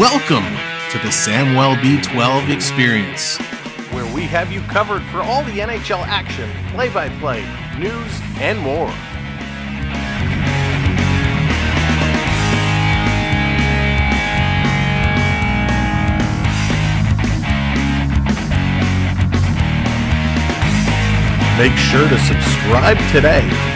Welcome to the Samwell B12 experience, where we have you covered for all the NHL action, play-by-play, news, and more. Make sure to subscribe today.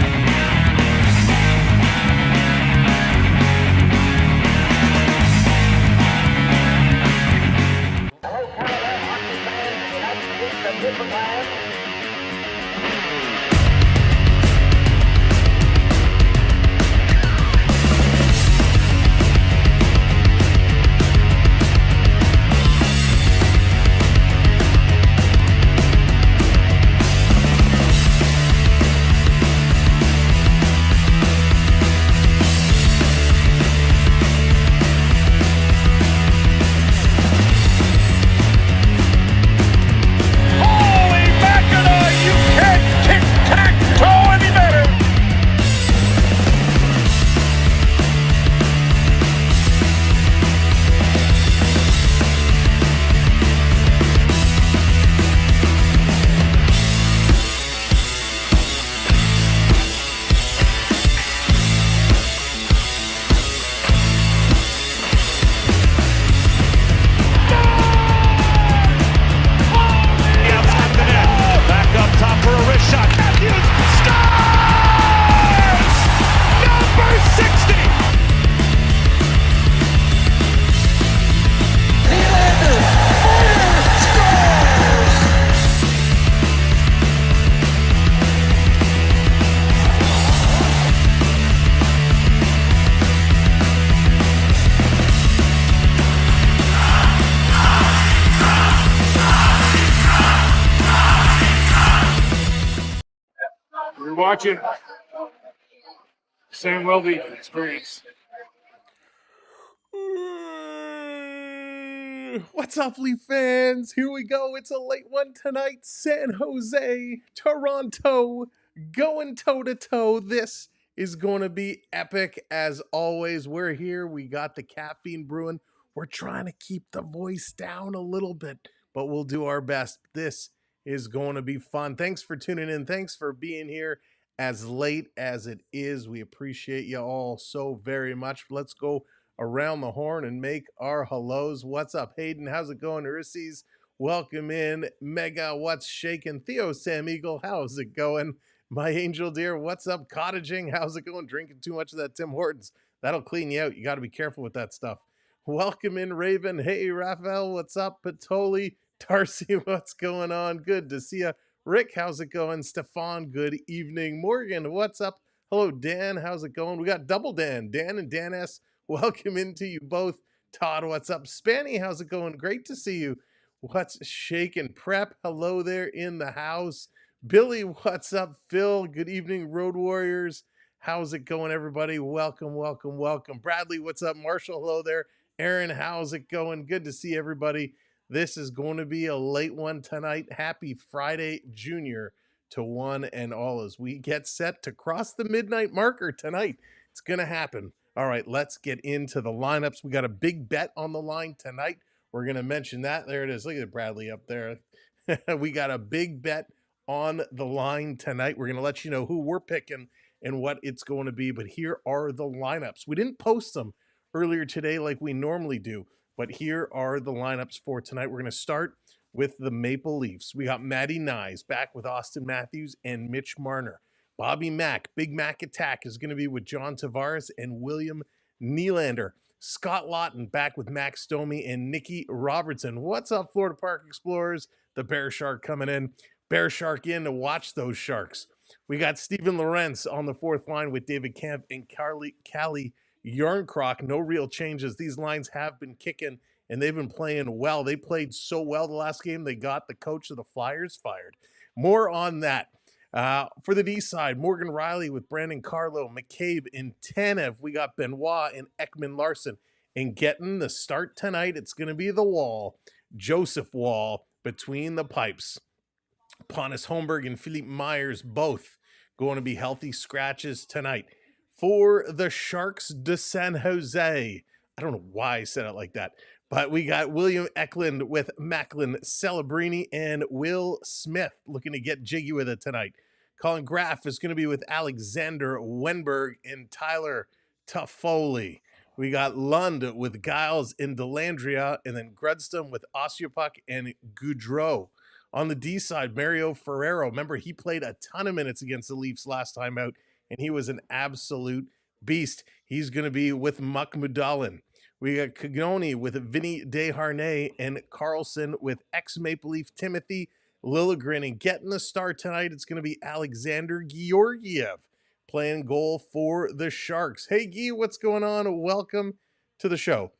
Watching Sam Welby experience. What's up, Leaf fans? Here we go. It's a late one tonight. San Jose, Toronto, going toe-to-toe. This is going to be epic as always. We're here. We got the caffeine brewing. We're trying to keep the voice down a little bit, but we'll do our best. This is going to be fun. Thanks for tuning in. Thanks for being here as late as it is. We appreciate you all so very much. Let's go around the horn and make our hellos. What's up, Hayden? How's it going? Ulysses, welcome in. Mega, what's shaking? Theo Sam Eagle, how's it going? My angel dear, what's up? Cottaging, how's it going? Drinking too much of that Tim Hortons. That'll clean you out. You got to be careful with that stuff. Welcome in, Raven. Hey, Raphael, what's up? Patoli, Darcy, what's going on? Good to see you. Rick, how's it going? Stefan, good evening. Morgan, what's up? Hello, Dan, how's it going? We got double Dan. Dan and Dan S, welcome into you both. Todd, what's up? Spanny, how's it going? Great to see you. What's shaking? Prep, hello there in the house. Billy, what's up? Phil, good evening. Road Warriors, how's it going, everybody? Welcome, welcome, welcome. Bradley, what's up? Marshall, hello there. Aaron, how's it going? Good to see everybody. This is going to be a late one tonight. Happy Friday, Junior, to one and all as we get set to cross the midnight marker tonight. It's going to happen. All right, let's get into the lineups. We got a big bet on the line tonight. We're going to mention that. There it is. Look at Bradley up there. We got a big bet on the line tonight. We're going to let you know who we're picking and what it's going to be. But here are the lineups. We didn't post them earlier today like we normally do. But here are the lineups for tonight. We're going to start with the Maple Leafs. We got Matty Nyes back with Austin Matthews and Mitch Marner. Bobby Mack, Big Mac Attack, is going to be with John Tavares and William Nylander. Scott Lawton back with Max Domi and Nikki Robertson. What's up, Florida Park Explorers? The Bear Shark coming in. Bear Shark in to watch those Sharks. We got Steven Lorentz on the fourth line with David Kemp and Callie Yarncroc. No real changes. These lines have been kicking, and they've been playing well. They played so well the last game, they got the coach of the Flyers fired. More on that. For the D side, Morgan Riley with Brandon Carlo, McCabe and Tanev. We got Benoit and Ekman Larson. And getting the start tonight, it's going to be the Wall, Joseph Wall, between the pipes. Pontus Holmberg and Philippe Myers both going to be healthy scratches tonight. For the Sharks de San Jose, I don't know why I said it like that. But we got William Eklund with Macklin, Celebrini, and Will Smith looking to get jiggy with it tonight. Colin Graff is going to be with Alexander Wenberg and Tyler Toffoli. We got Lund with Giles and Delandria, and then Grudston with Osteopuck and Goudreau. On the D side, Mario Ferrero. Remember, he played a ton of minutes against the Leafs last time out, and he was an absolute beast. He's going to be with Muck Mudalin. We got Cagnoni with Vinny Desharnais and Carlson with ex-Maple Leaf Timothy Liljegren. And getting the start tonight, it's going to be Alexander Georgiev playing goal for the Sharks. Hey, Guy, what's going on? Welcome to the show.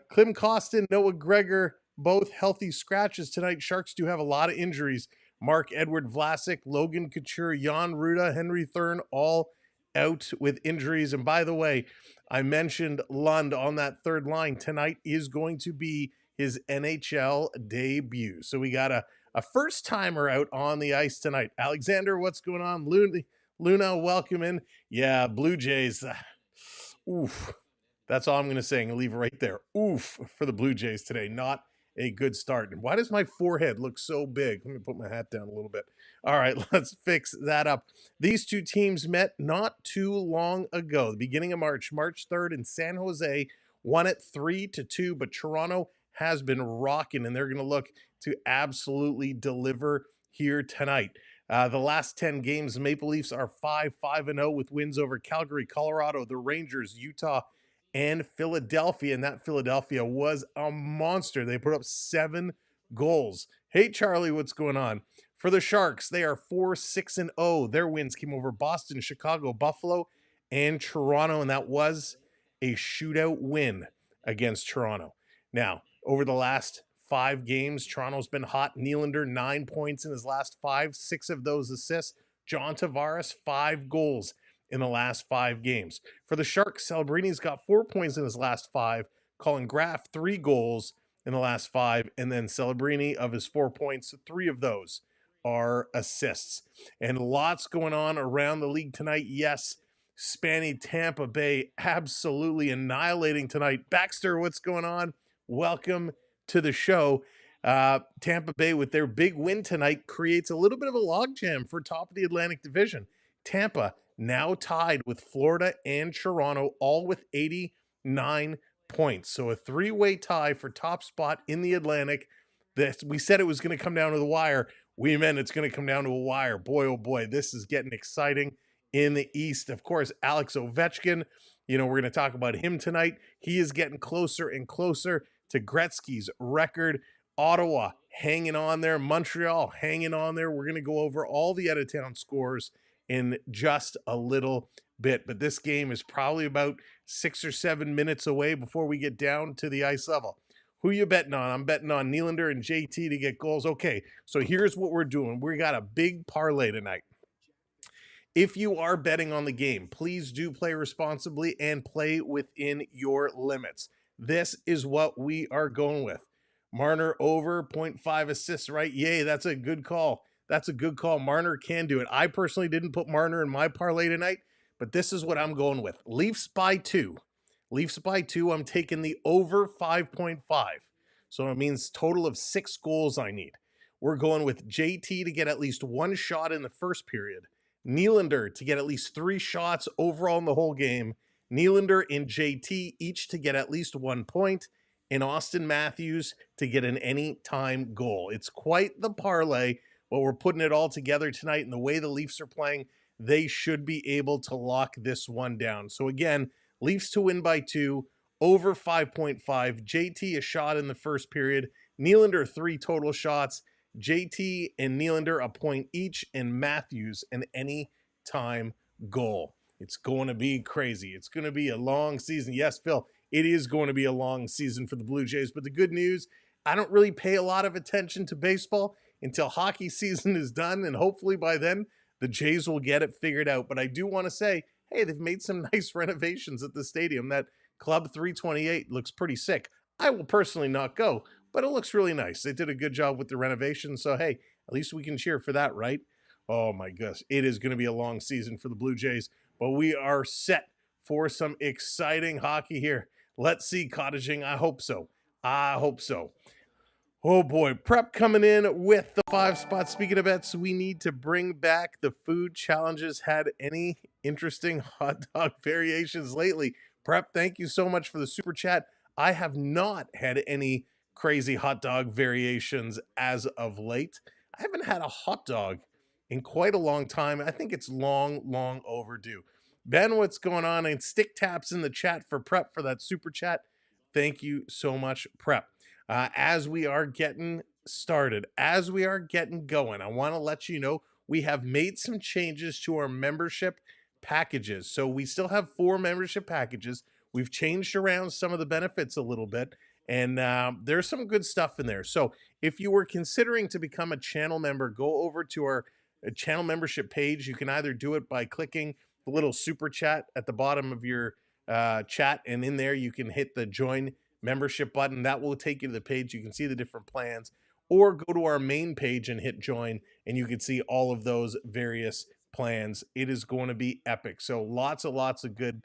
Klim Kostin, Noah Gregor, both healthy scratches tonight. Sharks do have a lot of injuries. Mark Edward Vlasic, Logan Couture, Jan Ruda, Henry Thurn, all out with injuries. And by the way, I mentioned Lund on that third line. Tonight is going to be his NHL debut. So we got a first-timer out on the ice tonight. Alexander, what's going on? Luna, welcome in. Yeah, Blue Jays. Oof. That's all I'm going to say. I'm going to leave it right there. Oof for the Blue Jays today. Not a good start. And why does my forehead look so big? Let me put my hat down a little bit. All right, let's fix that up. These two teams met not too long ago, the beginning of March 3rd in San Jose, won it 3-2, but Toronto has been rocking, and they're going to look to absolutely deliver here tonight. The last 10 games, Maple Leafs are 5-5-0 with wins over Calgary, Colorado, the Rangers, Utah, and Philadelphia. And that Philadelphia was a monster. They put up 7 goals. Hey, Charlie, what's going on? For the Sharks, they are 4-6-0. Their wins came over Boston, Chicago, Buffalo, and Toronto. And that was a shootout win against Toronto. Now, over the last 5 games, Toronto's been hot. Nylander, 9 points in his last 5, 6 of those assists. John Tavares, 5 goals in the last 5 games. For the Sharks, Celebrini's got 4 points in his last 5. Colin Graff, 3 goals in the last 5. And then Celebrini, of his 4 points, 3 of those are assists. And lots going on around the league tonight. Yes, Spanny Tampa Bay absolutely annihilating tonight. Baxter, what's going on? Welcome to the show. Tampa Bay, with their big win tonight, creates a little bit of a logjam for top of the Atlantic Division. Tampa now tied with Florida and Toronto, all with 89 points. So a 3-way tie for top spot in the Atlantic. We said it was going to come down to the wire. We meant it's going to come down to a wire. Boy, oh boy, this is getting exciting in the East. Of course, Alex Ovechkin, we're going to talk about him tonight. He is getting closer and closer to Gretzky's record. Ottawa hanging on there. Montreal hanging on there. We're going to go over all the out-of-town scores in just a little bit. But this game is probably about 6 or 7 minutes away before we get down to the ice level. Who you betting on? I'm betting on Nylander and JT to get goals. Okay, so here's what we're doing. We got a big parlay tonight. If you are betting on the game, please do play responsibly and play within your limits. This is what we are going with. Marner over 0.5 assists, right? Yay, that's a good call. That's a good call. Marner can do it. I personally didn't put Marner in my parlay tonight, but this is what I'm going with. Leafs by 2. Leafs by 2. I'm taking the over 5.5. So it means total of 6 goals I need. We're going with JT to get at least 1 shot in the first period. Nylander to get at least 3 shots overall in the whole game. Nylander and JT each to get at least 1 point. And Austin Matthews to get an anytime goal. It's quite the parlay, but we're putting it all together tonight. And the way the Leafs are playing, they should be able to lock this one down. So again, Leafs to win by 2, over 5.5. JT a shot in the first period. Nylander 3 total shots. JT and Nylander a point each, and Matthews an anytime goal. It's going to be crazy. It's going to be a long season. Yes, Phil, it is going to be a long season for the Blue Jays, but the good news, I don't really pay a lot of attention to baseball until hockey season is done, and hopefully by then the Jays will get it figured out. But I do want to say, hey, they've made some nice renovations at the stadium. That Club 328 looks pretty sick. I will personally not go, but it looks really nice. They did a good job with the renovation, so hey, at least we can cheer for that, right? Oh my gosh, it is going to be a long season for the Blue Jays, but we are set for some exciting hockey here. Let's see, Cottaging, I hope so. I hope so. Oh boy, Prep coming in with the 5 spot. Speaking of bets, we need to bring back the food challenges. Had any interesting hot dog variations lately? Prep, thank you so much for the super chat. I have not had any crazy hot dog variations as of late. I haven't had a hot dog in quite a long time. I think it's long overdue. Ben, what's going on? And stick taps in the chat for Prep for that super chat. Thank you so much, Prep. As we are getting started, as we are getting going, I want to let you know we have made some changes to our membership packages. So we still have 4 membership packages. We've changed around some of the benefits a little bit, and there's some good stuff in there. So if you were considering to become a channel member, go over to our channel membership page. You can either do it by clicking the little super chat at the bottom of your chat, and in there you can hit the join membership button. That will take you to the page. You can see the different plans, or go to our main page and hit join, and you can see all of those various plans. It is going to be epic. So lots of good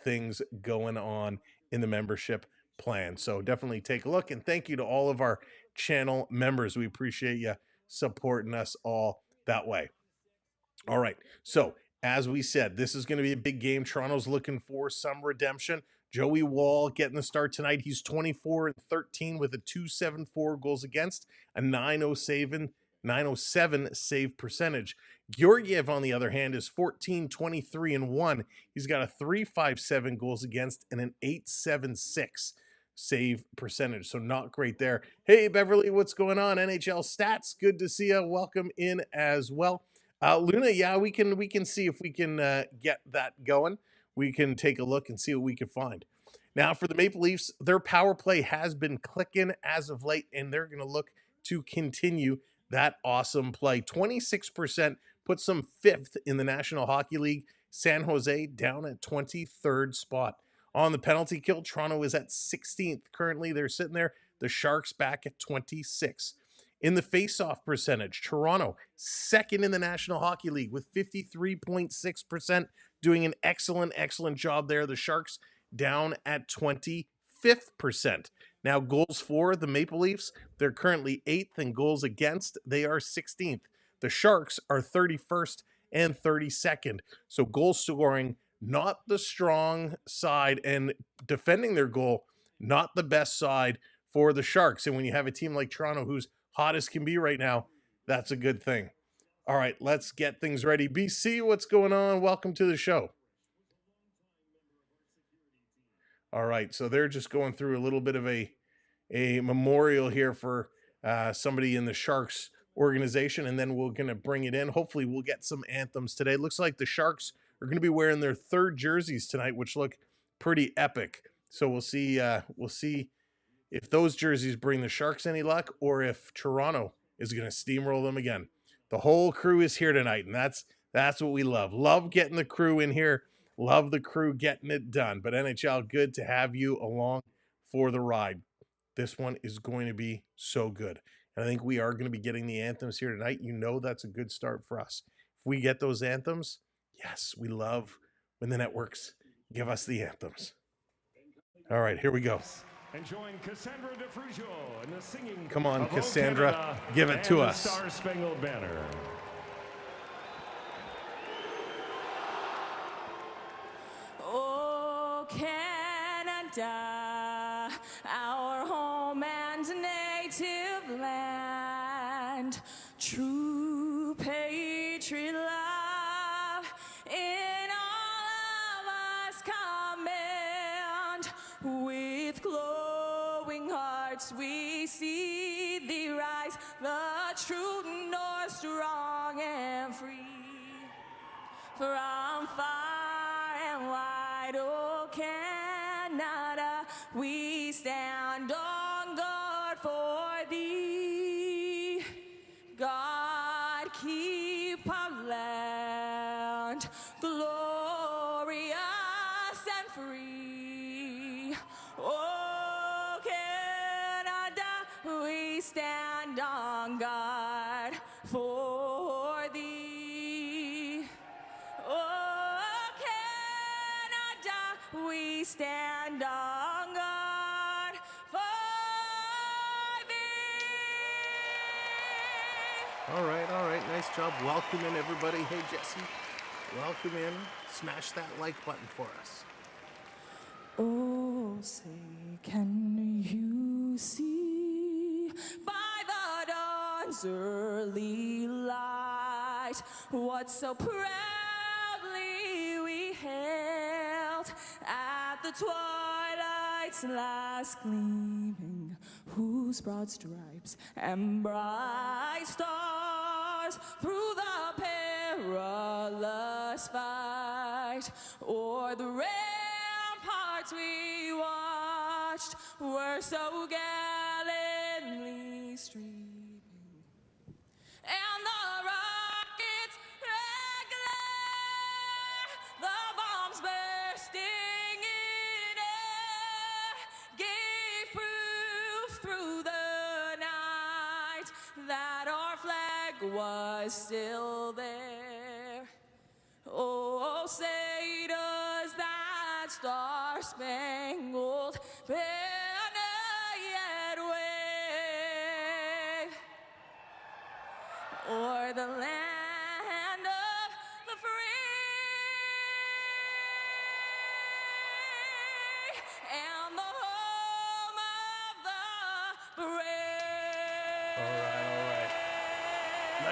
things going on in the membership plan. So definitely take a look, and thank you to all of our channel members. We appreciate you supporting us all that way. All right. So as we said, this is going to be a big game. Toronto's looking for some redemption. Joey Wall getting the start tonight. He's 24-13 with a 2.74 goals against, a 907 save percentage. Georgiev, on the other hand, is 14-23-1. He's got a 3.57 goals against and an 8.76 save percentage. So not great there. Hey, Beverly, what's going on? NHL Stats, good to see you. Welcome in as well. Luna, yeah, we can see if we can get that going. We can take a look and see what we can find. Now, for the Maple Leafs, their power play has been clicking as of late, and they're going to look to continue that awesome play. 26% puts them 5th in the National Hockey League. San Jose down at 23rd spot. On the penalty kill, Toronto is at 16th. Currently, they're sitting there. The Sharks back at 26. In the face-off percentage, Toronto, 2nd in the National Hockey League with 53.6%, doing an excellent job there. The Sharks down at 25th percent. Now, goals for the Maple Leafs, they're currently 8th, and goals against, they are 16th. The Sharks are 31st and 32nd. So goal scoring, not the strong side, and defending their goal, not the best side for the Sharks. And when you have a team like Toronto who's hot as can be right now, that's a good thing. All right, let's get things ready. BC, what's going on? Welcome to the show. All right, so they're just going through a little bit of a memorial here for somebody in the Sharks organization, and then we're going to bring it in. Hopefully we'll get some anthems today. Looks like the Sharks are going to be wearing their 3rd jerseys tonight, which look pretty epic. So we'll see if those jerseys bring the Sharks any luck, or if Toronto is going to steamroll them again. The whole crew is here tonight, and that's what we love. Love getting the crew in here. Love the crew getting it done. But NHL, good to have you along for the ride. This one is going to be so good. And I think we are going to be getting the anthems here tonight. You know that's a good start for us. If we get those anthems, yes, we love when the networks give us the anthems. All right, here we go. And join Cassandra DeFrugio in the singing. Come on, Cassandra, give it to us. Star Spangled Banner. Oh, Canada, our home and native land, true patriot love in all of us command. With glowing hearts we see thee rise, the true north, strong and free. From far and wide, oh Canada, we stand on guard for thee. God, keep our land glorious and free. Oh Canada, we stand on guard for thee. Oh Canada, we stand on guard for Nice job. Welcome in, everybody. Hey, Jesse. Welcome in. Smash that like button for us. Oh, say, can you see by the dawn's early light what so proudly we hailed at the twilight's last gleaming, whose broad stripes and bright stars through the perilous fight o'er the ramparts we watched were so gallantly streaming, and the rockets' red glare, the bombs bursting in air, gave proof through the night that our flag was still there. Oh, say does that star-spangled banner yet wave o'er the land of the free and the home of the brave. All right.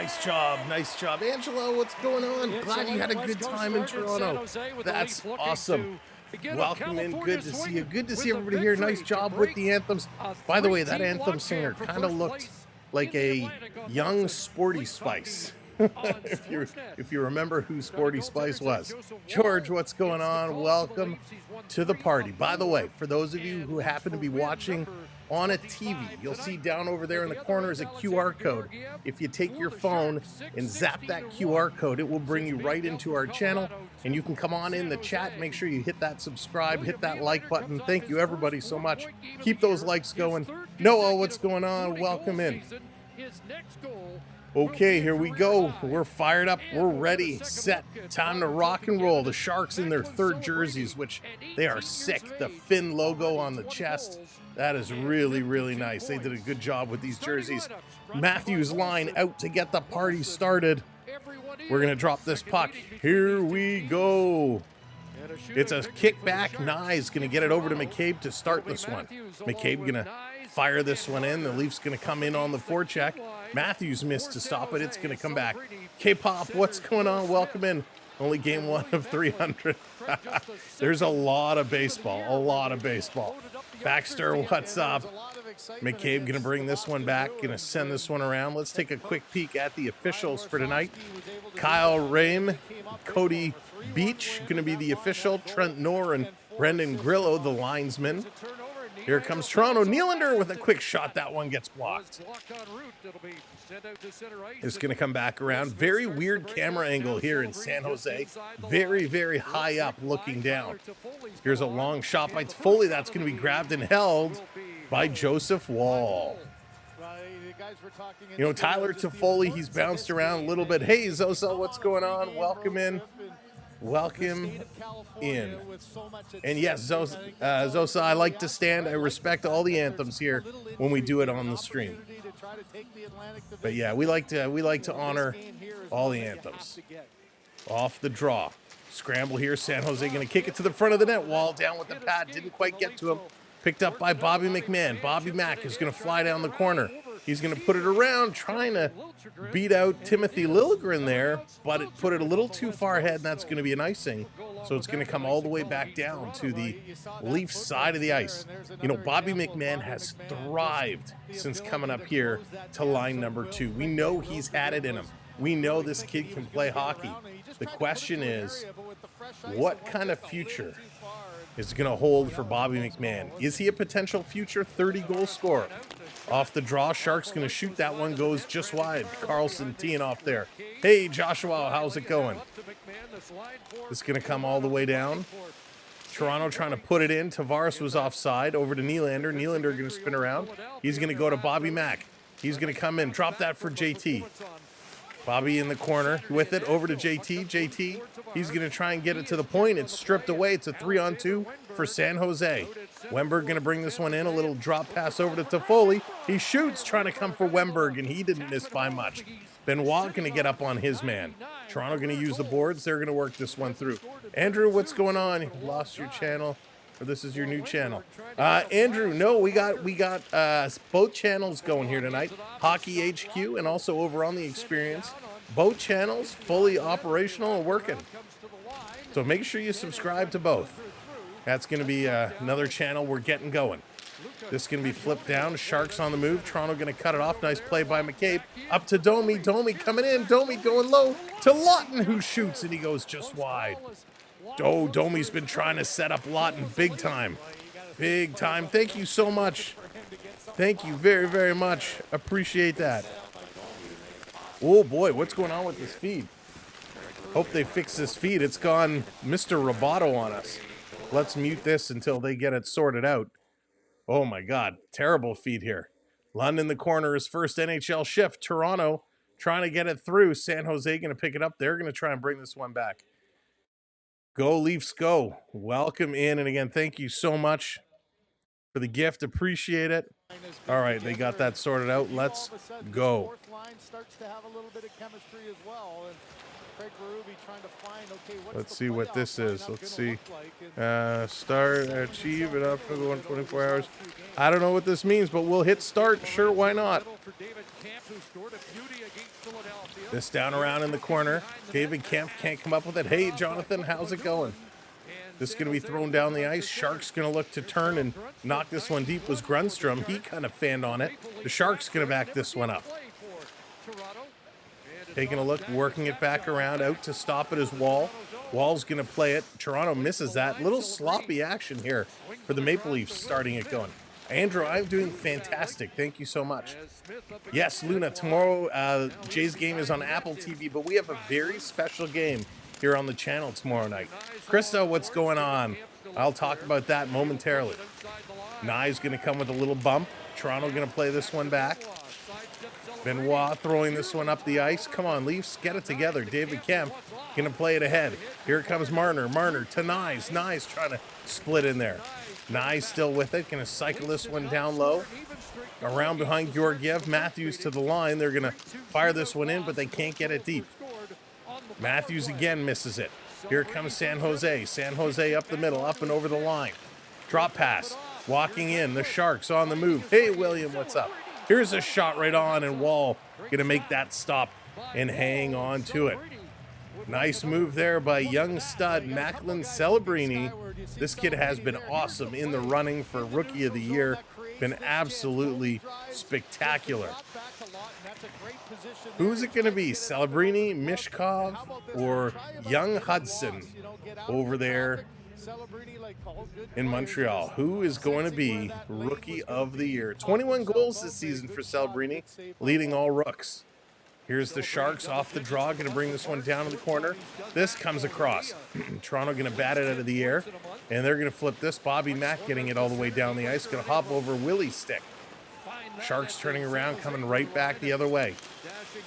Nice job. Nice job. Angelo, what's going on? Glad you had a good time in Toronto. That's awesome. Welcome in. Good to see you. Good to see everybody here. Nice job with the anthems. By the way, that anthem singer kind of looked like a young Sporty Spice. if you remember who Sporty Spice was. George, what's going on? Welcome to the party. By the way, for those of you who happen to be watching on a TV, you'll see down over there in the corner is a QR code. If you take your phone and zap that QR code, it will bring you right into our channel, and you can come on in the chat. Make sure you hit that subscribe, hit that like button. Thank you everybody so much. Keep those likes going. Noah, what's going on? Welcome in. Okay, here we go. We're fired up. We're ready, set. Time to rock and roll. The Sharks in their third jerseys, which they are sick. The Finn logo on the chest. That is really, really nice. They did a good job with these jerseys. Matthews line out to get the party started. We're going to drop this puck. Here we go. It's a kickback. Nye's going to get it over to McCabe to start this one. McCabe going to fire this one in. The Leafs going to come in on the forecheck. Matthews missed to stop it. It's going to come back. K-Pop, what's going on? Welcome in. Only game 1 of 300. There's a lot of baseball. A lot of baseball. Baxter, what's up? McCabe going to bring this one back. Going to send this one around. Let's take a quick peek at the officials for tonight. Kyle Rame, Cody Beach going to be the official. Trent Knorr and Brendan Grillo, the linesman. Here comes Toronto. Nylander with a quick shot. That one gets blocked. It's going to come back around. Very weird camera angle here in San Jose. Very, very high up looking down. Here's a long shot by Toffoli. That's going to be grabbed and held by Joseph Wall. You know, Tyler Toffoli, he's bounced around a little bit. Hey, Zosa, what's going on? Welcome in. Welcome in. And yes, Zosa, I like to stand. I respect all the anthems here when we do it on the stream. But yeah, we like to honor all the anthems. Off the draw. Scramble here. San Jose going to kick it to the front of the net. Wall down with the pad. Didn't quite get to him. Picked up by Bobby McMahon. Bobby Mack is going to fly down the corner. He's going to put it around, trying to beat out Timothy Liljegren there, but it put it a little too far ahead, and that's going to be an icing. So it's going to come all the way back down to the Leafs side of the ice. You know, Bobby McMahon has thrived since coming up here to line number 2. We know he's had it in him. We know this kid can play hockey. The question is, what kind of future is going to hold for Bobby McMahon? Is he a potential future 30-goal scorer? Off the draw, Sharks going to shoot. That one goes just wide. Carlson teeing off there. Hey, Joshua, how's it going? It's going to come all the way down. Toronto trying to put it in. Tavares was offside. Over to Nylander. Nylander going to spin around. He's going to go to Bobby Mack. He's going to come in. Drop that for JT. Bobby in the corner with it. Over to JT. JT, he's going to try and get it to the point. It's stripped away. It's a 3-on-2 for San Jose. Wemberg going to bring this one in. A little drop pass over to Toffoli. He shoots, trying to come for Wemberg, and he didn't miss by much. Benoit going to get up on his man. Toronto going to use the boards. They're going to work this one through. Andrew, what's going on? You lost your channel, or this is your new channel? Andrew, no, we got both channels going here tonight. Hockey HQ and also over on the Experience. Both channels fully operational and working. So make sure you subscribe to both. That's going to be another channel we're getting going. This is going to be flipped down. Sharks on the move. Toronto going to cut it off. Nice play by McCabe. Up to Domi. Domi coming in. Domi going low to Lawton, who shoots, and he goes just wide. Oh, Domi's been trying to set up Lawton big time. Big time. Thank you so much. Thank you very, very much. Appreciate that. Oh, boy. What's going on with this feed? Hope they fix this feed. It's gone Mr. Roboto on us. Let's mute this until they get it sorted out. Oh my God, terrible feed here. Lund in the corner, his first NHL shift. Toronto trying to get it through. San Jose going to pick it up. They're going to try and bring this one back. Go Leafs, go. Welcome in. And again, thank you so much for the gift. Appreciate it. All right, they got that sorted out. Let's go. Let's see what this is. Let's see. Start, achieve it up for the 124 hours. I don't know what this means, but we'll hit start. Sure, why not? This down around in the corner. David Kemp can't come up with it. Hey, Jonathan, how's it going? This is going to be thrown down the ice. Sharks going to look to turn and knock this one deep. Was Grunstrom. He kind of fanned on it. The Sharks going to back this one up. Taking a look, working it back around, out to stop it is Wall. Wall's going to play it. Toronto misses that. Little sloppy action here for the Maple Leafs starting it going. Andrew, I'm doing fantastic. Thank you so much. Yes, Luna, tomorrow Jay's game is on Apple TV, but we have a very special game here on the channel tomorrow night. Krista, what's going on? I'll talk about that momentarily. Nye's going to come with a little bump. Toronto going to play this one back. Benoit throwing this one up the ice. Come on, Leafs, get it together. David Kemp going to play it ahead. Here comes Marner. Marner to Nyes. Nyes trying to split in there. Nyes still with it. Going to cycle this one down low. Around behind Georgiev. Matthews to the line. They're going to fire this one in, but they can't get it deep. Matthews again misses it. Here comes San Jose. San Jose up the middle, up and over the line. Drop pass. Walking in. The Sharks on the move. Hey, William, what's up? Here's a shot right on, and Wall going to make that stop and hang on to it. Nice move there by young stud Macklin Celebrini. This kid has been awesome in the running for Rookie of the Year. Been absolutely spectacular. Who's it going to be? Celebrini, Mishkov, or young Hudson over there in Montreal? Who is going to be Rookie of the Year? 21 goals this season for Celebrini, leading all rooks. Here's the Sharks off the draw, going to bring this one down in the corner. This comes across. Toronto going to bat it out of the air, and they're going to flip this. Bobby Mack getting it all the way down the ice, going to hop over Willie's stick. Sharks turning around, coming right back the other way.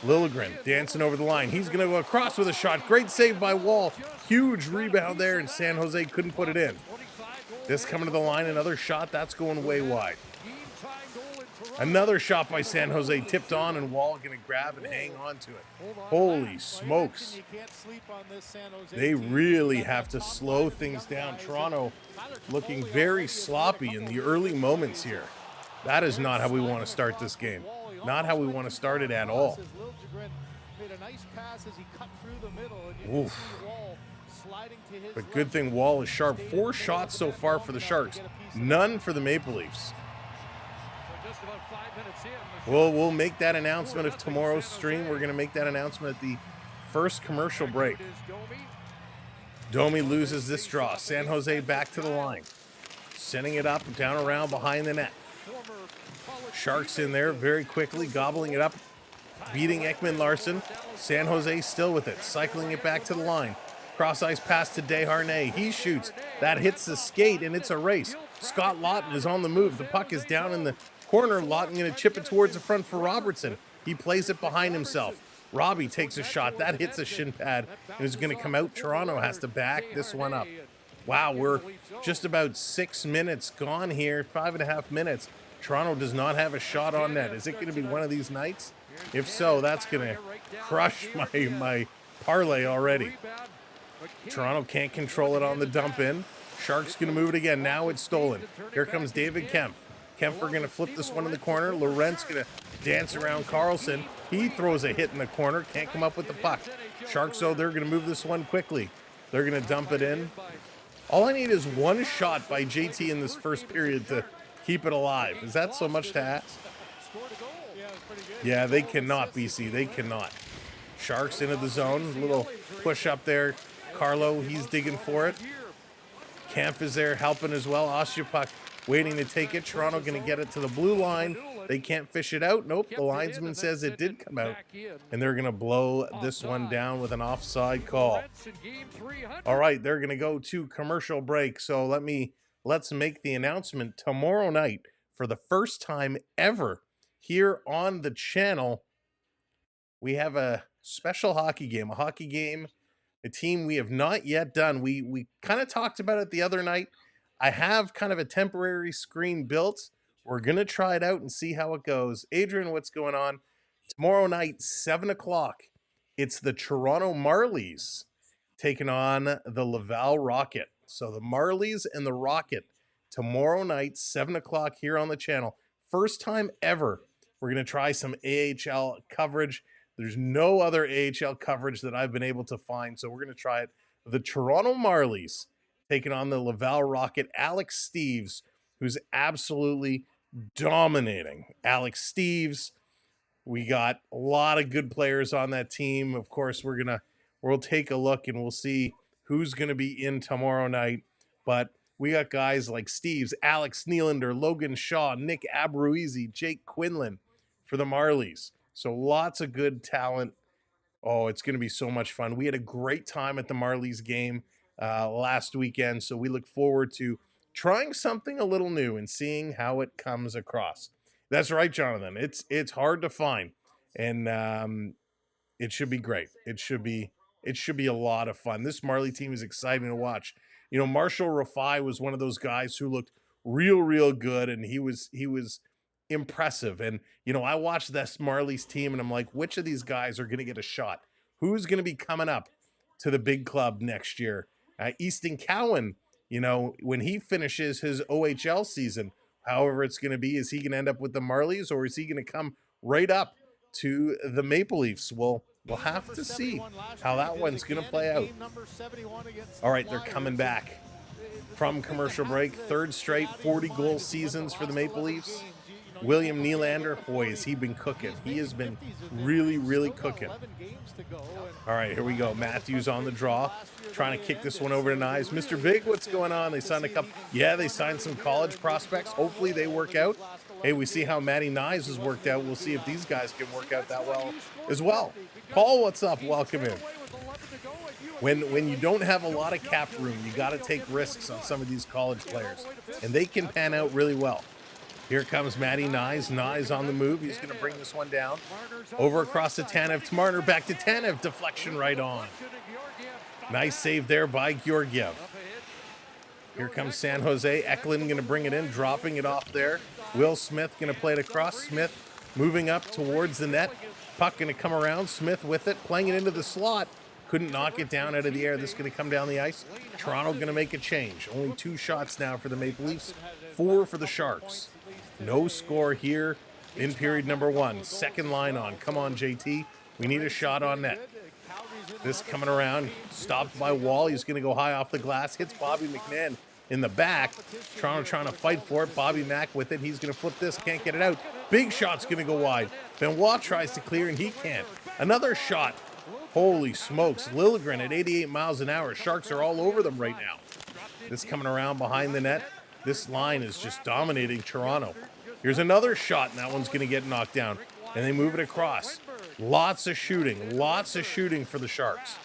Liljegren dancing over the line. He's going to go across with a shot. Great save by Wall. Huge rebound there, and San Jose couldn't put it in. This coming to the line, another shot. That's going way wide. Another shot by San Jose, tipped on, and Wall going to grab and hang on to it. Holy smokes. They really have to slow things down. Toronto looking very sloppy in the early moments here. That is not how we want to start this game. Not how we want to start it at all. Oof. But good thing Wall is sharp. 4 shots so far for the Sharks. None for the Maple Leafs. We'll make that announcement of tomorrow's stream. We're going to make that announcement at the first commercial break. Domi loses this draw. San Jose back to the line. Sending it up, down around behind the net. Sharks in there very quickly, gobbling it up. Beating Ekman Larson. San Jose still with it. Cycling it back to the line. Cross ice pass to Desharnais. He shoots. That hits the skate, and it's a race. Scott Lawton is on the move. The puck is down in the corner. Lawton going to chip it towards the front for Robertson. He plays it behind himself. Robbie takes a shot. That hits a shin pad and is going to come out. Toronto has to back this one up. Wow, we're just about 6 minutes gone here. 5.5 minutes. Toronto does not have a shot on net. Is it going to be one of these nights? If so, that's going to crushed my parlay already. Toronto can't control it on the dump in. Sharks going to move it again. Now it's stolen. Here comes David Kemp. Kemper going to flip this one in the corner. Laurent's going to dance around Carlson. He throws a hit in the corner. Can't come up with the puck. Sharks, though, they're going to move this one quickly. They're going to dump it in. All I need is one shot by JT in this first period to keep it alive. Is that so much to ask? Yeah, they cannot, BC. They cannot. Sharks into the zone. A little push up there. Carlo, he's digging for it. Kemp is there helping as well. Ostyapuk waiting to take it. Toronto going to get it to the blue line. They can't fish it out. Nope, the linesman says it did come out. And they're going to blow this one down with an offside call. All right, they're going to go to commercial break. So let's make the announcement tomorrow night for the first time ever here on the channel. We have a special hockey game, a team we have not yet done. We kind of talked about it the other night. I have kind of a temporary screen built. We're going to try it out and see how it goes. Adrian, what's going on? Tomorrow night, 7 o'clock, it's the Toronto Marlies taking on the Laval Rocket. So the Marlies and the Rocket tomorrow night, 7 o'clock here on the channel. First time ever, we're going to try some AHL coverage. There's no other AHL coverage that I've been able to find, so we're going to try it. The Toronto Marlies taking on the Laval Rocket. Alex Steeves, who's absolutely dominating. Alex Steeves, we got a lot of good players on that team. Of course, we'll take a look and we'll see who's going to be in tomorrow night. But we got guys like Steeves, Alex Nylander, Logan Shaw, Nick Abruizi, Jake Quinlan for the Marlies. So lots of good talent. Oh, it's going to be so much fun. We had a great time at the Marlies game last weekend, so we look forward to trying something a little new and seeing how it comes across. That's right, Jonathan. It's hard to find, and it should be great. It should be a lot of fun. This Marley team is exciting to watch. You know, Marshall Rafai was one of those guys who looked real good, and he was impressive. And you know, I watched this Marlies team and I'm like, which of these guys are going to get a shot? Who's going to be coming up to the big club next year? Easton Cowan, you know, when he finishes his OHL season, however it's going to be, is he going to end up with the Marlies or is he going to come right up to the Maple Leafs? We'll have to see how that one's going to play out. All right, they're coming back from commercial break. Third straight 40-goal seasons for the Maple Leafs. William Nylander, boy, has he been cooking. He has been really cooking. All right, here we go. Matthews on the draw, trying to kick this one over to Nyes. Mr. Big, what's going on? They signed a couple. Yeah, they signed some college prospects. Hopefully they work out. Hey, we see how Matty Nyes has worked out. We'll see if these guys can work out that well as well. Paul, what's up? Welcome in. When you don't have a lot of cap room, you got to take risks on some of these college players, and they can pan out really well. Here comes Matty Nyes. Nyes on the move. He's going to bring this one down. Over across to Tanev. To Marner. Back to Tanev. Deflection right on. Nice save there by Georgiev. Here comes San Jose. Eklund going to bring it in. Dropping it off there. Will Smith going to play it across. Smith moving up towards the net. Puck going to come around. Smith with it. Playing it into the slot. Couldn't knock it down out of the air. This is going to come down the ice. Toronto going to make a change. Only 2 shots now for the Maple Leafs. 4 for the Sharks. No score here in period number 1. Second line on. Come on, JT. We need a shot on net. This coming around. Stopped by Wall. He's going to go high off the glass. Hits Bobby McMahon in the back. Toronto trying to fight for it. Bobby Mack with it. He's going to flip this. Can't get it out. Big shot's going to go wide. Benoit tries to clear, and he can't. Another shot. Holy smokes. Liljegren at 88 miles an hour. Sharks are all over them right now. This coming around behind the net. This line is just dominating Toronto. Here's another shot, and that one's going to get knocked down. And they move it across. Lots of shooting for the Sharks.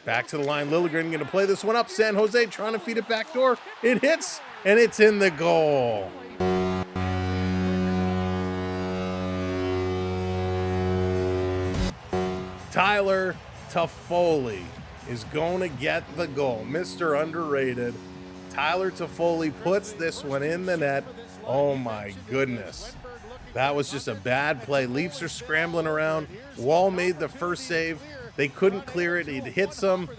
Back to the line. Liljegren going to play this one up. San Jose trying to feed it back door. It hits, and it's in the goal. Tyler Toffoli is going to get the goal. Mr. Underrated. Tyler Toffoli puts this one in the net. Oh my goodness. That was just a bad play. Leafs are scrambling around. Wall made the first save. They couldn't clear it. It hits them.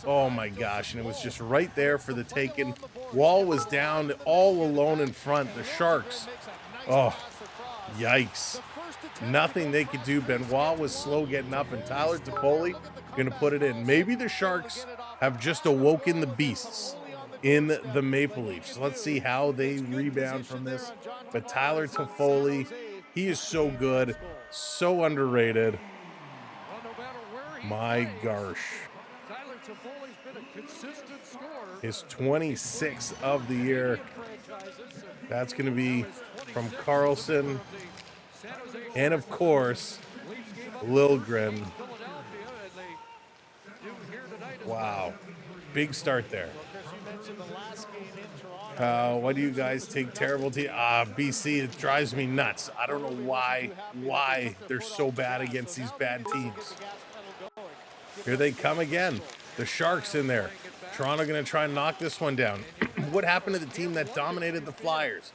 Oh my gosh, and it was just right there for the taking. Wall was down all alone in front. The Sharks, oh, yikes. Nothing they could do. Benoit was slow getting up, and Tyler Toffoli going to put it in. Maybe the Sharks have just awoken the beasts in the Maple Leafs. Let's see how they rebound from this. But Tyler Toffoli, he is so good, so underrated. My gosh. His 26th of the year. That's going to be from Carlson. And of course, Liljegren. Wow. Big start there. Why do you guys take terrible teams? BC, it drives me nuts. I don't know why they're so bad against these bad teams. Here they come again. The Sharks in there. Toronto going to try and knock this one down. What happened to the team that dominated the Flyers?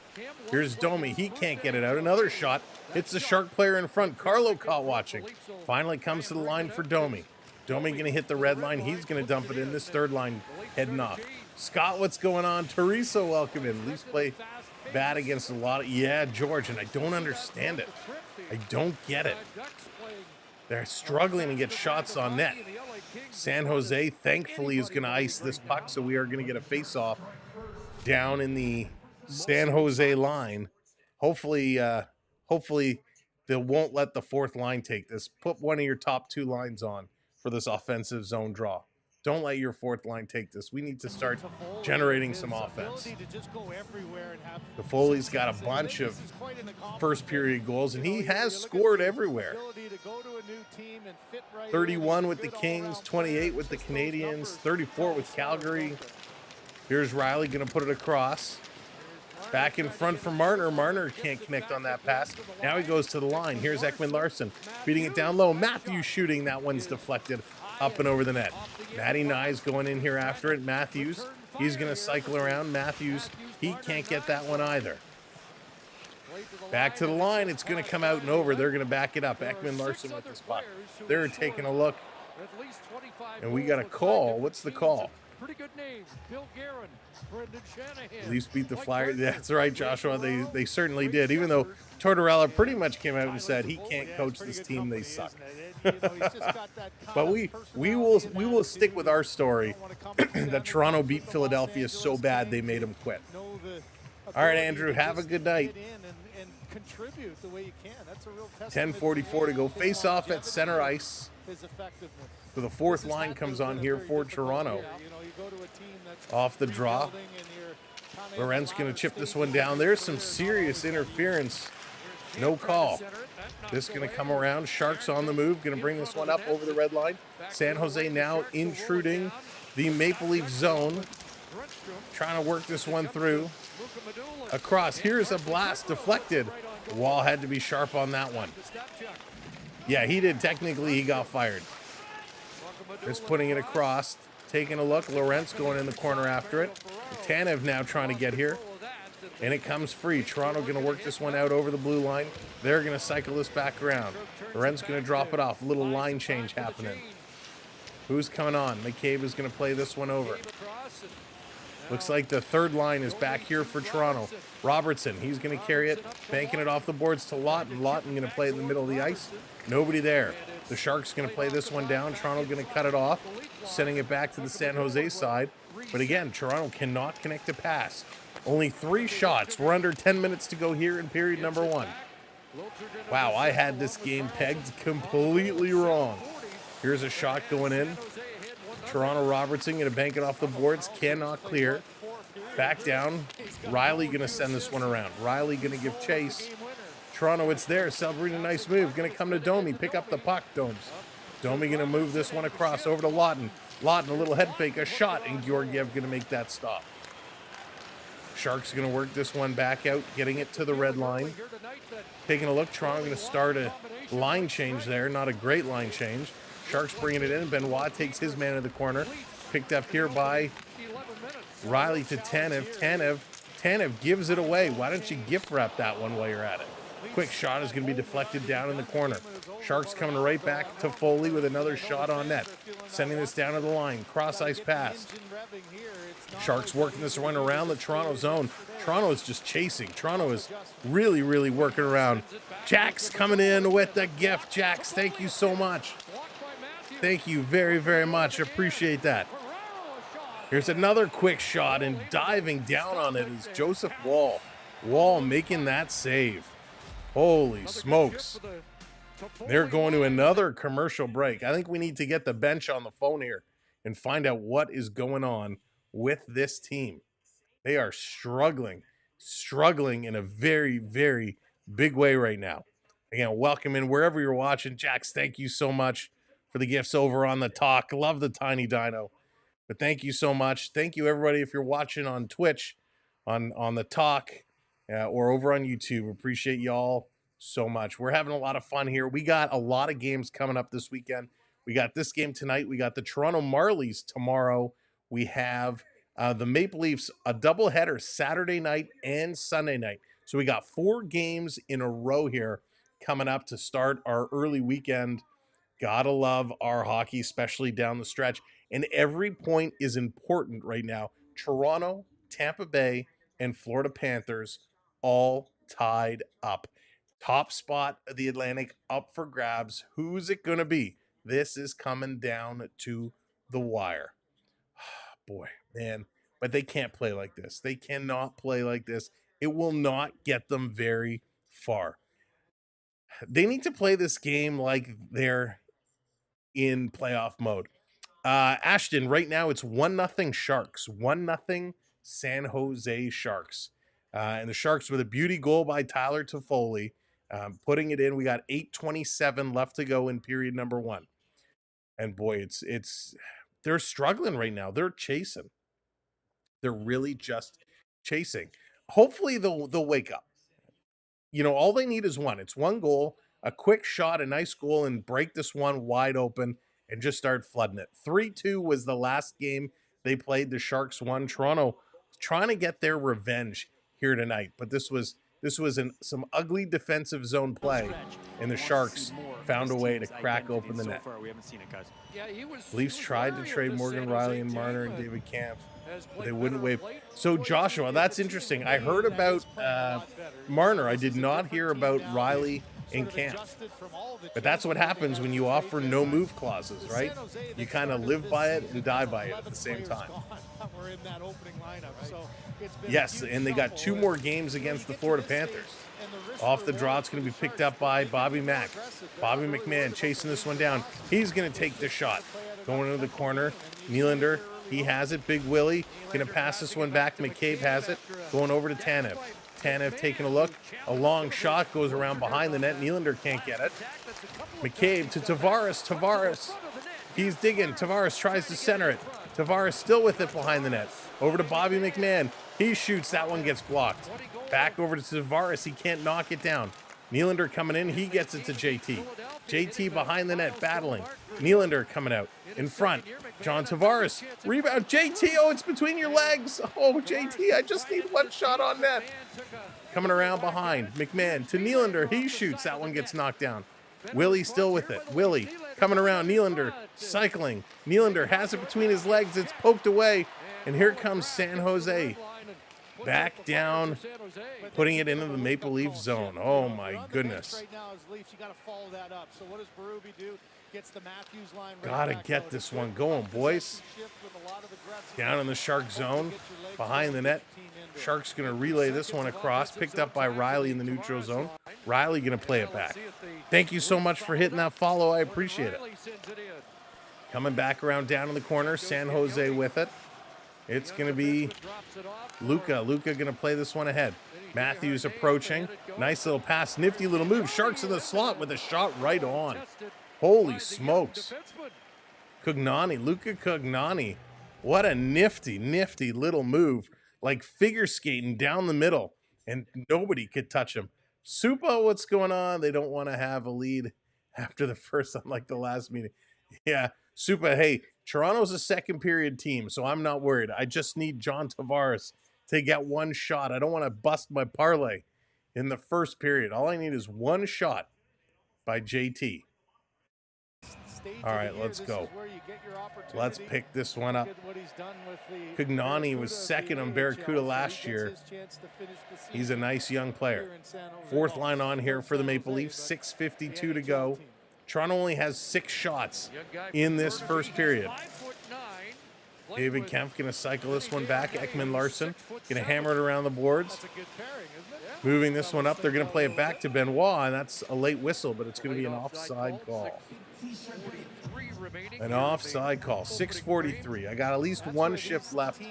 Here's Domi. He can't get it out. Another shot. Hits the Shark player in front. Carlo caught watching. Finally comes to the line for Domi. Domi going to hit the red line. He's going to dump it in. This third line heading off. Scott, what's going on? Teresa, welcome in. Leafs play bad against a lot of... Yeah, George, and I don't understand it. I don't get it. They're struggling to get shots on net. San Jose, thankfully, is going to ice this puck, so we are going to get a face-off down in the San Jose line. Hopefully they won't let the fourth line take this. Put one of your top two lines on for this offensive zone draw. Don't let your fourth line take this. We need to start generating some offense. Toffoli's got a bunch of first period goals, and he has scored everywhere. 31 with the Kings, 28 with the Canadiens, 34 with Calgary. Here's Riley going to put it across. Back in front for Marner. Marner can't connect on that pass. Now he goes to the line. Here's Ekman-Larsson feeding it down low. Matthews shooting. That one's deflected up and over the net. Matty Nye's going in here after it. Matthews, he's going to cycle around. Matthews, he can't get that one either. Back to the line. It's going to come out and over. They're going to back it up. Ekman-Larsson with this puck. They're taking a look. And we got a call. What's the call? Pretty good name. Bill Guerin, Brendan Shanahan. Leafs beat the Flyers. That's right, Joshua. They certainly did. Even though Tortorella pretty much came out and said he can't coach this team. They suck. But we will stick with our story that Toronto beat Philadelphia so bad they made him quit. All right, Andrew. Have a good night. 10:44 to go. Face off at center ice. So the fourth line comes on here for Toronto. Off the draw. Laurent's going to chip this one down. There's some serious interference. No call. This is going to come around. Sharks on the move. Going to bring this one up over the red line. San Jose now intruding the Maple Leaf zone. Trying to work this one through. Across. Here's a blast deflected. Wall had to be sharp on that one. Yeah, he did. Technically, he got fired. Just putting it across. Taking a look. Laurent's going in the corner after it. Tanev now trying to get here. And it comes free. Toronto going to work this one out over the blue line. They're going to cycle this back around. Laurent's going to drop it off. A little line change happening. Who's coming on? McCabe is going to play this one over. Looks like the third line is back here for Toronto. Robertson, he's going to carry it, banking it off the boards to Lawton. Lawton going to play it in the middle of the ice. Nobody there. The Sharks going to play this one down. Toronto going to cut it off, sending it back to the San Jose side. But again, Toronto cannot connect a pass. Only 3 shots. We're under 10 minutes to go here in period number 1. Wow, I had this game pegged completely wrong. Here's a shot going in. Toronto Robertson going to bank it off the boards. Cannot clear. Back down. Riley going to send this one around. Riley going to give chase. Toronto, it's there. Celebrini, nice move. Going to come to Domi. Pick up the puck, Domes. Domi going to move this one across over to Lawton. Lawton, a little head fake, a shot, and Georgiev going to make that stop. Sharks going to work this one back out, getting it to the red line. Taking a look, Toronto going to start a line change there. Not a great line change. Sharks bringing it in. Benoit takes his man in the corner. Picked up here by Riley to Tanev. Tanev gives it away. Why don't you gift wrap that one while you're at it? Quick shot is going to be deflected down in the corner. Sharks coming right back to Foley with another shot on net. Sending this down to the line. Cross ice pass. Sharks working this one around the Toronto zone. Toronto is just chasing. Toronto is really, really working around. Jax coming in with the gift. Jax, thank you so much. Thank you very, very much. Appreciate that. Here's another quick shot, and diving down on it is Joseph Wall. Wall making that save. Holy smokes. They're going to another commercial break. I think we need to get the bench on the phone here and find out what is going on with this team. They are struggling in a very, very big way right now. Again, welcome in wherever you're watching. Jax, thank you so much for the gifts over on the talk. Love the Tiny Dino. But thank you so much. Thank you, everybody, if you're watching on Twitch, on the talk, or over on YouTube. Appreciate y'all so much. We're having a lot of fun here. We got a lot of games coming up this weekend. We got this game tonight. We got the Toronto Marlies tomorrow. We have the Maple Leafs, a doubleheader Saturday night and Sunday night. So we got 4 games in a row here coming up to start our early weekend. Gotta love our hockey, especially down the stretch. And every point is important right now. Toronto, Tampa Bay, and Florida Panthers all tied up. Top spot of the Atlantic up for grabs. Who's it going to be? This is coming down to the wire. Boy, man. But they can't play like this. They cannot play like this. It will not get them very far. They need to play this game like they're in playoff mode. Ashton, right now it's 1-0 Sharks. 1-0 San Jose Sharks. And the Sharks with a beauty goal by Tyler Toffoli. Putting it in. We got 8:27 left to go in period number 1. And boy, it's they're struggling right now. They're chasing. They're really just chasing. Hopefully they'll wake up. You know, all they need is one. It's one goal, a quick shot, a nice goal, and break this one wide open and just start flooding it. 3-2 was the last game they played. The Sharks won. Toronto trying to get their revenge here tonight, but this was some ugly defensive zone play, and the Sharks found a way to crack open the net. Leafs tried to trade Morgan Riley and Marner and David Kampf, but they wouldn't waive. So Joshua, that's interesting. I heard about Marner. I did not hear about Riley and Kampf. But that's what happens when you offer no move clauses, right? You kind of live by it and die by it at the same time. Yes, and they got 2 more games against the Florida Panthers. Off the draw, it's going to be picked up by Bobby Mack. Bobby McMahon chasing this one down. He's going to take the shot. Going into the corner. Nylander, he has it. Big Willie going to pass this one back. McCabe has it. Going over to Tanev. Tanev taking a look. A long shot goes around behind the net. Nylander can't get it. McCabe to Tavares. Tavares. He's digging. Tavares tries to center it. Tavares still with it behind the net. Over to Bobby McMahon. He shoots. That one gets blocked. Back over to Tavares. He can't knock it down. Nylander coming in. He gets it to JT. JT behind the net battling. Nylander coming out in front. John Tavares. Rebound. JT. Oh, it's between your legs. Oh, JT. I just need one shot on net. Coming around behind. McMahon to Nylander. He shoots. That one gets knocked down. Willie still with it. Willie coming around. Nylander cycling. Nylander has it between his legs. It's poked away. And here comes San Jose. Back down, putting it into the Maple Leaf zone. Oh my goodness. Gotta get this one going, boys. Down in the Shark zone, behind the net. Sharks gonna relay this one across, picked up by Riley in the neutral zone. Riley gonna play it back. Thank you so much for hitting that follow. I appreciate it. Coming back around down in the corner, San Jose with it. It's going to be Luka. Luka going to play this one ahead. Matthews approaching. Nice little pass. Nifty little move. Sharks in the slot with a shot right on. Holy smokes. Kugnani. Luka Kugnani. What a nifty little move. Like figure skating down the middle. And nobody could touch him. Supa, what's going on? They don't want to have a lead after the first, unlike the last meeting. Yeah. Supa, hey, Toronto's a second period team, so I'm not worried. I just need John Tavares to get one shot. I don't want to bust my parlay. in the first period. All I need is one shot by JT. All right, let's go. Let's pick this one up. Kugnani was second on Barracuda last year. He's a nice young player. Fourth line on here for the Maple Leafs, 6:52 to go. Toronto only has 6 shots in this first period. David Kempf going to cycle this one back. Ekman Larson going to hammer it around the boards. Moving this one up, they're going to play it back to Benoit, and that's a late whistle, but it's going to be an offside call. An offside call, 6:43. I got at least one shift left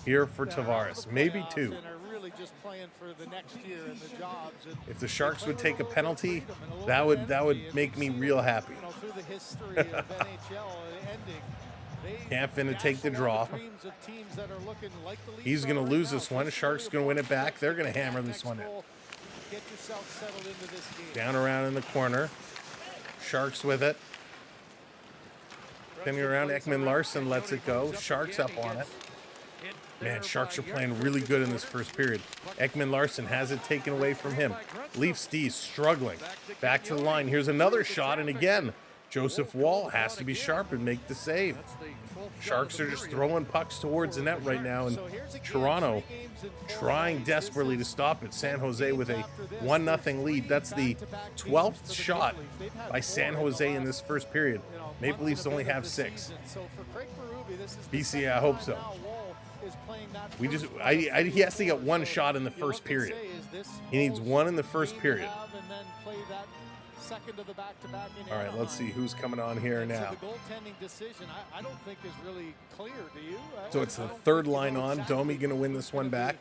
here for Tavares, maybe 2. If the Sharks would take a penalty, that would make me real happy. Kampf to take the draw. He's going to lose this one. Sharks going to win it back. They're going to hammer this one in. Down around in the corner. Sharks with it. Spinning around, Ekman Larson lets it go. Sharks up on it. Man, Sharks are playing really good in this first period. Ekman Larson has it taken away from him. Leafs D struggling. Back to the line. Here's another shot, and again, Joseph Woll has to be sharp and make the save. Sharks are just throwing pucks towards the net right now, and Toronto trying desperately to stop it. San Jose with a 1-0 lead. That's the 12th shot by San Jose in this first period. Maple Leafs only have 6. BC, I hope so. He has to get one shot in the first period. He needs one in the first period. All right, let's see who's coming on here now. So it's the third line on. Domi going to win this one back.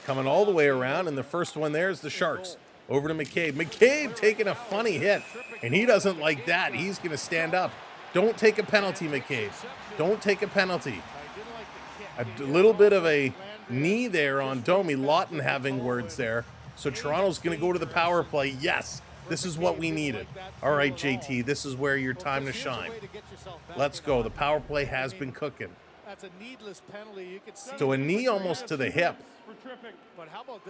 Coming all the way around, and the first one there is the Sharks. Over to McCabe. McCabe taking a funny hit, and he doesn't like that. He's going to stand up. Don't take a penalty, McCabe. Don't take a penalty. A little bit of a knee there on Domi. Lawton having words there. So Toronto's going to go to the power play. Yes, this is what we needed. All right, JT, this is where your time to shine. Let's go. The power play has been cooking. So a knee almost to the hip.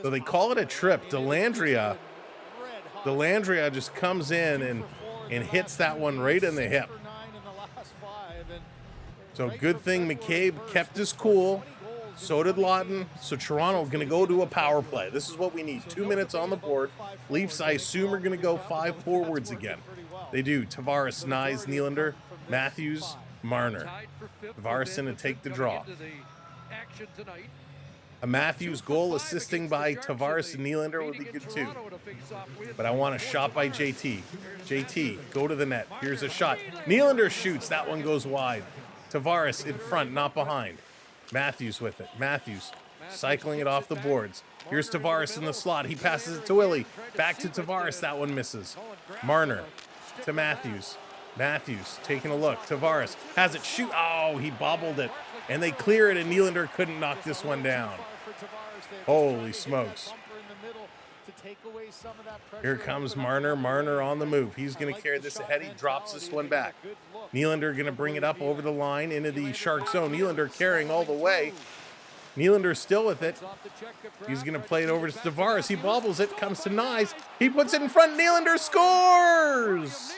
So they call it a trip. Delandria just comes in and hits that one right in the hip. So good thing McCabe kept his cool. So did Lawton. So Toronto going to go to a power play. This is what we need. 2 minutes on the board. Leafs, I assume, are going to go 5 forwards again. They do. Tavares, Nyes, Nylander, Matthews, Marner. Tavares to take the draw. A Matthews goal assisting by Tavares and Nylander would be good too. But I want a shot by JT. JT, go to the net. Here's a shot. Nylander shoots. That one goes wide. Tavares in front, not behind. Matthews with it. Matthews cycling it off the boards. Here's Tavares in the slot. He passes it to Willie. Back to Tavares. That one misses. Marner to Matthews. Matthews taking a look. Tavares has it. Shoot. Oh, he bobbled it. And they clear it, and Nylander couldn't knock this one down. Holy smokes. Here comes Marner. Marner on the move. He's going to carry this ahead. He drops this one back. Nylander going to bring it up over the line into the Shark zone. Nylander carrying all the way. Nylander still with it. He's going to play it over to Tavares. He bobbles it. Comes to Nyes. He puts it in front. Nylander scores!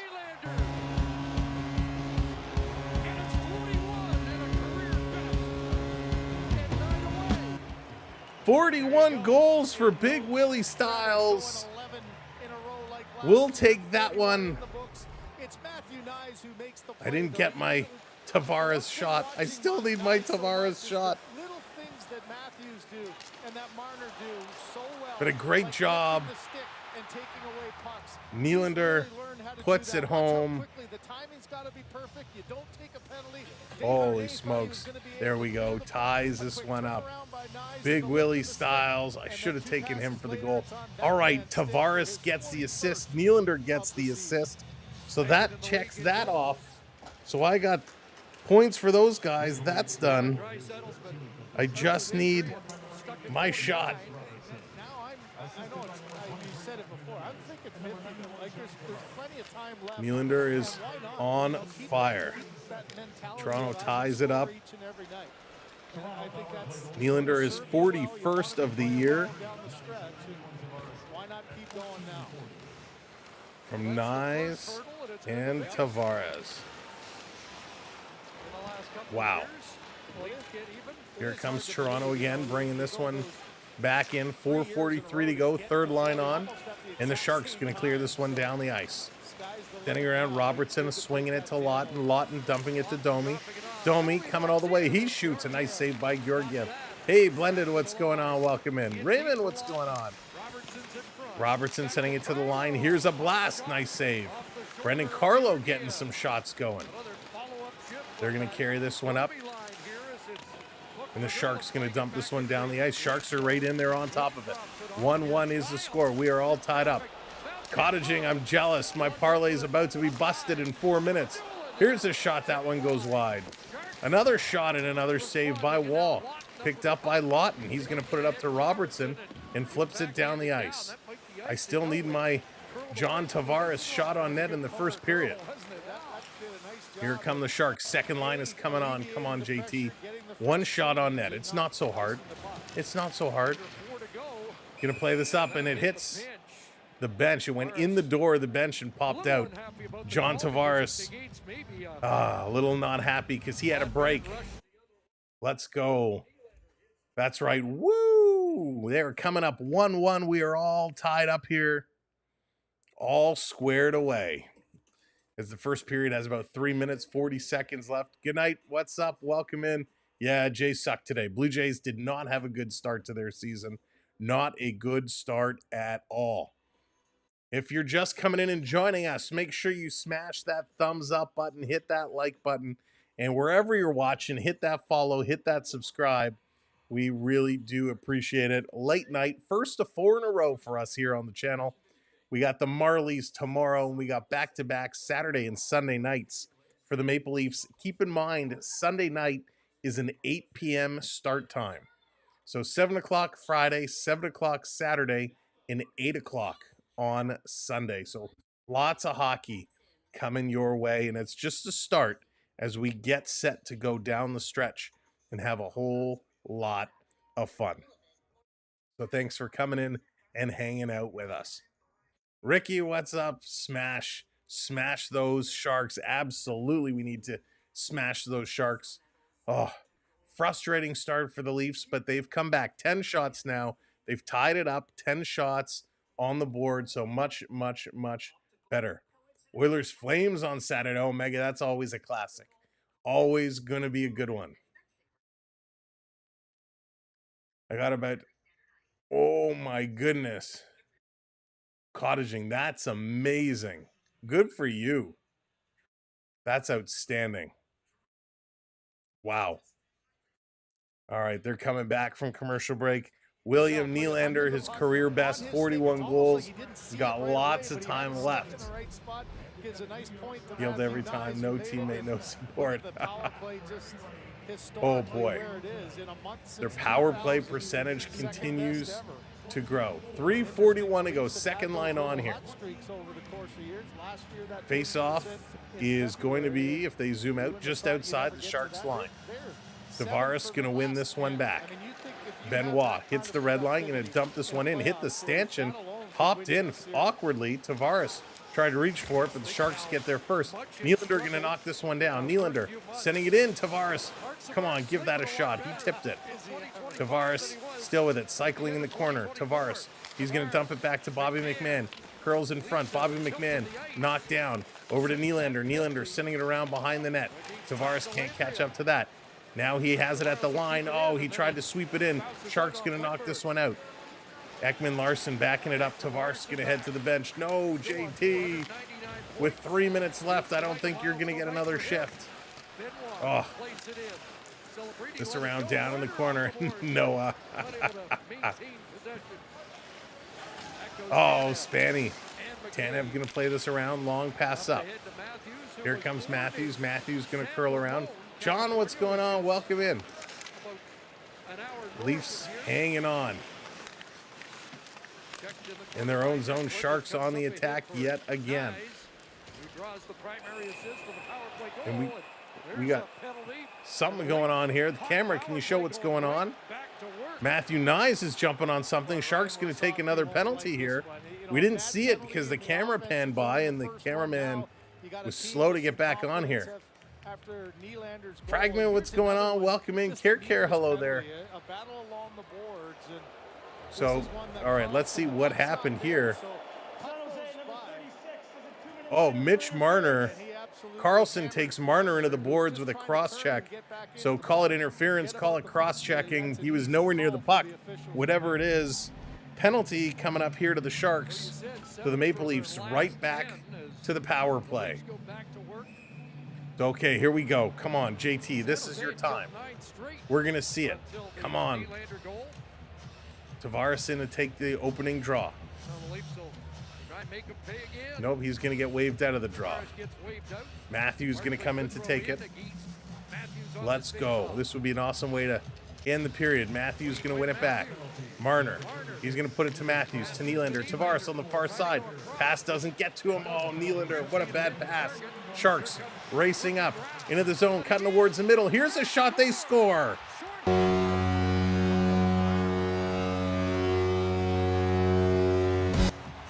41 goals for Big Willie Styles. We'll take that one. I didn't get my Tavares shot. I still need my Tavares shot. But a great job. Nylander puts it home. Holy smokes. There we go. Ties this one up. Big Willie Styles. I should have taken him for the goal. All right, Tavares gets the assist. Nylander gets the assist. So that checks that off. So I got points for those guys. That's done. I just need my shot. Nylander is on fire. Toronto ties it up. Nylander is 41st of the year. From Nyes and Tavares. Wow. Here comes Toronto again, bringing this one back in. 4:43 to go, third line on. And the Sharks going to clear this one down the ice. Sending around, Robertson swinging it to Lawton. Lawton dumping it to Domi. Domi coming all the way. He shoots. A nice save by Georgiev. Hey, Blended, what's going on? Welcome in. Raymond, what's going on? Robertson sending it to the line. Here's a blast. Nice save. Brendan Carlo getting some shots going. They're going to carry this one up. And the Sharks going to dump this one down the ice. Sharks are right in there on top of it. 1-1 is the score. We are all tied up. Cottaging, I'm jealous. My parlay is about to be busted in 4 minutes. Here's a shot. That one goes wide. Another shot and another save by Wall. Picked up by Lawton. He's going to put it up to Robertson and flips it down the ice. I still need my John Tavares shot on net in the first period. Here come the Sharks. Second line is coming on. Come on, JT. One shot on net. It's not so hard. It's not so hard. Going to play this up, and it hits the bench. It went in the door of the bench and popped out. John Tavares, a little not happy because he had a break. Let's go. That's right. Woo! They're coming up 1-1. We are all tied up here. All squared away. As the first period has about 3 minutes, 40 seconds left. Good night. What's up? Welcome in. Yeah, Jay sucked today. Blue Jays did not have a good start to their season. Not a good start at all. If you're just coming in and joining us, make sure you smash that thumbs up button, hit that like button, and wherever you're watching, hit that follow, hit that subscribe. We really do appreciate it. Late night, first of 4 in a row for us here on the channel. We got the Marlies tomorrow, and we got back-to-back Saturday and Sunday nights for the Maple Leafs. Keep in mind, Sunday night is an 8 p.m. start time. So 7 o'clock Friday, 7 o'clock Saturday, and 8 o'clock on Sunday. So lots of hockey coming your way, and it's just a start as we get set to go down the stretch and have a whole lot of fun. So thanks for coming in and hanging out with us. Ricky, what's up? Smash those Sharks. Absolutely, we need to smash those Sharks. Oh, frustrating start for the Leafs, but they've come back. 10 shots now. They've tied it up. 10 shots on the board, so much, much, much better. Oilers Flames on Saturday. Oh, Mega, that's always a classic. Always going to be a good one. I got about, oh my goodness. Cottaging, that's amazing. Good for you. That's outstanding. Wow. All right, they're coming back from commercial break. William Nylander, his career best, 41 goals. He's got lots of time left. Healed every time, no teammate, no support. Oh boy. Their power play percentage continues to grow. 3:41 to go, second line on here. Faceoff is going to be, if they zoom out, just outside the Sharks line. Tavares going to win this one back. Benoit hits the red line, going to dump this one in, hit the stanchion, hopped in awkwardly. Tavares tried to reach for it, but the Sharks get there first. Nylander going to knock this one down. Nylander sending it in. Tavares, come on, give that a shot. He tipped it. Tavares still with it, cycling in the corner. Tavares, he's going to dump it back to Bobby McMann. Curls in front. Bobby McMann knocked down. Over to Nylander. Nylander sending it around behind the net. Tavares can't catch up to that. Now he has it at the line. Oh, he tried to sweep it in. Sharks going to knock this one out. Ekman Larson backing it up. Tavares going to head to the bench. No, JT. With 3 minutes left, I don't think you're going to get another shift. Oh. This around down in the corner. Noah. Oh, Spanny. Tanev going to play this around. Long pass up. Here comes Matthews. Matthews going to curl around. John, what's going on? Welcome in. Leafs hanging on. In their own zone, Sharks on the attack yet again. And we got something going on here. The camera, can you show what's going on? Matthew Nyes is jumping on something. Sharks going to take another penalty here. We didn't see it because the camera panned by and the cameraman was slow to get back on here. Fragment, what's going on? Welcome in. Care, hello there. So, all right, let's see what happened here. Oh, Mitch Marner. Carlson takes Marner into the boards with a cross-check. So call it interference, call it cross-checking. He was nowhere near the puck. Whatever it is, penalty coming up here to the Sharks. To the Maple Leafs, right back to the power play. Okay, here we go. Come on, JT, this is your time. We're going to see it. Come on. Tavares in to take the opening draw. Nope, he's going to get waved out of the draw. Matthews going to come in to take it. Let's go. This would be an awesome way to end the period. Matthews going to win it back. Marner, he's going to put it to Matthews, to Nylander. Tavares on the far side. Pass doesn't get to him. Oh, Nylander, what a bad pass. Sharks racing up into the zone, cutting towards the middle. Here's a shot, they score.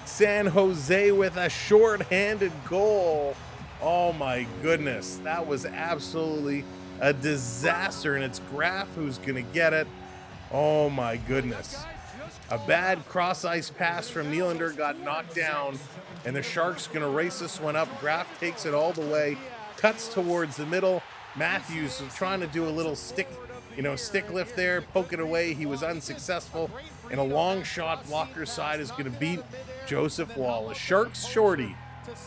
San Jose with a short-handed goal. Oh my goodness, that was absolutely a disaster, and it's Graf who's gonna get it. Oh my goodness. A bad cross-ice pass from Nylander got knocked down, and the Sharks gonna race this one up. Graf takes it all the way, cuts towards the middle. Matthews was trying to do a little stick lift there, poke it away. He was unsuccessful, and a long shot blocker side is gonna beat Joseph Wall. A Sharks shorty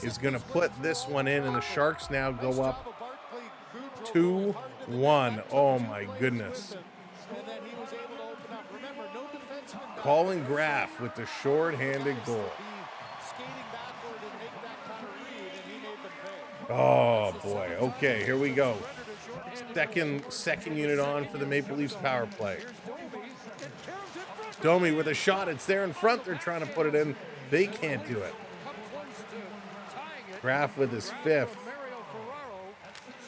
is going to put this one in, and the Sharks now go up 2-1. Oh my goodness. Colin Graf with the short-handed goal. Oh boy. Okay, here we go. Second unit on for the Maple Leafs power play. Domi with a shot. It's there in front. They're trying to put it in. They can't do it. Graf with his fifth.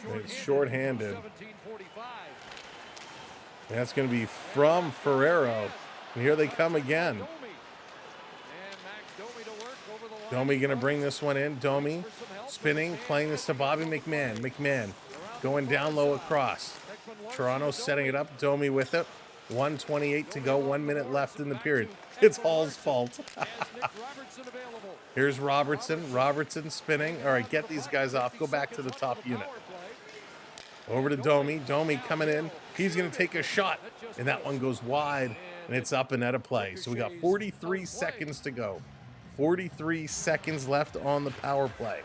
And it's shorthanded. And that's going to be from Ferrero. And here they come again. Domi going to bring this one in. Domi spinning, playing this to Bobby McMahon. McMahon going down low across. Toronto setting it up. Domi with it. 1:28 to go. 1 minute left in the period. It's Hall's fault. Here's Robertson. Robertson spinning. All right, get these guys off. Go back to the top unit. Over to Domi. Domi coming in. He's going to take a shot. And that one goes wide. And it's up and out of play. So we got 43 seconds to go. 43 seconds left on the power play.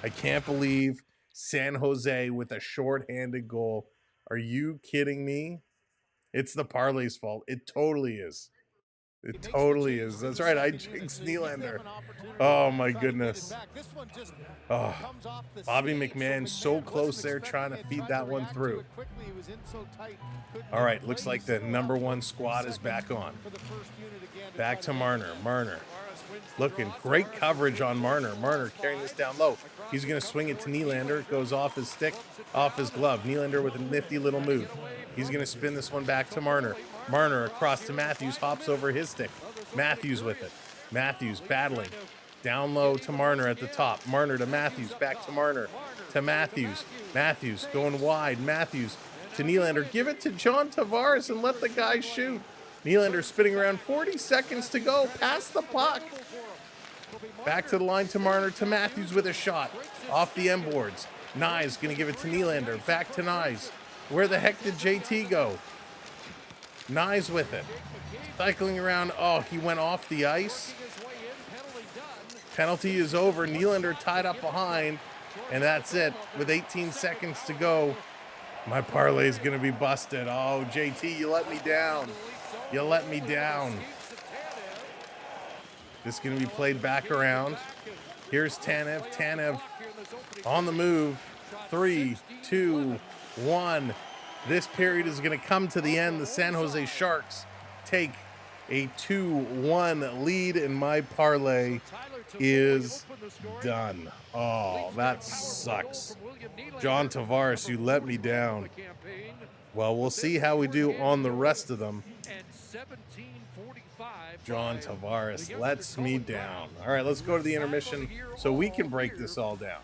I can't believe San Jose with a short-handed goal. Are you kidding me? It's the Parlay's fault. It totally is. It totally is. That's right. I jinxed Nylander. Oh, my goodness. Oh, Bobby McMahon so close there trying to feed that one through. All right. Looks like the number one squad is back on. Back to Marner. Marner. Looking great coverage on Marner. Marner carrying this down low. He's going to swing it to Nylander. It goes off his stick, off his glove. Nylander with a nifty little move. He's going to spin this one back to Marner. Marner across to Matthews, hops over his stick. Matthews with it. Matthews battling. Down low to Marner at the top. Marner to Matthews, back to Marner. To Matthews. Matthews going wide. Matthews to Nylander. Give it to John Tavares and let the guy shoot. Nylander spinning around. 40 seconds to go. Pass the puck. Back to the line to Marner, to Matthews with a shot. Off the end boards. Nyes going to give it to Nylander. Back to Nyes. Where the heck did JT go? Nyes with it. Cycling around. Oh, he went off the ice. Penalty is over. Nylander tied up behind. And that's it. With 18 seconds to go. My parlay is going to be busted. Oh, JT, you let me down. You let me down. This is going to be played back around. Here's Tanev. Tanev on the move. 3, 2, 1. This period is going to come to the end. The San Jose Sharks take A 2-1 lead in my parlay is done. Oh, that sucks. John Tavares, you let me down. Well, we'll see how we do on the rest of them. John Tavares lets me down. All right, let's go to the intermission so we can break this all down.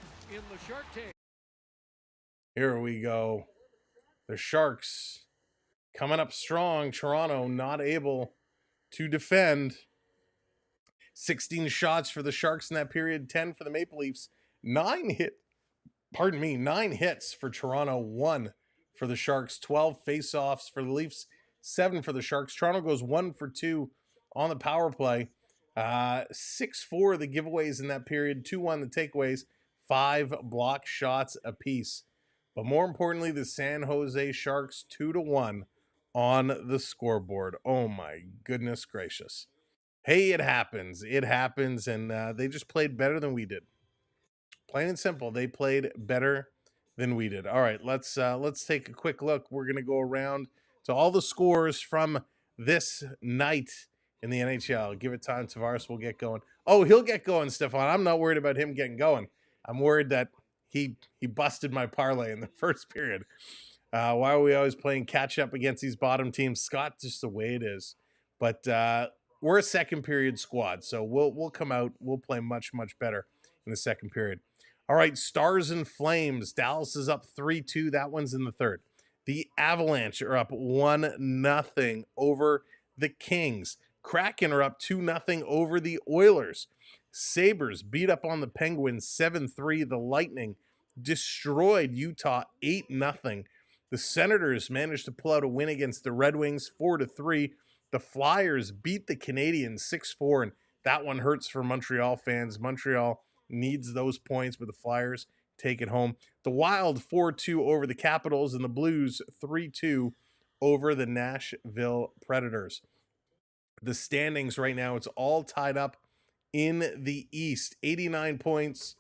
Here we go. The Sharks coming up strong. Toronto not able to defend. 16 shots for the Sharks in that period, 10 for the Maple Leafs. 9 hits for Toronto, 1 for the Sharks, 12 face-offs for the Leafs, 7 for the Sharks. Toronto goes 1 for 2 on the power play. 6-4 the giveaways in that period, 2-1 the takeaways, 5 block shots apiece. But more importantly, the San Jose Sharks 2-1 on the scoreboard. Oh my goodness gracious. Hey, it happens. It happens, and they just played better than we did. Plain and simple, they played better than we did. All right, let's take a quick look. We're gonna go around to all the scores from this night in the NHL. Give it time, Tavares will get going. Oh, he'll get going, Stefan. I'm not worried about him getting going. I'm worried that he busted my parlay in the first period. Why are we always playing catch up against these bottom teams? Scott, just the way it is. But we're a second period squad, so we'll come out. We'll play much better in the second period. All right, Stars and Flames. Dallas is up 3-2. That one's in the third. The Avalanche are up 1-0 over the Kings. Kraken are up 2-0 over the Oilers. Sabres beat up on the Penguins 7-3. The Lightning destroyed Utah 8-0. The Senators managed to pull out a win against the Red Wings 4-3. The Flyers beat the Canadiens 6-4, and that one hurts for Montreal fans. Montreal needs those points, but the Flyers take it home. The Wild 4-2 over the Capitals, and the Blues 3-2 over the Nashville Predators. The standings right now, it's all tied up in the East. 89 points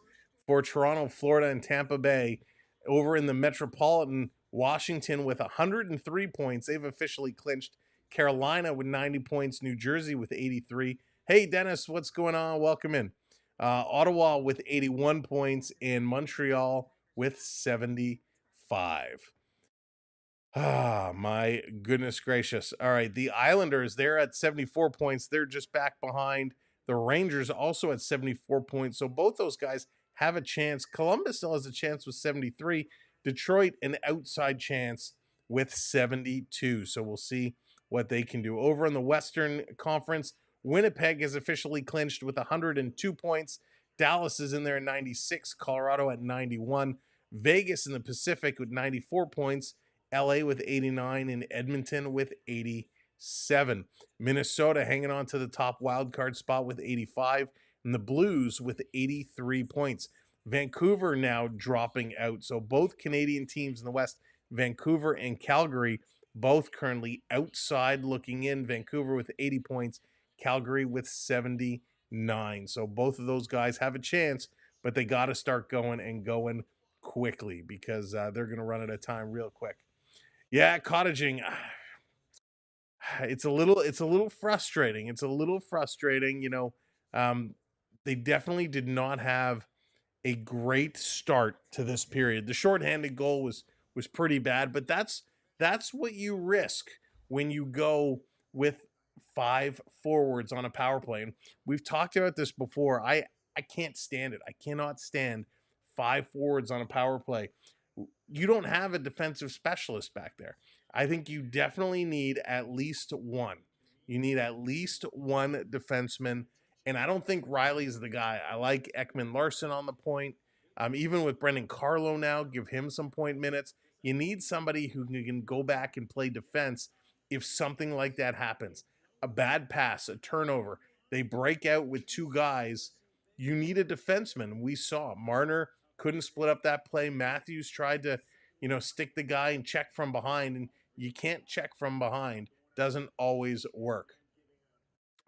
for Toronto, Florida, and Tampa Bay. Over in the Metropolitan, Washington with 103 points. They've officially clinched. Carolina with 90 points. New Jersey with 83. Hey, Dennis, what's going on? Welcome in. Ottawa with 81 points, and Montreal with 75. Ah, my goodness gracious. All right, the Islanders, they're at 74 points. They're just back behind. The Rangers also at 74 points. So both those guys have a chance. Columbus still has a chance with 73. Detroit, an outside chance with 72. So we'll see what they can do. Over in the Western Conference, Winnipeg is officially clinched with 102 points. Dallas is in there at 96. Colorado at 91. Vegas in the Pacific with 94 points. LA with 89 and Edmonton with 87. Minnesota hanging on to the top wildcard spot with 85 and the Blues with 83 points. Vancouver now dropping out. So both Canadian teams in the West, Vancouver and Calgary, both currently outside looking in. Vancouver with 80 points, Calgary with 79. So both of those guys have a chance, but they got to start going quickly because they're going to run out of time real quick. Yeah, cottaging. It's a little frustrating. It's a little frustrating. You know, they definitely did not have a great start to this period. The shorthanded goal was pretty bad, but that's what you risk when you go with 5 forwards on a power play. And we've talked about this before. I can't stand it. I cannot stand 5 forwards on a power play. You don't have a defensive specialist back there. I think you definitely need at least one. You need at least one defenseman, and I don't think Riley's the guy. I like Ekman Larson on the point. Even with Brendan Carlo now, give him some point minutes. You need somebody who can go back and play defense if something like that happens. A bad pass, a turnover, they break out with 2 guys. You need a defenseman. We saw Marner couldn't split up that play. Matthews tried to, stick the guy and check from behind, and you can't check from behind. Doesn't always work.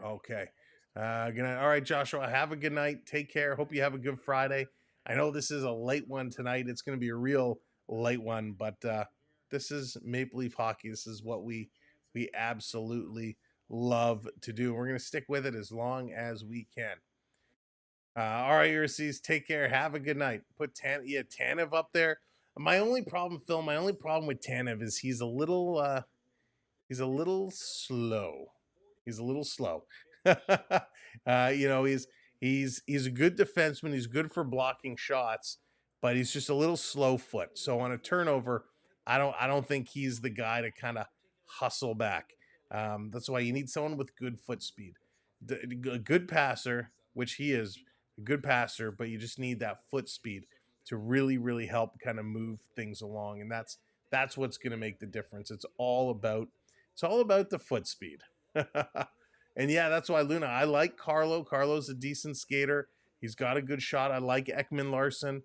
Okay. Good night. All right, Joshua, have a good night. Take care. Hope you have a good Friday. I know this is a late one tonight. It's going to be a real late one, but this is Maple Leaf hockey. This is what we absolutely love to do. We're going to stick with it as long as we can. All right, Ursies, take care. Have a good night. Put Tanev up there. My only problem, Phil, with Tanev is he's a little slow. He's a little slow. He's a good defenseman. He's good for blocking shots, but he's just a little slow foot. So on a turnover, I don't think he's the guy to kind of hustle back. That's why you need someone with good foot speed, a good passer, which he is a good passer, but you just need that foot speed to really help kind of move things along, and that's what's going to make the difference. It's all about the foot speed. And yeah, that's why Luna, I like Carlo. Carlo's a decent skater. He's got a good shot. I like Ekman Larson.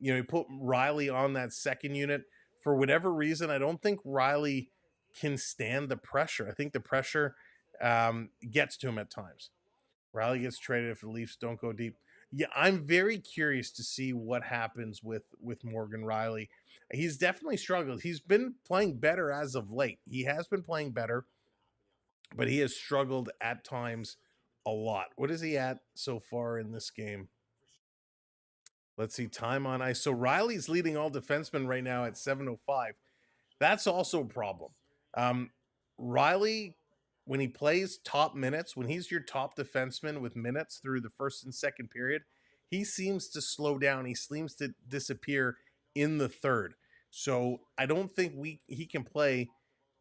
He put Riley on that second unit. For whatever reason, I don't think Riley can stand the pressure. I think the pressure gets to him at times. Riley gets traded if the Leafs don't go deep. Yeah, I'm very curious to see what happens with Morgan Riley. He's definitely struggled. He's been playing better as of late. He has been playing better, but he has struggled at times a lot. What is he at so far in this game? Let's see, time on ice. So Riley's leading all defensemen right now at 7:05. That's also a problem. Riley, when he plays top minutes, when he's your top defenseman with minutes through the first and second period, he seems to slow down. He seems to disappear in the third. So I don't think he can play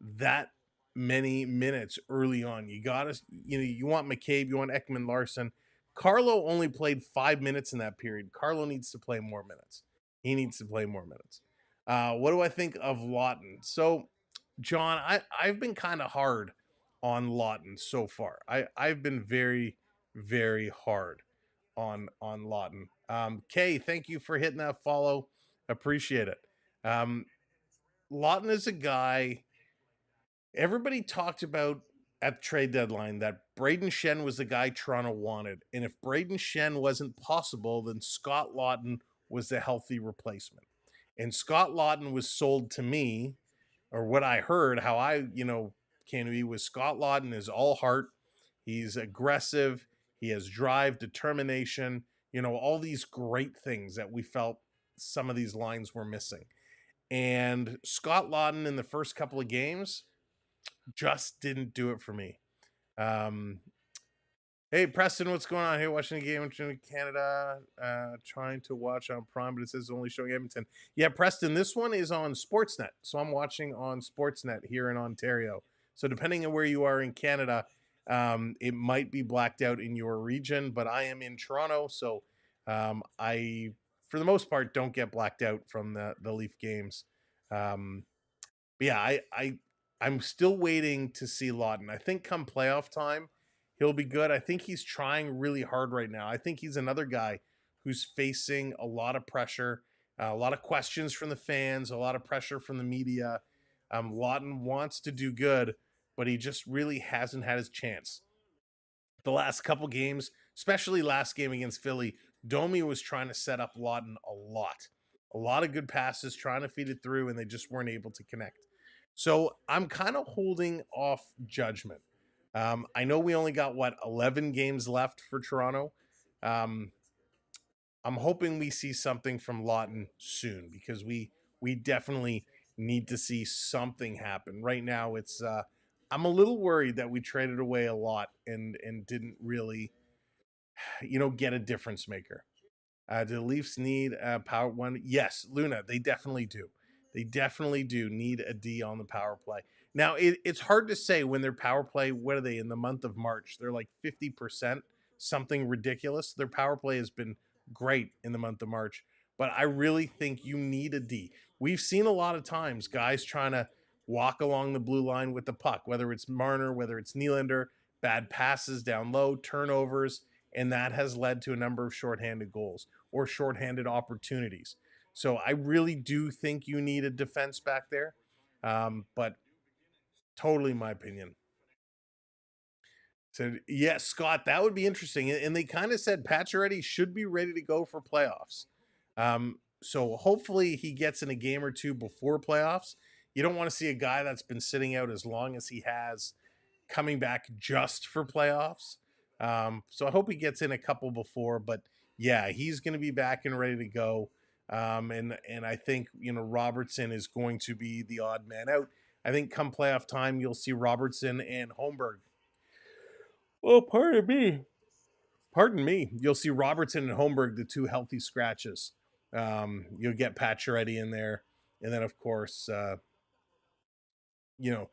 that many minutes early on. You gotta, you want McCabe, you want Ekman Larson. Carlo only played 5 minutes in that period. Carlo needs to play more minutes. He needs to play more minutes. What do I think of Lawton? So, John, I've been kind of hard on Lawton so far. I've been very, very hard on Lawton. Kay, thank you for hitting that follow. Appreciate it. Lawton is a guy everybody talked about at the trade deadline that Braden Shen was the guy Toronto wanted. And if Braden Shen wasn't possible, then Scott Lawton was the healthy replacement. And Scott Lawton was sold to me, or what I heard, how I, came to me was Scott Lawton is all heart. He's aggressive. He has drive, determination, all these great things that we felt some of these lines were missing. And Scott Lawton in the first couple of games just didn't do it for me. Hey, Preston, what's going on here? Watching the game in Canada, trying to watch on Prime, but it says only showing Edmonton. Yeah, Preston, this one is on Sportsnet. So I'm watching on Sportsnet here in Ontario. So depending on where you are in Canada, it might be blacked out in your region, but I am in Toronto. So I, for the most part, don't get blacked out from the Leaf games. But yeah, I'm still waiting to see Lawton. I think come playoff time, he'll be good. I think he's trying really hard right now. I think he's another guy who's facing a lot of pressure, a lot of questions from the fans, a lot of pressure from the media. Lawton wants to do good, but he just really hasn't had his chance. The last couple games, especially last game against Philly, Domi was trying to set up Lawton a lot of good passes, trying to feed it through, and they just weren't able to connect. So I'm kind of holding off judgment. I know we only got 11 games left for Toronto. I'm hoping we see something from Lawton soon because we definitely need to see something happen. Right now, it's I'm a little worried that we traded away a lot and didn't really, get a difference maker. Do the Leafs need a power one? Yes, Luna, they definitely do. They definitely do need a D on the power play. Now, it's hard to say when their power play, what are they in the month of March? They're like 50%, something ridiculous. Their power play has been great in the month of March, but I really think you need a D. We've seen a lot of times guys trying to walk along the blue line with the puck, whether it's Marner, whether it's Nylander, bad passes down low, turnovers, and that has led to a number of shorthanded goals or shorthanded opportunities. So I really do think you need a defense back there, but totally my opinion. So yes, Scott, that would be interesting. And they kind of said Pacioretty should be ready to go for playoffs. So hopefully he gets in a game or two before playoffs. You don't want to see a guy that's been sitting out as long as he has coming back just for playoffs. So I hope he gets in a couple before, but yeah, he's going to be back and ready to go. And I think, you know, Robertson is going to be the odd man out. I think come playoff time, you'll see Robertson and Holmberg. Oh, pardon me. Pardon me. You'll see Robertson and Holmberg, the two healthy scratches. You'll get Pacioretty in there, and then of course, you know,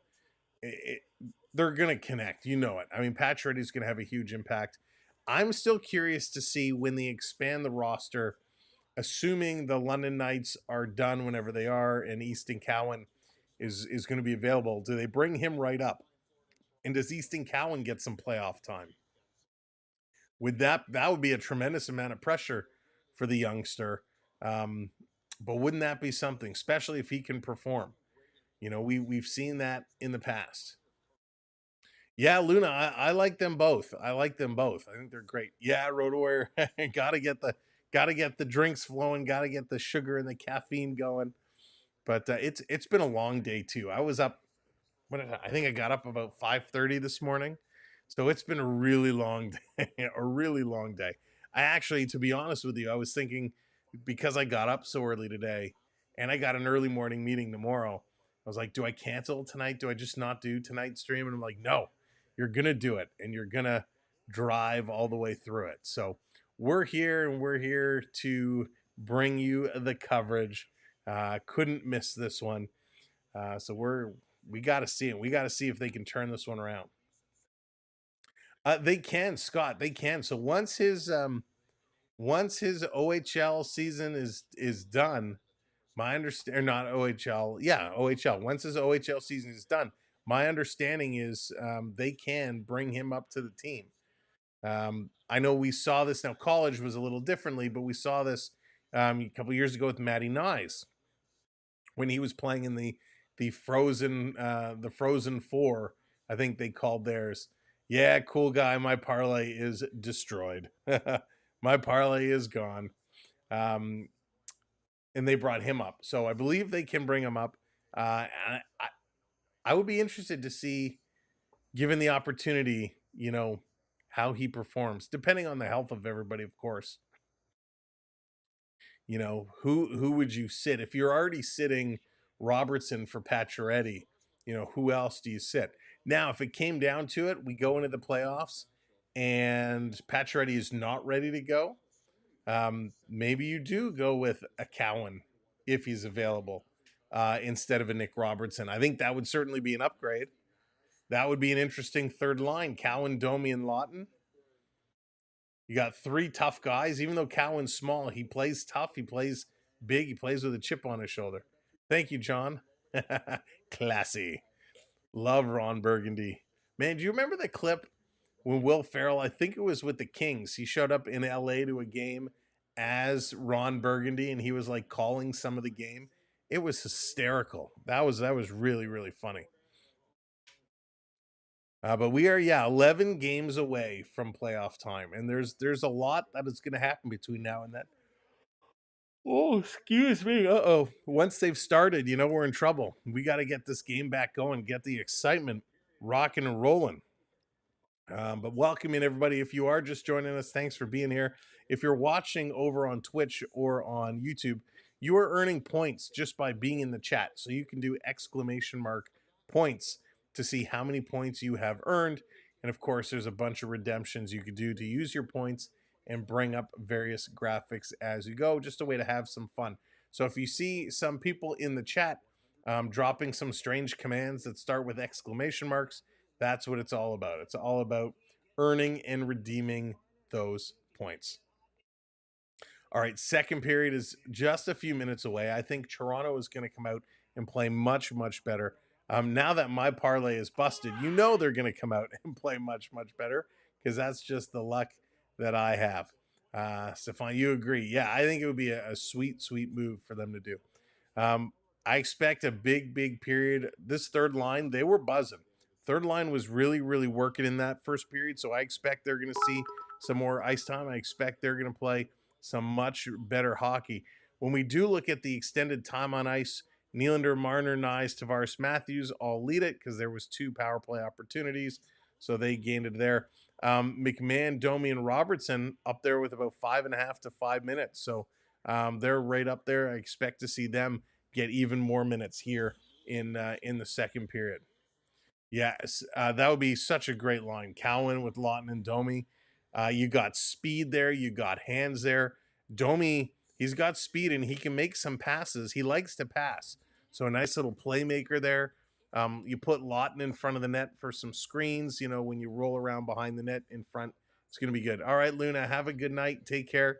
they're going to connect. You know it. I mean, Pacioretty's going to have a huge impact. I'm still curious to see when they expand the roster, assuming the London Knights are done whenever they are, and Easton Cowan is going to be available. Do they bring him right up? And does Easton Cowan get some playoff time? With that would be a tremendous amount of pressure for the youngster. But wouldn't that be something, especially if he can perform? You know, we've seen that in the past. Yeah, Luna, I like them both. I like them both. I think they're great. Yeah, RotoWire, gotta get the drinks flowing, gotta get the sugar and the caffeine going. But it's been a long day too. I was up. I think I got up about 5:30 this morning, so it's been a really long day. A really long day. I actually, to be honest with you, I was thinking because I got up so early today, and I got an early morning meeting tomorrow. I was like, do I cancel tonight? Do I just not do tonight's stream? And I'm like, no, you're gonna do it, and you're gonna drive all the way through it. So we're here, and we're here to bring you the coverage. Couldn't miss this one. So we got to see it. We got to see if they can turn this one around. They can, Scott. They can. So once his OHL season is done, my understand, or not OHL, yeah, OHL. Once his OHL season is done, my understanding is they can bring him up to the team. I know we saw this. Now college was a little differently, but we saw this a couple years ago with Matty Nyes when he was playing in the Frozen Four. I think they called theirs. Yeah, cool guy. My parlay is destroyed. My parlay is gone. And they brought him up, so I believe they can bring him up. I would be interested to see, given the opportunity, you know, how he performs, depending on the health of everybody, of course. You know, who would you sit if you're already sitting Robertson for Pacioretty? You know, who else do you sit? Now, if it came down to it, we go into the playoffs and Pacioretty is not ready to go. Maybe you do go with a Cowan if he's available instead of a Nick Robertson. I think that would certainly be an upgrade. That would be an interesting third line. Cowan, Domi, and Lawton. You got three tough guys. Even though Cowan's small, he plays tough. He plays big. He plays with a chip on his shoulder. Thank you, John. Classy. Love Ron Burgundy. Man, do you remember the clip when Will Ferrell, I think it was with the Kings, he showed up in LA to a game as Ron Burgundy and he was like calling some of the game? It was hysterical. That was really, really funny. But we are, 11 games away from playoff time, and there's a lot that is going to happen between now and then. Oh, excuse me. Uh-oh. Once they've started, you know, we're in trouble. We got to get this game back going, get the excitement rocking and rolling. But welcome in, everybody. If you are just joining us, thanks for being here. If you're watching over on Twitch or on YouTube, you are earning points just by being in the chat. So you can do !points to see how many points you have earned. And of course, there's a bunch of redemptions you could do to use your points and bring up various graphics as you go. Just a way to have some fun. So if you see some people in the chat dropping some strange commands that start with exclamation marks, that's what it's all about. It's all about earning and redeeming those points. All right, second period is just a few minutes away. I think Toronto is going to come out and play much, much better. Now that my parlay is busted, you know they're going to come out and play much, much better because that's just the luck that I have. Stefan, you agree? Yeah, I think it would be a sweet, sweet move for them to do. I expect a big, big period. This third line, they were buzzing. Third line was really, really working in that first period, so I expect they're going to see some more ice time. I expect they're going to play some much better hockey. When we do look at the extended time on ice, Nylander, Marner, Nyes, Tavares, Matthews all lead it because there was 2 power play opportunities. So they gained it there. McMahon, Domi, and Robertson up there with about 5.5 to 5 minutes. So they're right up there. I expect to see them get even more minutes here in the second period. Yes, that would be such a great line. Cowan with Lawton and Domi. You got speed there. You got hands there. Domi, he's got speed and he can make some passes. He likes to pass. So a nice little playmaker there. You put Lawton in front of the net for some screens. You know, when you roll around behind the net in front, it's going to be good. All right, Luna, have a good night. Take care.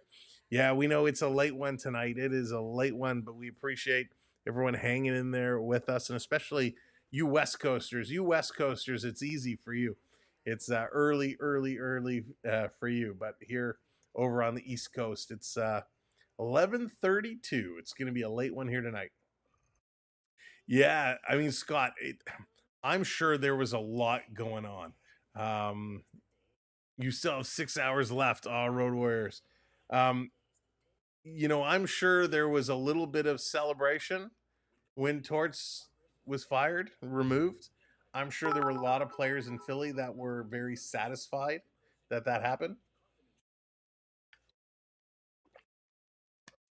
Yeah, we know it's a late one tonight. It is a late one, but we appreciate everyone hanging in there with us, and especially you West Coasters. You West Coasters, it's easy for you. It's early for you. But here over on the East Coast, it's 11:32. It's going to be a late one here tonight. Yeah, I mean, Scott, I'm sure there was a lot going on. You still have 6 hours left, Road Warriors. You know, I'm sure there was a little bit of celebration when Torts was fired, removed. I'm sure there were a lot of players in Philly that were very satisfied that that happened.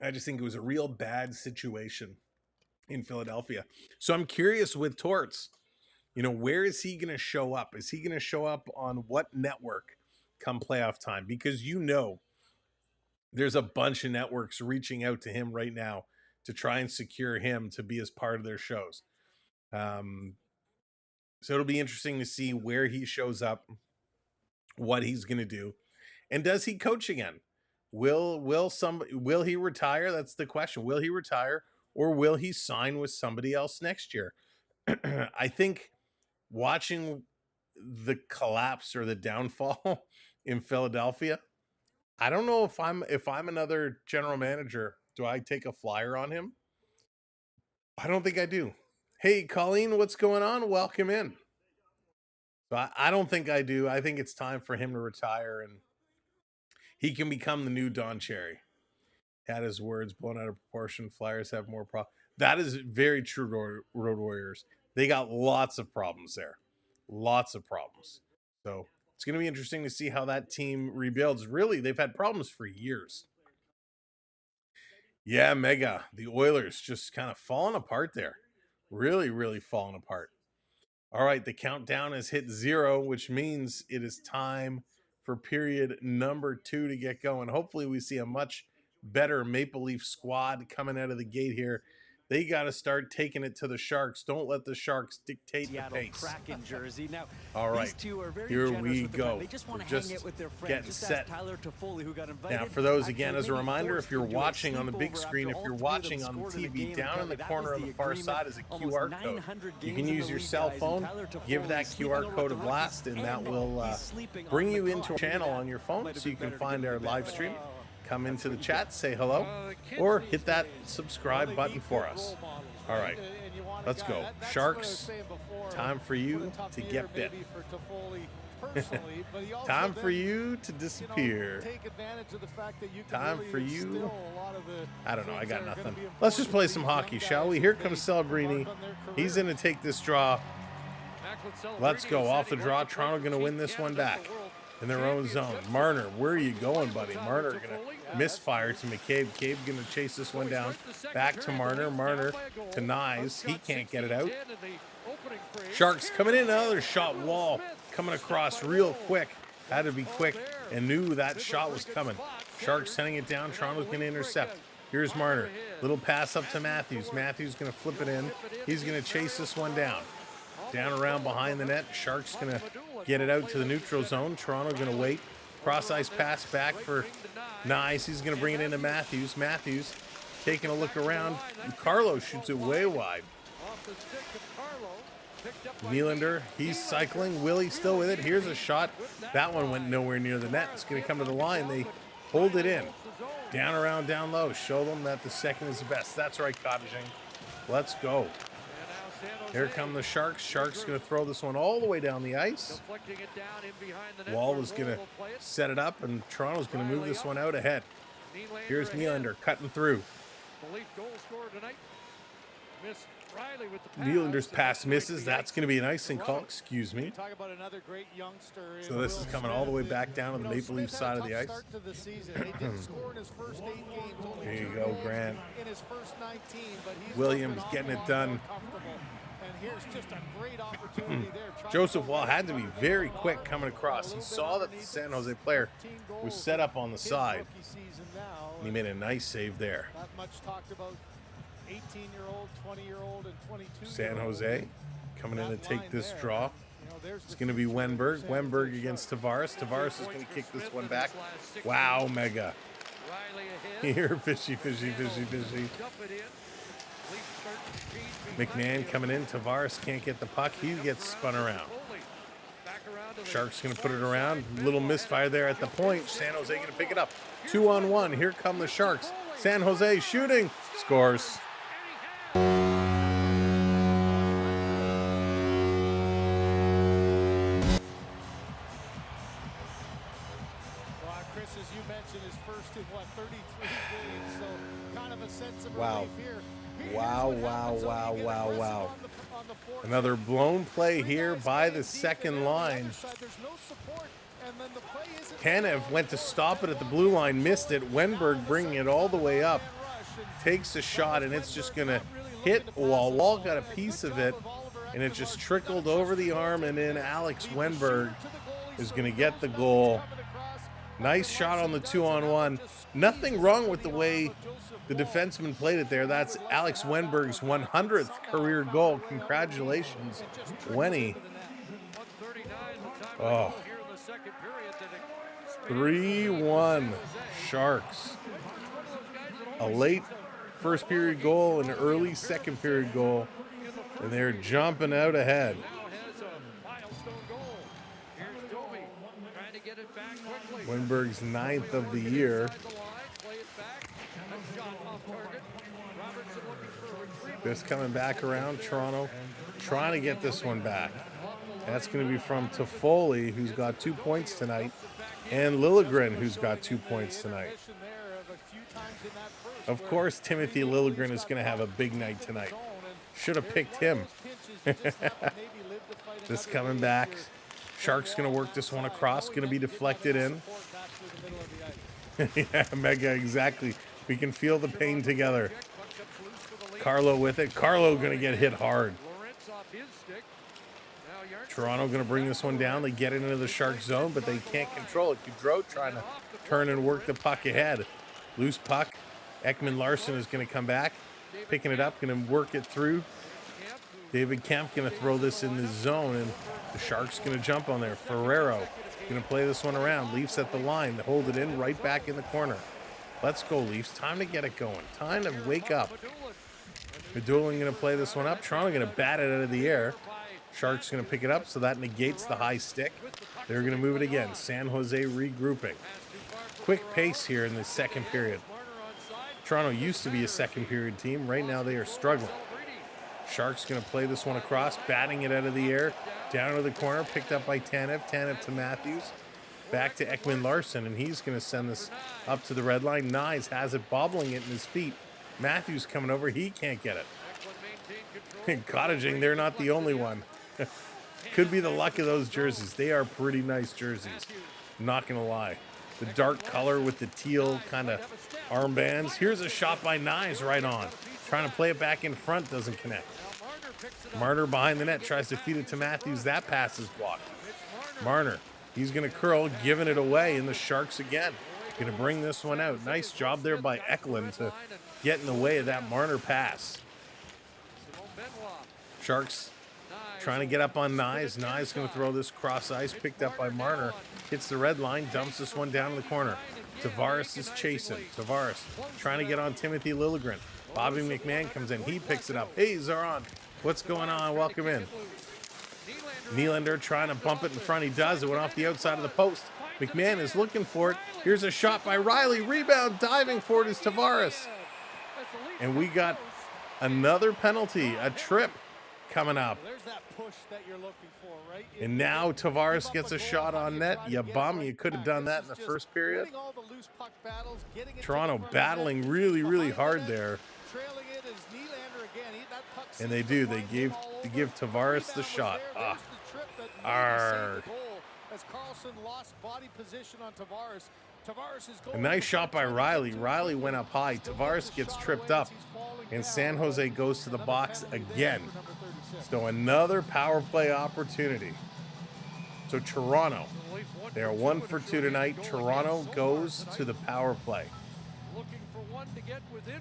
I just think it was a real bad situation in Philadelphia. So I'm curious with Torts, you know, where is he going to show up? Is he going to show up on what network come playoff time? Because you know, there's a bunch of networks reaching out to him right now to try and secure him to be as part of their shows. So it'll be interesting to see where he shows up, what he's going to do, and does he coach again? Will he retire? That's the question. Will he retire, or will he sign with somebody else next year? I think watching the collapse or the downfall in Philadelphia, I don't know if I'm another general manager, do I take a flyer on him? I don't think I do. Hey, Colleen, what's going on? Welcome in. So I don't think I do. I think it's time for him to retire and he can become the new Don Cherry. Had his words blown out of proportion. Flyers have more problems. That is very true, Road Warriors. They got lots of problems there. Lots of problems. So it's going to be interesting to see how that team rebuilds. Really, they've had problems for years. Yeah, Mega. The Oilers just kind of falling apart there. Really falling apart. All right, the countdown has hit 0, which means it is time for period number 2 to get going. Hopefully we see a much better Maple Leaf squad coming out of the gate here. They got to start taking it to the Sharks. Don't let the Sharks dictate Seattle the pace. Kraken jersey. Now, all right, these two are very here we with the go. They just want to Just hang it with their friends. getting Just set. Tyler Toffoli, who got invited. Now, for those, again, Actually, as a maybe reminder, forced if you're to do a watching on the big sleepover screen, after if you're all three of them watching on the scored in the TV, game, down in the that corner was on the far agreement. side is a Almost QR code. 900 You games can in use the your league, cell guys, and phone, Tyler give Toffoli that sleeping QR over code a the blast, Rockies, and that will he's sleeping bring on you the into clock. a channel on your phone so you can find our live stream. Come into the chat, say hello, or hit that subscribe button for us. All right, let's go. Sharks, time for you to get bit. Time for you to disappear. Time for you. I don't know. I got nothing. Let's just play some hockey, shall we? Here comes Celebrini. He's going to take this draw. Let's go. Off the draw. Toronto going to win this one back in their own zone. Marner, where are you going, buddy? Marner going to misfire to McCabe. McCabe going to chase this one down. Back to Marner. Marner to Nyes. He can't get it out. Sharks coming in. Another shot. Wall coming across real quick. Had to be quick and knew that shot was coming. Sharks sending it down. Toronto's going to intercept. Here's Marner. Little pass up to Matthews. Matthews going to flip it in. He's going to chase this one down. Down around behind the net. Sharks going to get it out to the neutral zone. Toronto going to wait. Cross ice pass back for Nice. He's going to bring it into Matthews. Matthews taking a look around. Carlo shoots it way wide. Nylander, he's cycling. Willie still with it. Here's a shot. That one went nowhere near the net. It's going to come to the line. They hold it in. Down around, down low. Show them that the second is the best. That's right, Cottaging. Let's go. Here come the Sharks. Sharks going to throw this one all the way down the ice. Wall is going to set it up, and Toronto's going to move this one out ahead. Here's Nylander cutting through. Riley with the pass. Nylander's pass misses. That's going to be an icing call. Excuse me. Talk about another great youngster. So this is coming all the way back down on the Maple Leaf side of the ice. Start to the season. He didn't score in his first 8 games. Only There you 2 go, goals Grant. in his first 19, but he's Williams getting it done. And here's just a great opportunity there. Joseph Wall had to be very quick coming across. He saw that the San Jose player was set up on the side. And he made a nice save there. Not much talked about 18-year-old, 20-year-old, and 22. San Jose coming in to take this draw. It's going to be Wenberg. Wenberg against Tavares. Tavares is going to kick this one back. Wow, Mega. Riley ahead. Here, fishy, fishy, fishy, fishy. Dump it in. Leaf starting to change McMahon coming in. Tavares can't get the puck. He gets spun around. Foley. Back around to the Sharks going to put it around. Little misfire there at the point. San Jose going to pick it up. 2-on-1. Here come the Sharks. San Jose shooting. Scores. Chris, as you mentioned, his first in 33 games, so kind of a sense of Wow. relief here. Wow, wow, wow, wow, wow. Another blown play here by the second line. Tanev went to stop it at the blue line, missed it. Wenberg bringing it all the way up. Takes a shot, and it's just going to hit Wall. Wall got a piece of it, and it just trickled over the arm, and then Alex Wenberg is going to get the goal. Nice shot on the 2-on-1. Nothing wrong with the way the defenseman played it there. That's Alex Wenberg's 100th career goal. Congratulations, Wenny. 139 Oh. here in the second period. 3-1 Sharks. A late first period goal, an early second period goal, and they're jumping out ahead. Now has a milestone goal. Here's Domi trying to get it back quickly. Wenberg's 9th of the year. Inside the line, play it back. A shot off target. Robertson looking for a retrieval. This coming back around. Toronto trying to get this one back. That's going to be from Toffoli, who's got 2 points tonight, and Liljegren, who's got 2 points tonight. Of course, Timothy Liljegren is going to have a big night tonight. Should have picked him. This coming back. Sharks going to work this one across. Going to be deflected in. Yeah, Mega, exactly. We can feel the pain together. Carlo with it. Carlo going to get hit hard. Lawrence off his stick. Now Yarn Toronto going to bring this one down. They get it into the Shark zone, but they can't control it. Gaudreau trying to turn and work the puck ahead. Loose puck. Ekman Larson is going to come back. Picking it up, going to work it through. David Kemp going to throw this in the zone, and the Sharks going to jump on there. Ferrero going to play this one around. Leafs at the line. They hold it in right back in the corner. Let's go, Leafs. Time to get it going. Time to wake up. Medulin going to play this one up. Toronto going to bat it out of the air. Sharks going to pick it up, so that negates the high stick. They're going to move it again. San Jose regrouping. Quick pace here in the second period. Toronto used to be a second period team. Right now they are struggling. Sharks going to play this one across, batting it out of the air. Down to the corner, picked up by Tanev. Tanev to Matthews. Back to Ekman Larson, and he's going to send this up to the red line. Nyes has it, bobbling it in his feet. Matthews coming over, he can't get it. Cottaging, they're not the only one. Could be the luck of those jerseys. They are pretty nice jerseys. I'm not going to lie. The dark color with the teal kind of armbands. Here's a shot by Nyes right on. Trying to play it back in front, doesn't connect. Marner behind the net, tries to feed it to Matthews. That pass is blocked. Marner, he's going to curl, giving it away, and the Sharks again. Going to bring this one out. Nice job there by Eklund to get in the way of that Marner pass. Sharks trying to get up on Nyes. Nyes going to throw this cross ice, picked up by Marner. Hits the red line, dumps this one down in the corner. Tavares is chasing. Tavares trying to get on Timothy Liljegren. Bobby McMahon comes in. He picks it up. Hey, Zaron, what's going on? Welcome in. Nylander trying to bump it in front. He does. It went off the outside of the post. McMahon is looking for it. Here's a shot by Riley. Rebound, diving for it is Tavares. And we got another penalty, a trip coming up. There's that push that you're looking for, right? And now Tavares gets a shot on net. You bum. You could have done that in the first period. Toronto battling really, really hard there. trailing it as Nylander again. That puck And they seems do. to They find him all over. give Tavares the Rebound was shot. there. Ah. There's the trip that maybe Arr. saved the goal as Carlson lost body position on Tavares. Tavares is A going nice shot by Riley. Riley went up high. Tavares gets tripped up. And San Jose goes to the box again. So another power play opportunity. So Toronto, they are 1 for 2 tonight. Toronto goes to the power play.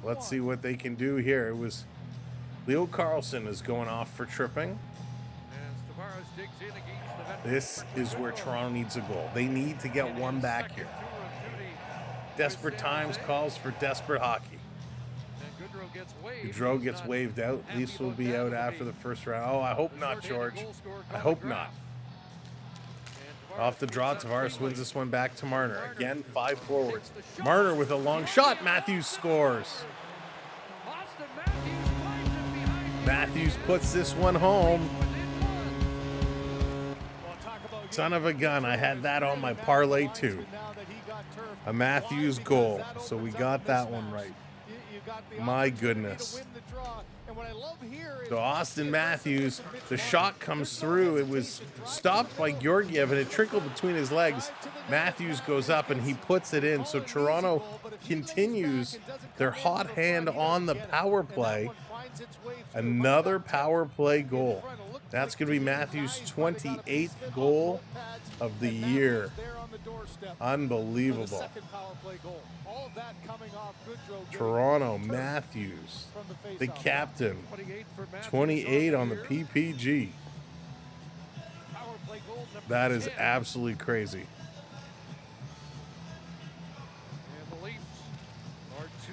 Let's see what they can do here. It was Leo Carlson is going off for tripping. This is where Toronto needs a goal. They need to get one back here. Desperate times calls for desperate hockey. Gaudreau gets waved out. Leafs will be out after the first round. Oh, I hope not, George. I hope not. Off the draw, Tavares wins this one back to Marner. Again, 5 forwards. Marner with a long shot. Matthews scores. Matthews puts this one home. Son of a gun. I had that on my parlay too. A Matthews goal. So we got that one right. My goodness. So Austin Matthews, the shot comes through. It was stopped by Georgiev and it trickled between his legs. Matthews goes up and he puts it in. So Toronto continues their hot hand on the power play. Another power play goal. That's going to be Matthews' 28th goal of the year. Unbelievable. Toronto, Matthews, the captain, 28 on the PPG. That is absolutely crazy.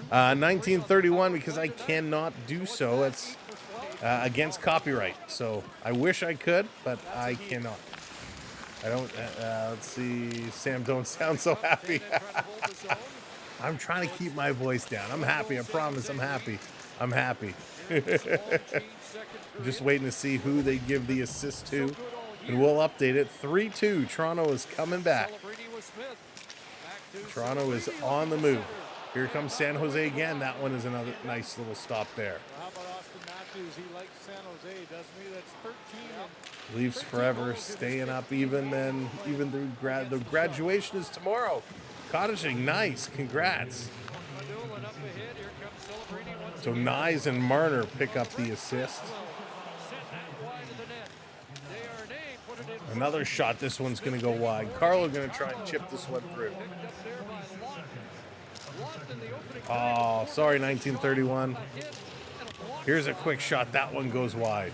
1931, because I cannot do so. It's against copyright. So I wish I could, but I cannot. I don't. Let's see. Sam, don't sound so happy. I'm trying to keep my voice down. I'm happy. I promise. I'm happy. I'm happy. Just waiting to see who they give the assist to, and we'll update it. 3-2. Toronto is coming back. Toronto is on the move. Here comes San Jose again. That one is another nice little stop there. How about Austin Matthews? He likes San Jose, doesn't he? That's 13. Leafs forever, staying up even through the graduation is tomorrow. Cottaging, nice, congrats. So Nyes and Marner pick up the assist. Another shot. This one's going to go wide. Carlo going to try and chip this one through. Oh, sorry, 1931. Here's a quick shot. That one goes wide.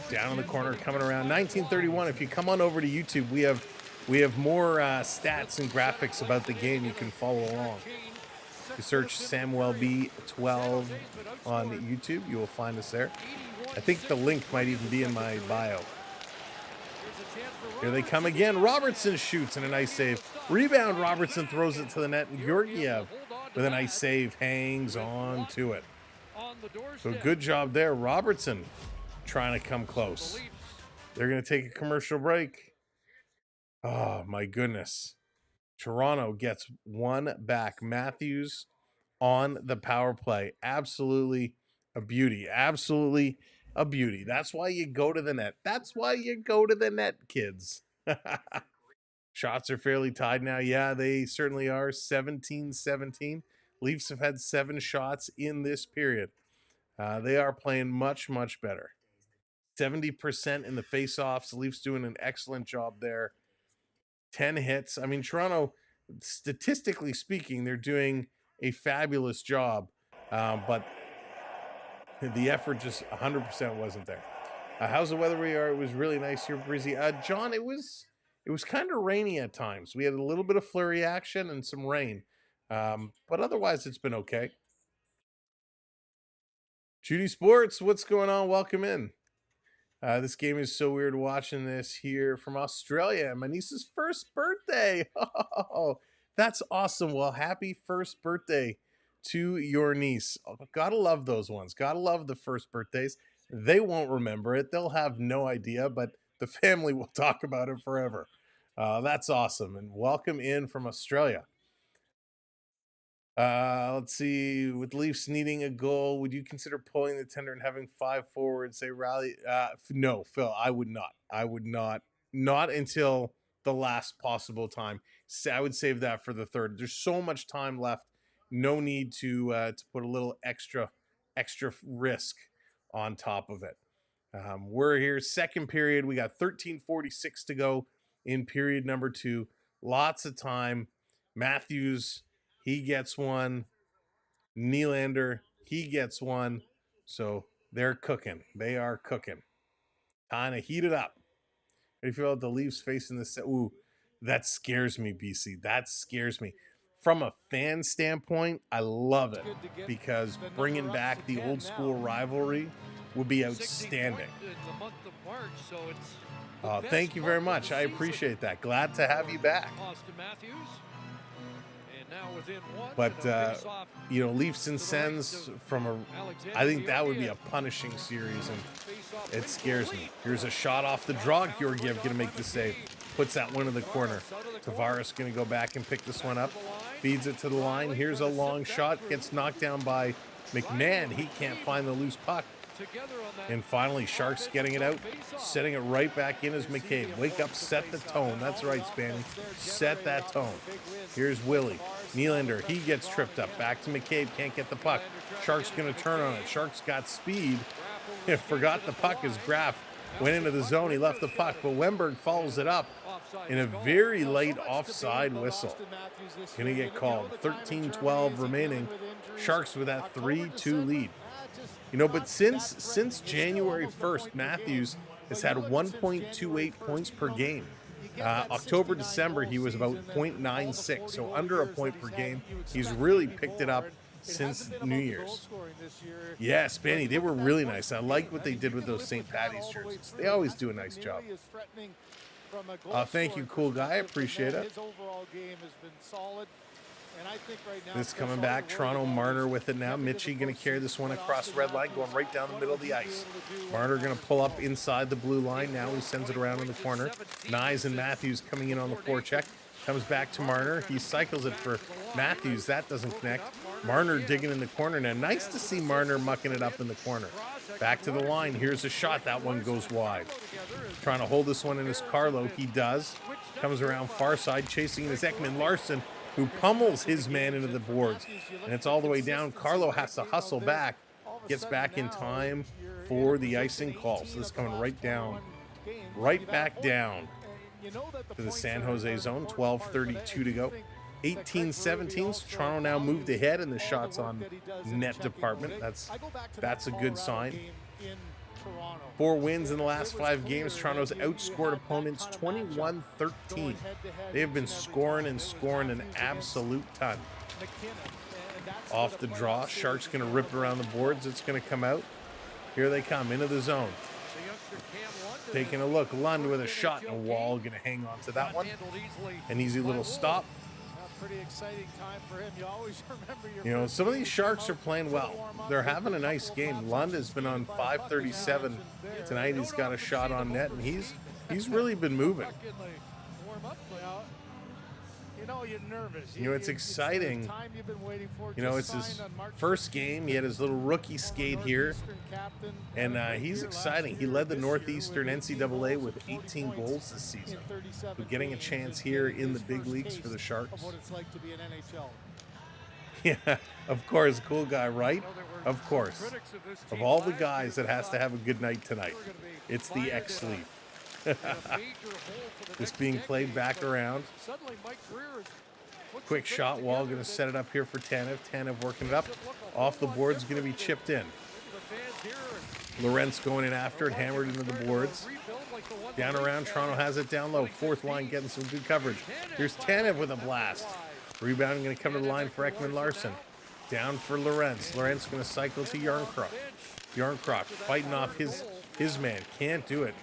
Down in the corner, coming around. 1931. If you come on over to YouTube, we have more stats and graphics about the game. You can follow along. If you search Samuel B12 on YouTube, you will find us there. I think the link might even be in my bio. Here they come again. Robertson shoots and a nice save. Rebound. Robertson throws it to the net, and Georgiev with a nice save hangs on to it. So good job there. Robertson trying to come close. They're going to take a commercial break. Oh, my goodness. Toronto gets one back. Matthews on the power play. Absolutely a beauty. Absolutely a beauty. That's why you go to the net. That's why you go to the net, kids. Shots are fairly tied now. Yeah, they certainly are. 17-17. Leafs have had 7 shots in this period. They are playing much, much better. 70% in the faceoffs. Leafs doing an excellent job there. 10 hits. I mean, Toronto, statistically speaking, they're doing a fabulous job. But the effort just 100% wasn't there. How's the weather where you are? It was really nice here, Breezy. John, it was kind of rainy at times. We had a little bit of flurry action and some rain. But otherwise, it's been okay. Judy Sports, what's going on? Welcome in. This game is so weird watching this here from Australia. My niece's first birthday. Oh, that's awesome. Well, happy first birthday to your niece. Gotta love those ones. Gotta love the first birthdays. They won't remember it. They'll have no idea, but the family will talk about it forever. That's awesome. And welcome in from Australia. Let's see. With Leafs needing a goal, would you consider pulling the tender and having 5 forwards say rally? No, Phil, I would not. I would not. Not until the last possible time. I would save that for the third. There's so much time left. No need to put a little extra risk on top of it. We're here, second period. We got 13:46 to go in period number 2. Lots of time. Matthews, he gets one. Nylander, he gets one. So they're cooking. They are cooking. Kind of heated up. How do you feel about the Leafs facing this? Ooh, that scares me, BC. That scares me. From a fan standpoint, I love it because bringing back the old school rivalry would be outstanding. Thank you very much. I appreciate that. Glad to have you back. But you know, Leafs and Sens I think that would be a punishing series, and it scares me. Here's a shot off the draw. Georgiev gonna make the save. Puts that one in the corner. Tavares gonna go back and pick this one up. Feeds it to the line. Here's a long shot. Gets knocked down by McMahon. He can't find the loose puck. And finally, Sharks getting it out, setting it right back in as McCabe. Wake up, set the tone. That's right, Spanny. Set that tone. Here's Willie. Nylander, he gets tripped up. Back to McCabe, can't get the puck. Sharks going to turn on it. Sharks got speed. Forgot the puck as Graf went into the zone. He left the puck, but Wemberg follows it up in a very late offside whistle. Going to get called. 13-12 remaining. Sharks with that 3-2 lead. You know, but since January 1st, Matthews has had 1.28 points per game. October, December, he was about 0.96, so under a point per game. He's really picked it up since New Year's. Yeah, Spanny, they were really nice. I like what they did with those St. Patty's jerseys. They always do a nice job. Thank you, cool guy. I appreciate it. This coming back. Toronto, Marner with it now. Mitchie going to carry this one across red line, going right down the middle of the ice. Marner going to pull up inside the blue line. Now he sends it around in the corner. Nyes and Matthews coming in on the forecheck. Comes back to Marner. He cycles it for Matthews. That doesn't connect. Marner digging in the corner now. Nice to see Marner mucking it up in the corner. Back to the line. Here's a shot. That one goes wide. Trying to hold this one in his Carlo. He does. Comes around far side. Chasing his Ekman Larson, who pummels his man into the boards. And it's all the way down. Carlo has to hustle back. Gets back in time for the icing call. So this is coming right down. Right back down to the San Jose zone. 12:32 to go. 18-17. So Toronto now moved ahead in the shots on net department. That's a good sign. 4 wins in the last 5 games. Toronto's outscored opponents 21-13. They have been scoring and scoring an absolute ton. Off the draw. Sharks going to rip it around the boards. It's going to come out. Here they come into the zone. Taking a look. Lund with a shot and a wall. Going to hang on to that one. An easy little stop. Pretty exciting time for him. You always remember your, you know, some of these Sharks are playing well. They're having a nice game. Lund has been on 537 tonight. He's got a shot on net, and he's really been moving. You know, you're nervous. You know, it's exciting. You know, it's his first game. He had his little rookie skate here, and he's exciting. He led the Northeastern NCAA with 18 goals this season. So getting a chance here in the big leagues for the Sharks. Yeah, of course, cool guy, right? Of course. Of all the guys that has to have a good night tonight, it's the ex-Leaf. This being played back around. Quick shot. Wall going to set it up here for Tanev. Tanev working it up. Off the boards, going to be chipped in. Lorentz going in after it, hammered into the boards. Down around. Toronto has it down low. Fourth line getting some good coverage. Here's Tanev with a blast. Rebounding going to come to the line for Ekman Larson. Down for Lorentz. Lorentz going to cycle to Yarncroc. Yarncroc fighting off his man. Can't do it.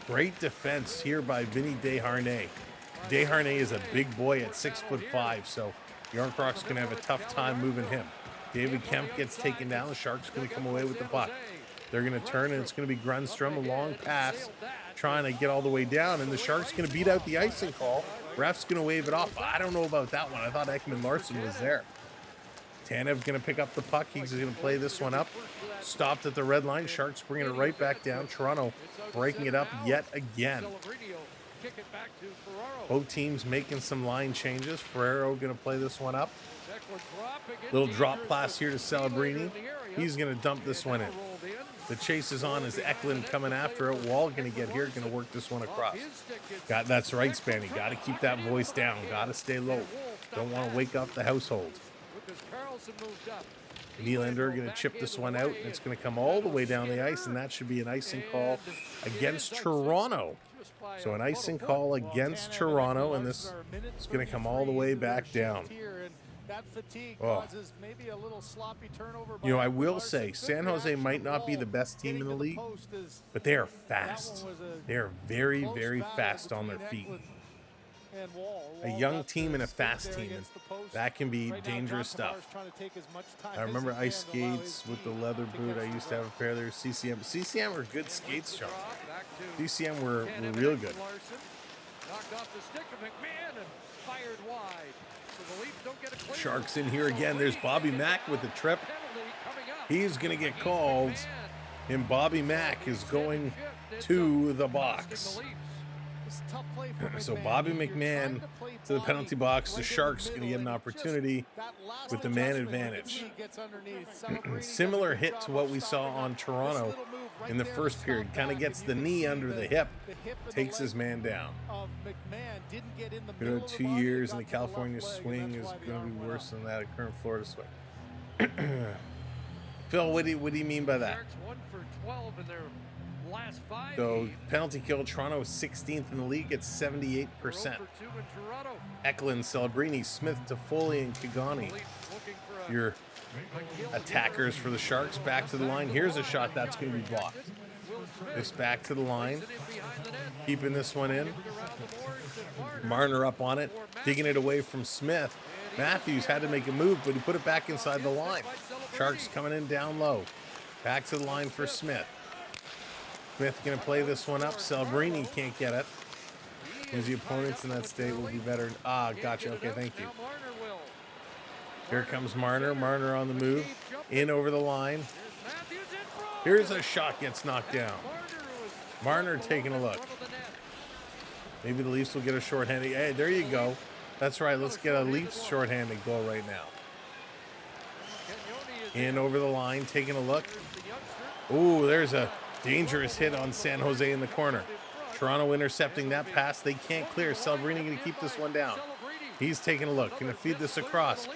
Great defense here by Vinny Desharnais. Desharnais is a big boy at 6'5", so Yarncroc's going to have a tough time moving him. David Kemp gets taken down. The Sharks going to come away with the puck. They're going to turn, and it's going to be Grundstrom, a long pass, trying to get all the way down, and the Sharks going to beat out the icing call. Ref's going to wave it off. I don't know about that one. I thought Ekman Larson was there. Tanev going to pick up the puck. He's going to play this one up. Stopped at the red line. Sharks bringing it right back down. Toronto breaking it up yet again. Both teams making some line changes. Ferrero going to play this one up. Little drop pass here to Celebrini. He's going to dump this one in. The chase is on as Eklund coming after it. Wall going to get here, going to work this one across. That's right, Spanny. Got to keep that voice down. Got to stay low. Don't want to wake up the household. Nylander going to chip this one out, and it's going to come all the way down the ice, and that should be an icing call against Toronto. So an icing call against Toronto, and this is going to come all the way back down. Oh. You know, I will say, San Jose might not be the best team in the league, but they are fast. They are very, very fast on their feet. A young team and a fast team, and that can be dangerous stuff. I remember ice skates with the leather boot. I used to have a pair there. CCM. CCM were good skates, Sean. CCM were real good. Sharks in here again. There's Bobby Mack with the trip. He's going to get called, and Bobby Mack is going to the box. So Bobby McMahon to the penalty box. The Sharks going to get an opportunity with the man advantage. Similar hit to what we saw on Toronto in the first period. Kind of gets the knee under the hip, takes his man down. 2 years in the California swing is going to be worse than that current Florida swing. Phil, what do you mean by that? So penalty kill, Toronto is 16th in the league at 78%. Eklund, Celebrini, Smith, Toffoli, and Kagani. Your attackers for the Sharks. Back to the line. Here's a shot that's going to be blocked. This back to the line. Keeping this one in. Marner up on it. Digging it away from Smith. Matthews had to make a move, but he put it back inside the line. Sharks coming in down low. Back to the line for Smith. Smith going to play this one up. Celebrini can't get it. Because the opponents in that state will be better. Ah, gotcha. Okay, thank you. Here comes Marner. Marner on the move. In over the line. Here's a shot gets knocked down. Marner taking a look. Maybe the Leafs will get a shorthanded. Hey, there you go. That's right. Let's get a Leafs shorthanded goal right now. In over the line. Taking a look. Ooh, there's a dangerous hit on San Jose in the corner. Toronto intercepting that pass. They can't clear. Celebrini going to keep this one down. He's taking a look. Going to feed this across.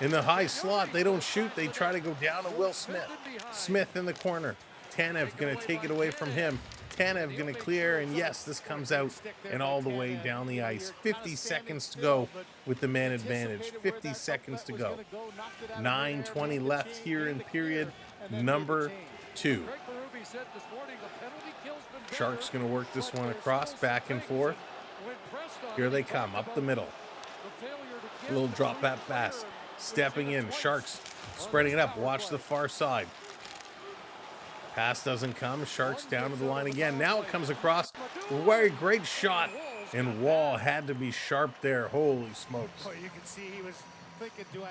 In the high slot, they don't shoot. They try to go down to Will Smith. Smith in the corner. Tanev going to take it away from him. Tanev going to clear, and yes, this comes out and all the way down the ice. 50 seconds to go with the man advantage. 50 seconds to go. 9:20 left here in period number 2. Sharks going to work this one across, back and forth. Here they come, up the middle. A little drop back pass. Stepping in, Sharks spreading it up. Watch the far side. Pass doesn't come. Sharks down to the line again. Now it comes across. Very great shot. And Wall had to be sharp there. Holy smokes.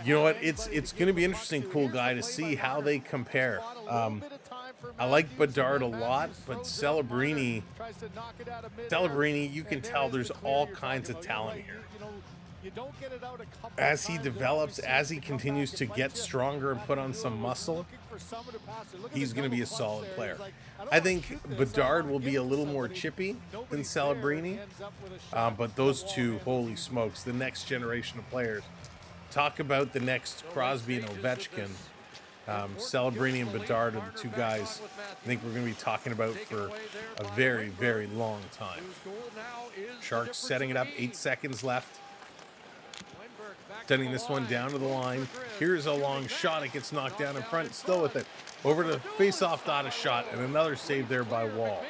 You know what? It's going to be interesting, cool guy, to see how they compare. I like Bedard a lot, but Celebrini, you can tell there's all kinds of talent here. As he develops, as he continues to get stronger and put on some muscle, he's going to be a solid player. I think Bedard will be a little more chippy than Celebrini, but those two, holy smokes, the next generation of players. Talk about the next Crosby and Ovechkin. Celebrini and Bedard are the two guys I think we're going to be talking about for a very, very long time. Sharks setting it up, 8 seconds left. Sending this one down to the line. Here's a long shot. It gets knocked down in front. Still with it. Over to Faceoff, not a shot. And another save there by Wall.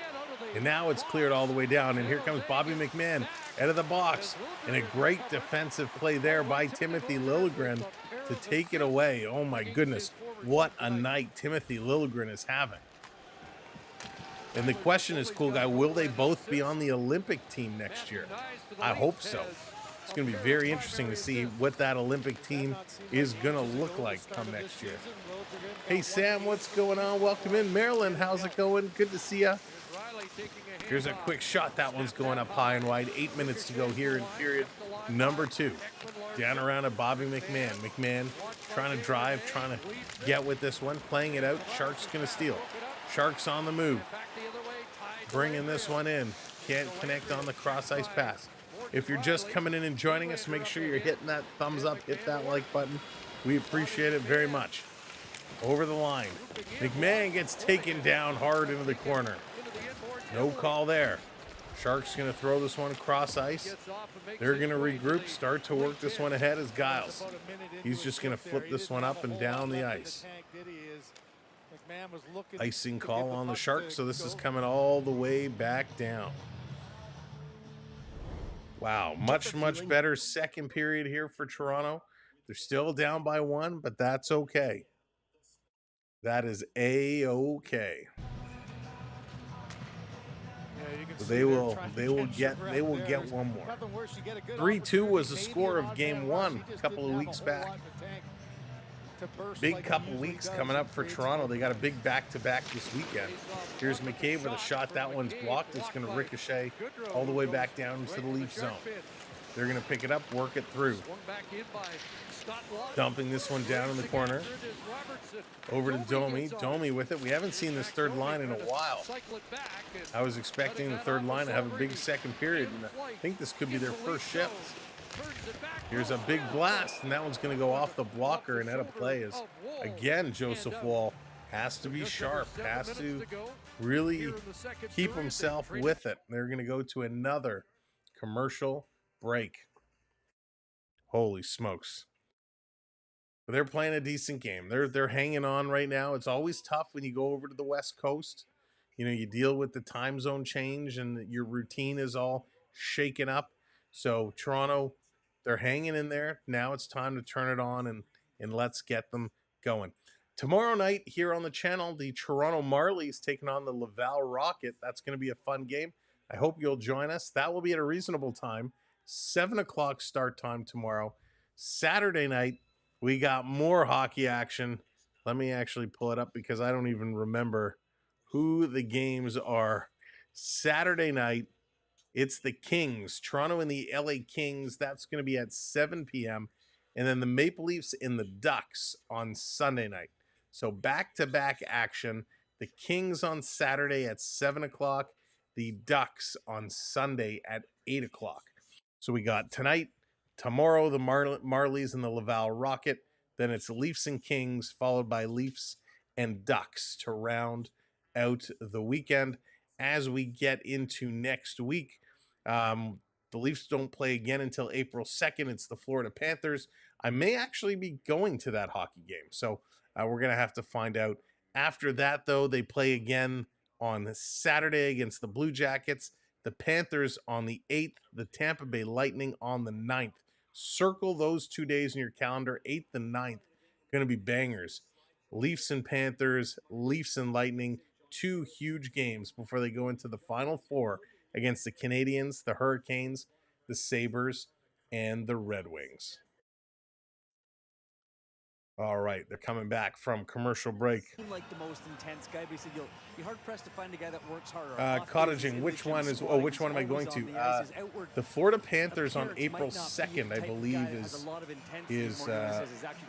And now it's cleared all the way down. And here comes Bobby McMahon out of the box. And a great defensive play there by Timothy Liljegren to take it away. Oh my goodness. What a night Timothy Liljegren is having. And the question is, cool guy, will they both be on the Olympic team next year? I hope so. It's going to be very interesting to see what that Olympic team is going to look like come next year. Hey, Sam, what's going on? Welcome in. Maryland, how's it going? Good to see ya. Here's a quick shot. That one's going up high and wide. 8 minutes to go here in period number 2. Down around to Bobby McMahon. McMahon trying to drive, trying to get with this one. Playing it out. Shark's going to steal. Shark's on the move. Bringing this one in. Can't connect on the cross ice pass. If you're just coming in and joining us, make sure you're hitting that thumbs up, hit that like button. We appreciate it very much. Over the line. McMahon gets taken down hard into the corner. No call there. Sharks going to throw this one across ice. They're going to regroup, start to work this one ahead as Giles. He's just going to flip this one up and down the ice. Icing call on the Sharks, so this is coming all the way back down. Wow, much better second period here for Toronto. They're still down by 1, but that's okay. That is A-okay. They will get one more. 3-2 was the score of game 1 a couple of weeks back. Big couple weeks coming up for Toronto. They got a big back-to-back this weekend. Here's McCabe with a shot. That one's blocked. It's going to ricochet all the way back down into the Leaf zone. They're going to pick it up, work it through. Dumping this one down in the corner. Over to Domi. Domi with it. We haven't seen this third line in a while. I was expecting the third line to have a big second period, and I think this could be their first shift. Here's a big blast, and that one's going to go off the blocker and out of play. As again, Joseph Wall has to be sharp, has to really keep himself with it. They're going to go to another commercial break. Holy smokes. But they're playing a decent game. They're hanging on right now. It's always tough when you go over to the West Coast. You know, you deal with the time zone change and your routine is all shaken up. So Toronto, they're hanging in there. Now it's time to turn it on and let's get them going. Tomorrow night here on the channel, the Toronto Marlies taking on the Laval Rocket. That's going to be a fun game. I hope you'll join us. That will be at a reasonable time. 7 o'clock start time tomorrow. Saturday night, we got more hockey action. Let me actually pull it up because I don't even remember who the games are. Saturday night, it's the Kings. Toronto and the LA Kings. That's going to be at 7 p.m. And then the Maple Leafs and the Ducks on Sunday night. So back-to-back action. The Kings on Saturday at 7 o'clock. The Ducks on Sunday at 8 o'clock. So we got tonight, tomorrow, the Marlies and the Laval Rocket. Then it's Leafs and Kings, followed by Leafs and Ducks to round out the weekend. As we get into next week, the Leafs don't play again until April 2nd. It's the Florida Panthers. I may actually be going to that hockey game, so we're going to have to find out. After that, though, they play again on Saturday against the Blue Jackets. The Panthers on the 8th, the Tampa Bay Lightning on the 9th. Circle those 2 days in your calendar, 8th and 9th. Going to be bangers. Leafs and Panthers, Leafs and Lightning, 2 huge games before they go into the Final Four against the Canadiens, the Hurricanes, the Sabres, and the Red Wings. All right, they're coming back from commercial break. Like the most intense guy, but he said you'll be hard pressed to find a guy that works harder. Cottaging, which one am I going to? The Florida Panthers on April 2nd, I believe, is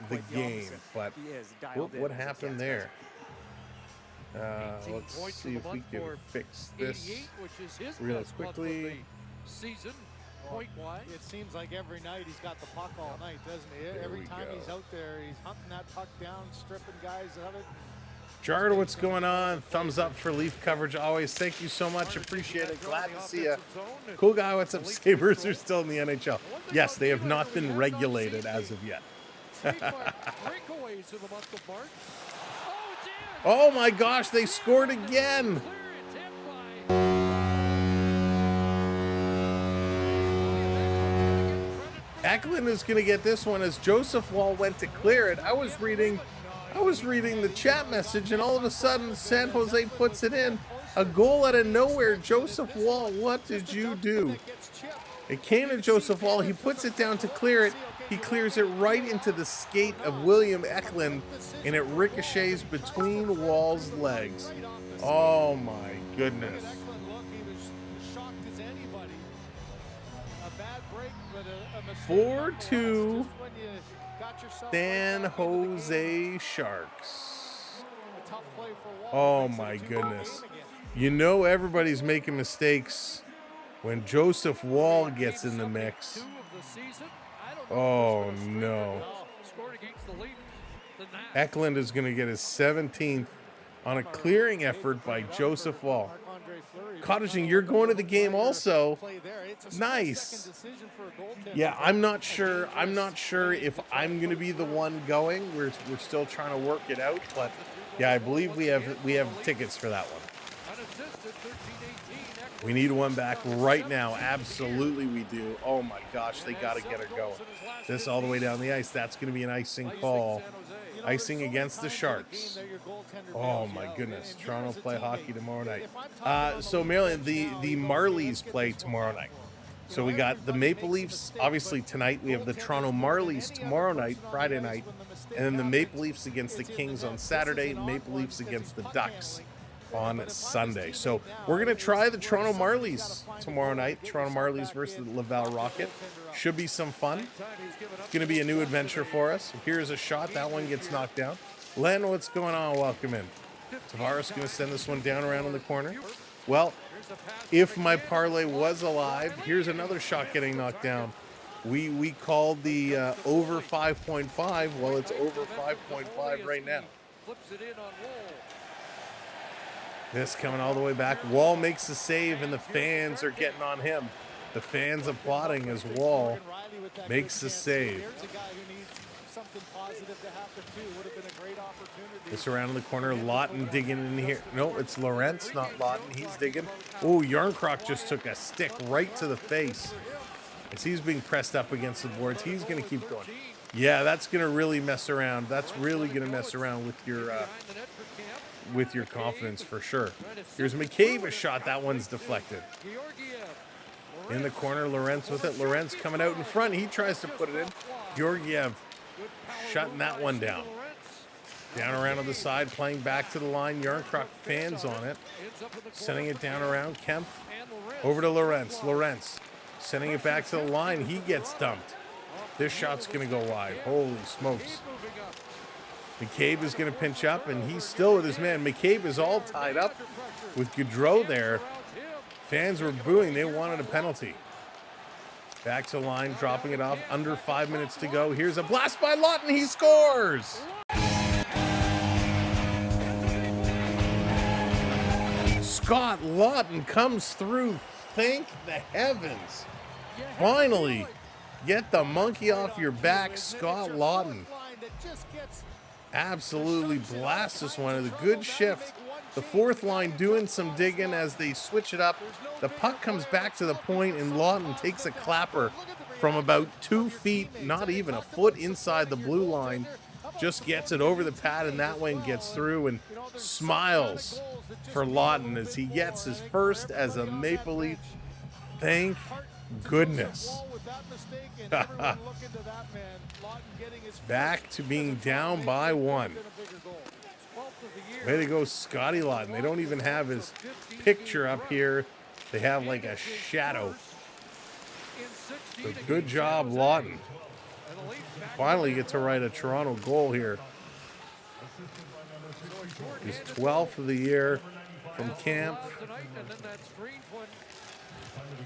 the game. But what happened there? Let's see if we can fix this real quickly. Season. Point-wise. It seems like every night he's got the puck all night, doesn't he? Every time he's out there, he's hunting that puck down, stripping guys of it. Jared, what's going on? Thumbs up for Leaf coverage always. Thank you so much. Appreciate it. Glad to see you. Cool guy, what's up? Sabres are still in the NHL. Yes, they have not been regulated as of yet. Oh my gosh, they scored again. Macklin is going to get this one as Joseph Wall went to clear it. I was reading the chat message, and all of a sudden San Jose puts it in. A goal out of nowhere. Joseph Wall, what did you do? It came to Joseph Wall. He puts it down to clear it. He clears it right into the skate of William Eklund, and it ricochets between Wall's legs. Oh my goodness. He was shocked as anybody. A bad break, but a mistake. 4-2 Just when you got yourself San right back into the game. Jose Sharks. A tough play for Wall. Oh Makes it a my 2-1 goodness. game again. You know everybody's making mistakes when Joseph Wall gets in the mix. 2 of the season. I don't know Oh if this was a no. scored against the Leafs. The Nats. Eklund is going to get his 17th on a clearing effort by Joseph Wall. Marc-Andre Fleury. Cottaging, you're going to the game also. Play there. It's a Nice. split-second decision for a goaltender. Yeah, I'm not sure. I'm not sure if I'm going to be the one going. We're still trying to work it out, but yeah, I believe we have tickets for that one. Unassisted, 13-18. We need one back right now. Absolutely we do. Oh my gosh, they got to get it going. This all the way down the ice. That's going to be an icing call. Icing against the Sharks. Oh my goodness. Toronto play hockey tomorrow night. So Maryland, the Marlies play tomorrow night. So we got the Maple Leafs, obviously tonight. We have the Toronto Marlies tomorrow night, Friday night. And then the Maple Leafs against the Kings on Saturday. Maple Leafs against the Ducks on Sunday. So we're going to try the Toronto Marlies tomorrow night. Toronto Marlies versus the Laval Rocket. Should be some fun. It's going to be a new adventure for us. Here's a shot. That one gets knocked down. Len, what's going on? Welcome in. Tavares going to send this one down around in the corner. Well, if my parlay was alive, here's another shot getting knocked down. We called the over 5.5. Well, it's over 5.5 right now. Flips it in on Wall. This coming all the way back. Wall makes the save, and the fans are getting on him. The fans applauding as Wall makes the save. Here's a guy who needs something positive to happen too. Would have been a great opportunity. This around in the corner. Lawton digging in here. No, it's Lawrence, not Lawton. He's digging. Oh, Yarncroc just took a stick right to the face. As he's being pressed up against the boards, he's going to keep going. Yeah, that's going to really mess around. That's really going to mess around with your confidence for sure. Here's McCabe, a shot. That one's deflected. In the corner, Lawrence with it. Lawrence coming out in front. He tries to put it in. Georgiev shutting that one down. Down around on the side, playing back to the line. Yarncroc fans on it. Sending it down around. Kemp over to Lawrence. Lawrence sending it back to the line. He gets dumped. This shot's going to go wide. Holy smokes. McCabe is going to pinch up, and he's still with his man. McCabe is all tied up with Gaudreau there. Fans were booing. They wanted a penalty. Back to the line, dropping it off. Under 5 minutes to go. Here's a blast by Lawton. He scores! Scott Lawton comes through. Thank the heavens. Finally, get the monkey off your back, Scott Lawton. Absolutely blast this one. It's a good shift. The fourth line doing some digging as they switch it up. The puck comes back to the point, and Lawton takes a clapper from about 2 feet, not even a foot inside the blue line. Just gets it over the pad, and that one gets through, and smiles for Lawton as he gets his first as a Maple Leaf. Thank goodness. Back to being down by 1. Way to go, Scotty Lawton. They don't even have his picture up here. They have like a shadow. But good job, Lawton. Finally get to write a Toronto goal here. His 12th of the year from camp.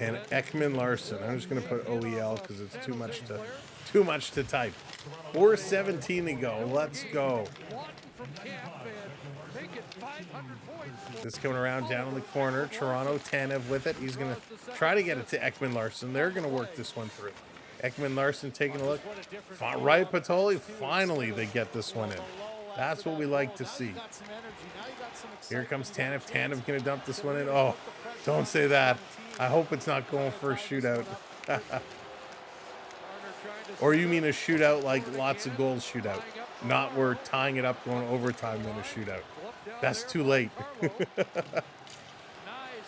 And Ekman Larson. I'm just going to put OEL because it's too much to type. 4:17 to go. Let's go. This coming around down in the corner. Toronto, Tanev with it. He's going to try to get it to Ekman Larson. They're going to work this one through. Ekman Larson taking a look. Right, Patoli. Finally, they get this one in. That's what we like to see. Here comes Tanev. Tanev going to dump this one in. Oh, don't say that. I hope it's not going for a shootout. Or you mean a shootout like lots of goals shootout. Not we're tying it up going overtime then a shootout. That's too late.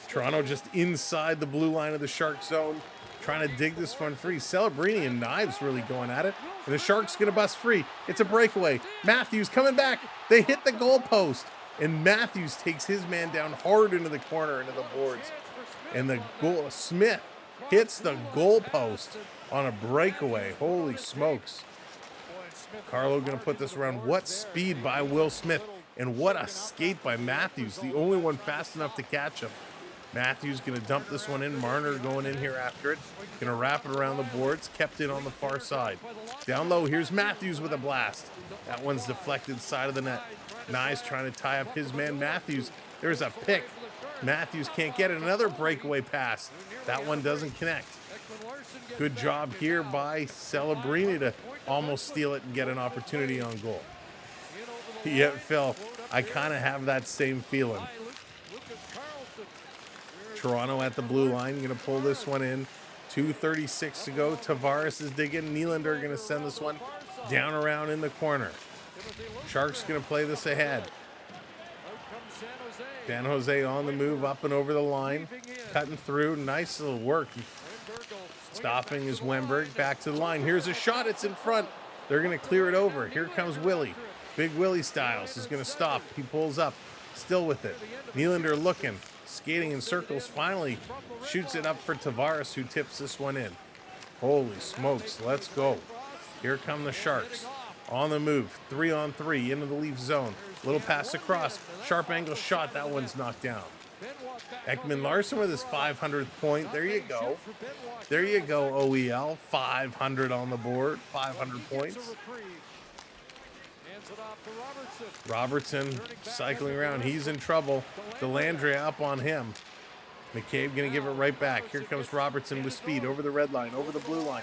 Toronto just inside the blue line of the Shark zone. trying to dig this one free. Celebrini and Knives really going at it. And the Sharks going to bust free. It's a breakaway. Matthews coming back. They hit the goalpost. And Matthews takes his man down hard into the corner, into the boards. And the goal, Smith hits the goalpost on a breakaway. Holy smokes. Carlo going to put this around. What speed by Will Smith. And what a skate by Matthews. The only one fast enough to catch him. Matthews going to dump this one in. Marner going in here after it. Going to wrap it around the boards. Kept it on the far side. Down low, here's Matthews with a blast. That one's deflected side of the net. Nyes trying to tie up his man Matthews. There's a pick. Matthews can't get it. Another breakaway pass. That one doesn't connect. Good job here by Celebrini to almost steal it and get an opportunity on goal. Yeah, Phil, I kind of have that same feeling. Toronto at the blue line, going to pull this one in. 2:36 to go. Tavares is digging. Nylander going to send this one down around in the corner. Sharks going to play this ahead. San Jose on the move, up and over the line. Cutting through. Nice little work. Stopping is Wemberg. Back to the line. Here's a shot. It's in front. They're going to clear it over. Here comes Willie. Big Willie Styles is going to stop. He pulls up. Still with it. Nylander looking. Skating in circles. Finally shoots it up for Tavares, who tips this one in. Holy smokes. Let's go. Here come the Sharks. On the move. 3-on-3 into the Leaf zone. Little pass across. Sharp angle shot. That one's knocked down. Ekman Larson with his 500th point. There you go. There you go, OEL. 500 on the board. 500 points. Robertson cycling around. He's in trouble. Delandre up on him. McCabe going to give it right back. Here comes Robertson with speed over the red line, over the blue line.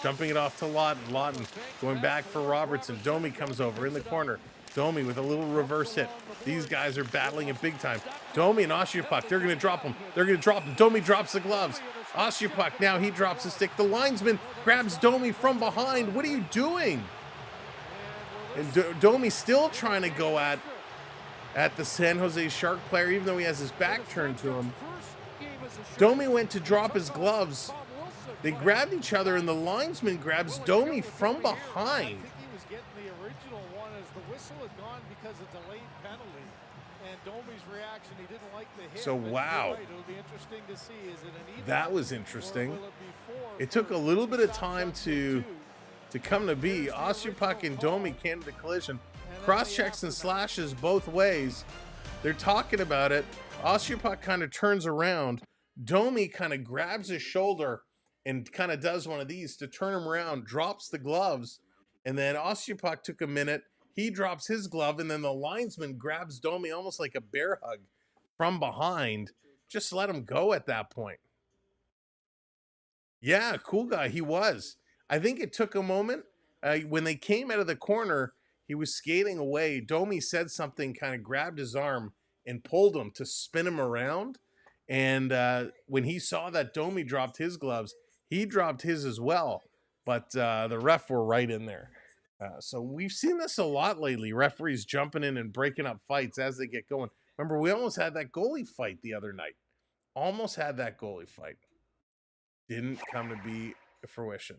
Jumping it off to Lawton. Lawton going back for Robertson. Domi comes over in the corner. Domi with a little reverse hit. These guys are battling it big time. Domi and Oshipuk, they're going to drop him. They're going to drop him. Domi drops the gloves. Oshipuk, now he drops the stick. The linesman grabs Domi from behind. What are you doing? And Domi still trying to go at the San Jose Shark player, even though he has his back turned to him. Domi went to drop his gloves. They grabbed each other, and the linesman grabs Domi from behind. I think he was getting the original one as the whistle had gone because of delayed penalty. And Domi's reaction, he didn't like the hit. So, wow. Right, it'll be interesting to see. Is it an even, that was interesting. or will it be four? It took a little bit of time to come to be. Oshipuk and Domi came to the collision. Cross checks and slashes both ways. They're talking about it. Oshipuk kind of turns around. Domi kind of grabs his shoulder and kind of does one of these to turn him around, drops the gloves, and then Oshipuk took a minute. He drops his glove, and then the linesman grabs Domi almost like a bear hug from behind. Just let him go at that point. Yeah, cool guy. He was. I think it took a moment. When they came out of the corner, he was skating away. Domi said something, kind of grabbed his arm and pulled him to spin him around. And when he saw that Domi dropped his gloves, he dropped his as well. But the ref were right in there. So we've seen this a lot lately. Referees jumping in and breaking up fights as they get going. Remember, we almost had that goalie fight the other night. Almost had that goalie fight. Didn't come to be a fruition.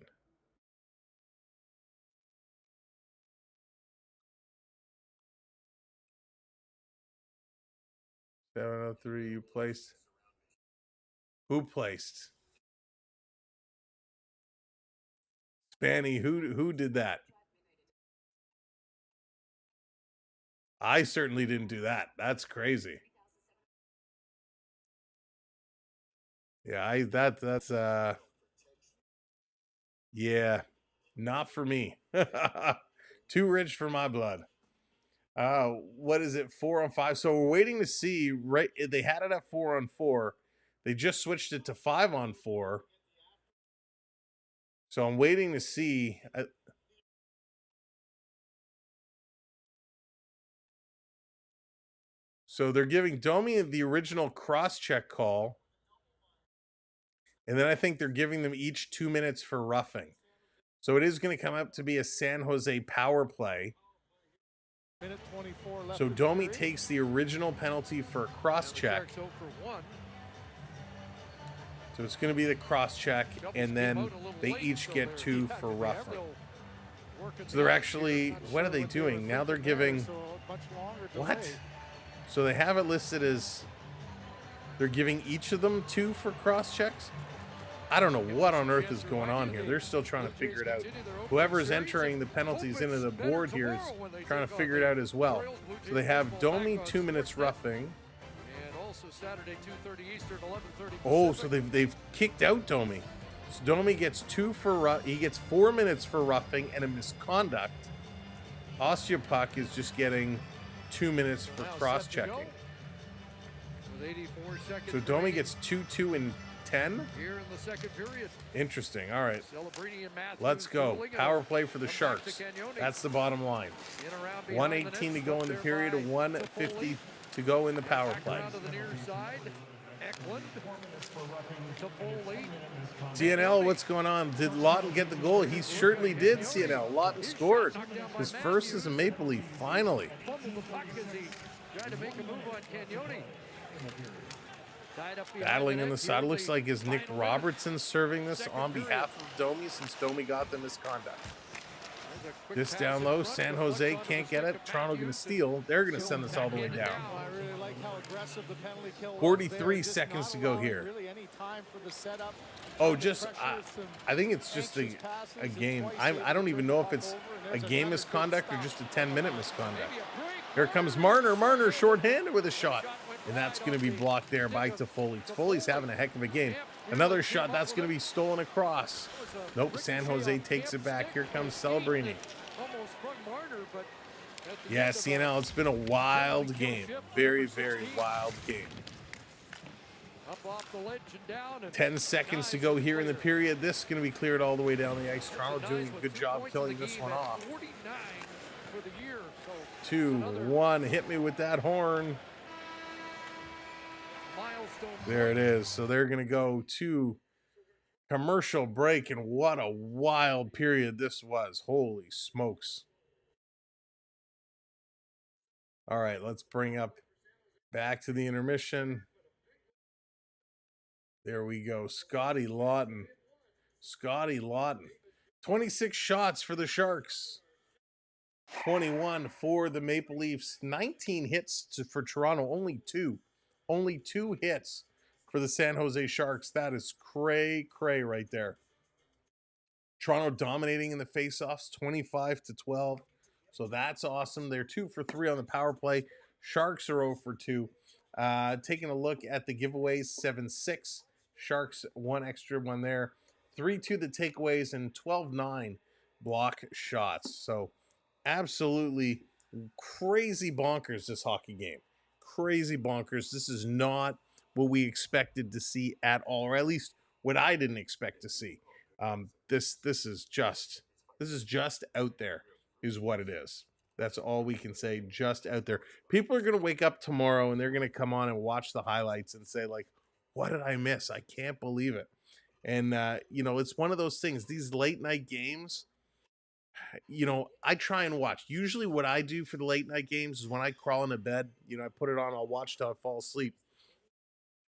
$703, you placed. Who placed? Spanny, who did that? I certainly didn't do that. That's crazy. Yeah, that's yeah, not for me. Too rich for my blood. What is it? 4-on-5. So we're waiting to see. Right, they had it at 4-on-4. They just switched it to 5-on-4. So I'm waiting to see. So they're giving Domi the original cross-check call. And then I think they're giving them each 2 minutes for roughing. So it is going to come up to be a San Jose power play. Minute 24 left. So Domi takes the original penalty for a cross-check. So it's going to be the cross check, and then they each get 2 for roughing. So they're actually, what are they doing? Now they're giving, what? So they have it listed as they're giving each of them 2 for cross checks? I don't know what on earth is going on here. They're still trying to figure it out. Whoever's entering the penalties into the board here is trying to figure it out as well. So they have Domi 2 minutes roughing. Oh, so they've kicked out Domi. So Domi gets 2 for he gets 4 minutes for roughing and a misconduct. Osteopuck is just getting 2 minutes for cross checking. So Domi gets 2, 2, and 10 here in the second period. Interesting. All right, Celebrini and Matthews let's go. Power play for the Sharks. That's the bottom line. 1:18 to go in the period, 1:50 to go in the power play. To the near side. Eklund to Foley. CNL, what's going on? Did Lawton get the goal? He certainly did, CNL. Lawton scored his first as a Maple Leaf, finally. Fumbled the puck as he tried to make a move on Cagnoni. Battling in the side. Looks like is Nick Robertson serving this on behalf of Domi since Domi got the misconduct. This down low. San Jose can't get it. Toronto going to steal. They're going to send this all the way down. 43 seconds to go here. Oh, just I think it's just a game. I don't even know if it's a game misconduct or just a 10-minute misconduct. Here comes Marner. Marner shorthanded with a shot. And that's going to be blocked there by Toffoli. Toffoli's having a heck of a game. Another shot, that's going to be stolen across. Nope, San Jose takes it back. Here comes Celebrini. Yeah, CNL, it's been a wild game. Very, very wild game. 10 seconds to go here in the period. This is going to be cleared all the way down the ice. Toronto doing a good job killing this one off. 2, 1, hit me with that horn. There it is. So they're going to go to commercial break, and what a wild period this was. Holy smokes. All right, let's bring up back to the intermission. There we go. Scotty Lawton. 26 shots for the Sharks. 21 for the Maple Leafs. 19 hits for Toronto. Only 2 hits for the San Jose Sharks. That is cray right there. Toronto dominating in the faceoffs, 25-12. So that's awesome. They're 2 for 3 on the power play. Sharks are 0 for 2. Taking a look at the giveaways, 7-6. Sharks 1 extra one there. 3-2 the takeaways and 12-9 block shots. So absolutely crazy bonkers this hockey game. Crazy bonkers. This is not what we expected to see at all, or at least what I didn't expect to see. This is just out there, is what it is. That's all we can say. Just out there. People are gonna wake up tomorrow and they're gonna come on and watch the highlights and say, like, what did I miss? I can't believe it. And it's one of those things. These late night games, I try and watch. Usually what I do for the late night games is when I crawl into bed, I put it on, I'll watch till I fall asleep.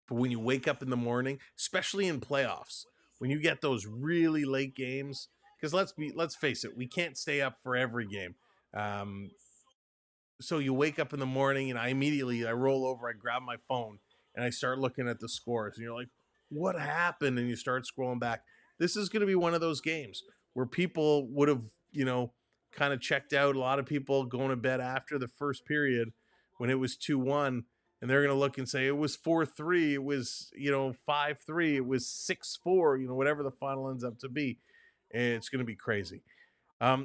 But when you wake up in the morning, especially in playoffs, when you get those really late games, because let's face it, we can't stay up for every game. So you wake up in the morning and I roll over, I grab my phone and I start looking at the scores. And you're like, what happened? And you start scrolling back. This is going to be one of those games where people would have, kind of checked out. A lot of people going to bed after the first period when it was 2-1. And they're going to look and say, it was 4-3, it was, 5-3, it was 6-4, whatever the final ends up to be. And it's going to be crazy.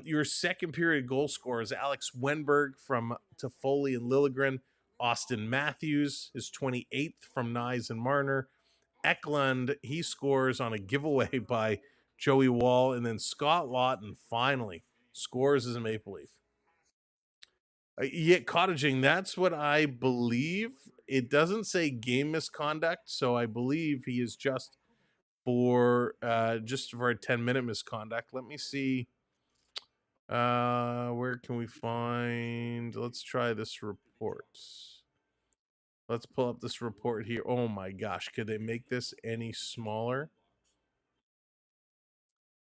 Your second period goal scorers, Alex Wenberg from Toffoli and Liljegren. Austin Matthews is 28th from Nyes and Marner. Eklund, he scores on a giveaway by Joey Wall. And then Scott Lawton finally scores as a Maple Leaf. Yet cottaging, that's what I believe. It doesn't say game misconduct, so I believe he is just for a 10-minute misconduct. Let me see. Where can we find? Let's try this report. Let's pull up this report here. Oh my gosh, could they make this any smaller?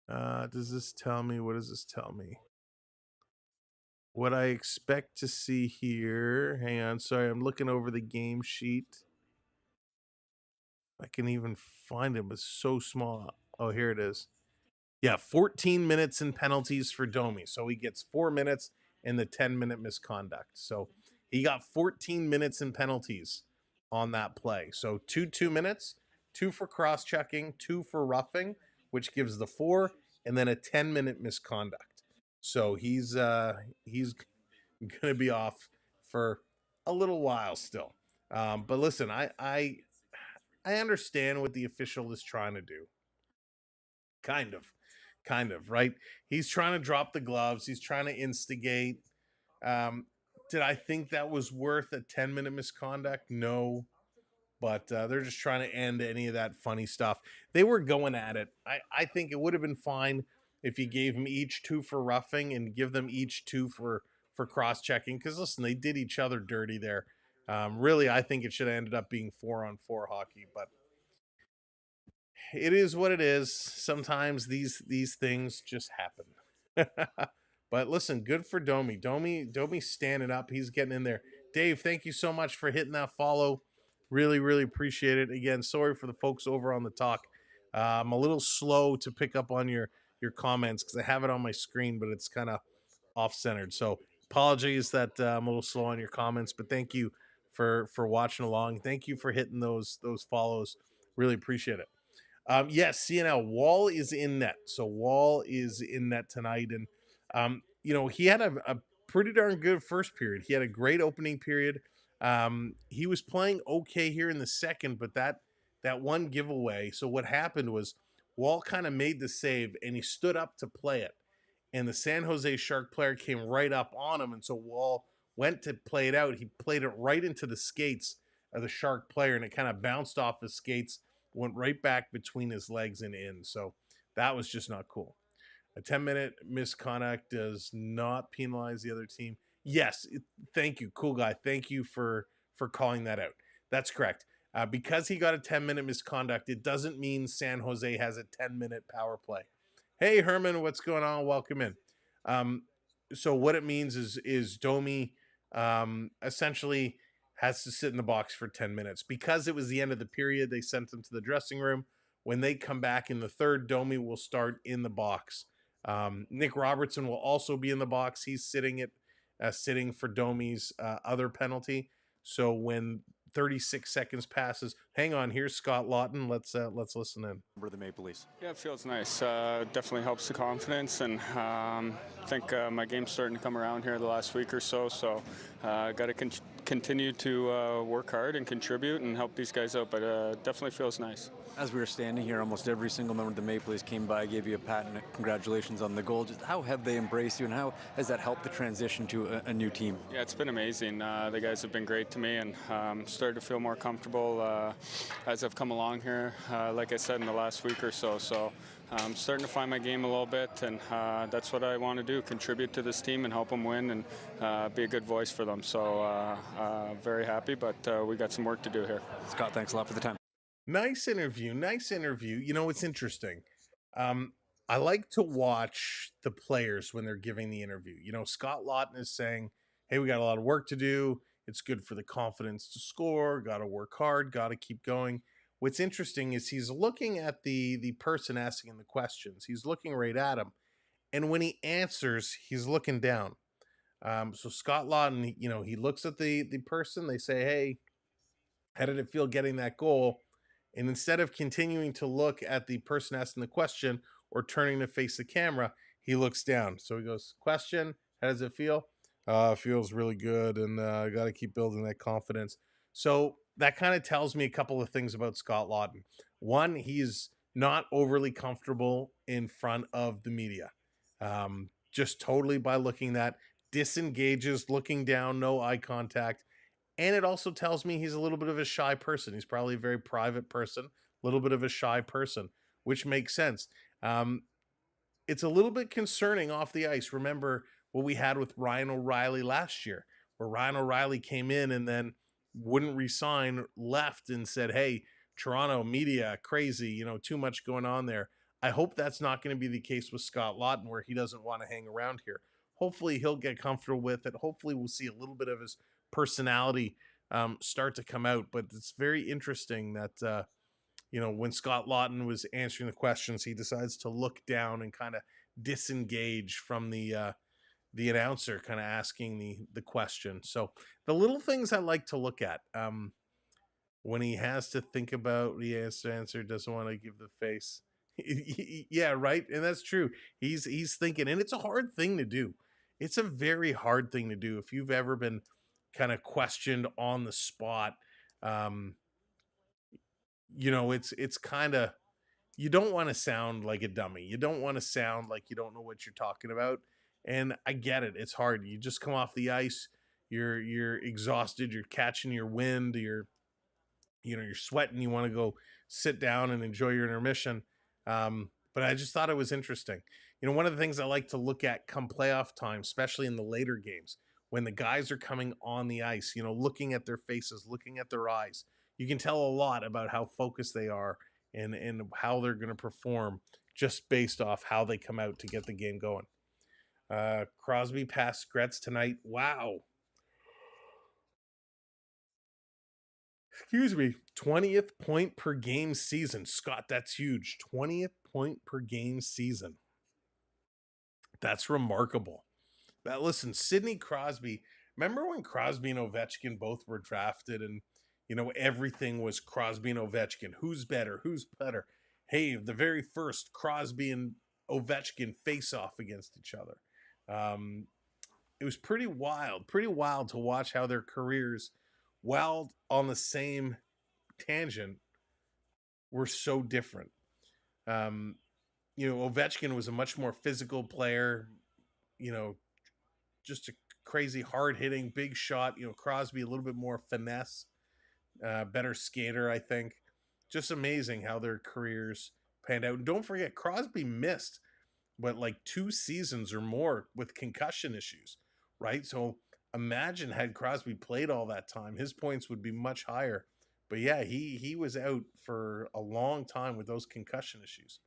Does this tell me? What does this tell me? What I expect to see here. Hang on, sorry, I'm looking over the game sheet. I can even find him. It's so small. Oh, here it is. Yeah, 14 minutes in penalties for Domi. So he gets 4 minutes in the 10-minute misconduct. So he got 14 minutes in penalties on that play. So 2 minutes, 2 for cross-checking, 2 for roughing, which gives the 4, and then a 10-minute misconduct. So he's gonna be off for a little while still. But listen, I understand what the official is trying to do. Kind of, right? He's trying to drop the gloves. He's trying to instigate. Did I think that was worth a 10-minute misconduct? No, but they're just trying to end any of that funny stuff. They were going at it. I think it would have been fine if you gave them each 2 for roughing and give them each 2 for cross-checking. Because listen, they did each other dirty there. Really, I think it should have ended up being 4-on-4 hockey, but it is what it is. Sometimes these things just happen. But listen, good for Domi. Domi standing up. He's getting in there. Dave, thank you so much for hitting that follow. Really, really appreciate it. Again, sorry for the folks over on the talk. I'm a little slow to pick up on your comments because I have it on my screen, but it's kind of off-centered. So apologies that I'm a little slow on your comments, but thank you for watching along. Thank you for hitting those follows. Really appreciate it. Yes, CNL Wall is in net. So Wall is in net tonight, and he had a pretty darn good first period. He had a great opening period. He was playing okay here in the second, but that one giveaway. So what happened was Wall kind of made the save, and he stood up to play it, and the San Jose Shark player came right up on him, and so Wall went to play it out. He played it right into the skates of the Shark player, and it kind of bounced off his skates, went right back between his legs and in. So that was just not cool. A 10-minute misconduct does not penalize the other team. Yes, thank you, cool guy. Thank you for calling that out. That's correct. Because he got a 10-minute misconduct, it doesn't mean San Jose has a 10-minute power play. Hey, Herman, what's going on? Welcome in. So what it means is Domi essentially has to sit in the box for 10 minutes. Because it was the end of the period, they sent him to the dressing room. When they come back in the third, Domi will start in the box. Nick Robertson will also be in the box. He's sitting for Domi's other penalty. So when 36 seconds passes, hang on, here's Scott Lawton. Let's listen in. For the Maple Leafs. Yeah, it feels nice. Definitely helps the confidence, and I think my game's starting to come around here the last week or so. So got to continue to work hard and contribute and help these guys out. But definitely feels nice. As we were standing here, almost every single member of the Maple Leafs came by, gave you a pat and congratulations on the goal. Just how have they embraced you, and how has that helped the transition to a new team? Yeah, it's been amazing. The guys have been great to me, and started to feel more comfortable as I've come along here. Like I said, in the last week or so. So I'm starting to find my game a little bit, and that's what I want to do: contribute to this team and help them win, and be a good voice for them. So very happy, but we got some work to do here. Scott, thanks a lot for the time. Nice interview. You know, it's interesting. I like to watch the players when they're giving the interview. You know, Scott Lawton is saying, hey, we got a lot of work to do. It's good for the confidence to score. Got to work hard. Got to keep going. What's interesting is he's looking at the person asking the questions. He's looking right at him. And when he answers, he's looking down. So Scott Lawton, you know, he looks at the person. They say, hey, how did it feel getting that goal? And instead of continuing to look at the person asking the question or turning to face the camera, he looks down. So he goes, question, how does it feel? It feels really good, and I got to keep building that confidence. So that kind of tells me a couple of things about Scott Lawton. One, he's not overly comfortable in front of the media. Just totally by looking that, disengages, looking down, no eye contact. And it also tells me he's a little bit of a shy person. He's probably a very private person, a little bit of a shy person, which makes sense. It's a little bit concerning off the ice. Remember what we had with Ryan O'Reilly last year, where Ryan O'Reilly came in and then wouldn't resign, left and said, hey, Toronto media, crazy, too much going on there. I hope that's not going to be the case with Scott Lawton, where he doesn't want to hang around here. Hopefully he'll get comfortable with it. Hopefully we'll see a little bit of his personality start to come out. But it's very interesting that, when Scott Lawton was answering the questions, he decides to look down and kind of disengage from the announcer kind of asking the question. So the little things I like to look at, when he has to think about the answer, doesn't want to give the face. Yeah, right. And that's true. He's thinking, and it's a hard thing to do. It's a very hard thing to do. If you've ever been kind of questioned on the spot, it's kind of, you don't want to sound like a dummy. You don't want to sound like you don't know what you're talking about. And I get it. It's hard. You just come off the ice. You're exhausted. You're catching your wind. You're sweating. You want to go sit down and enjoy your intermission. But I just thought it was interesting. One of the things I like to look at come playoff time, especially in the later games, when the guys are coming on the ice, looking at their faces, looking at their eyes, you can tell a lot about how focused they are and how they're going to perform just based off how they come out to get the game going. Crosby passed Gretz tonight. Wow. Excuse me. 20th point per game season. Scott, that's huge. 20th point per game season. That's remarkable. Listen, Sidney Crosby. Remember when Crosby and Ovechkin both were drafted and everything was Crosby and Ovechkin. Who's better? Who's better? Hey, the very first Crosby and Ovechkin face off against each other. It was pretty wild to watch how their careers, while on the same tangent, were so different. Ovechkin was a much more physical player, just a crazy hard hitting, big shot. Crosby a little bit more finesse. Better skater, I think. Just amazing how their careers panned out. And don't forget, Crosby missed, like 2 seasons or more with concussion issues, right? So imagine had Crosby played all that time, his points would be much higher. But yeah, he was out for a long time with those concussion issues.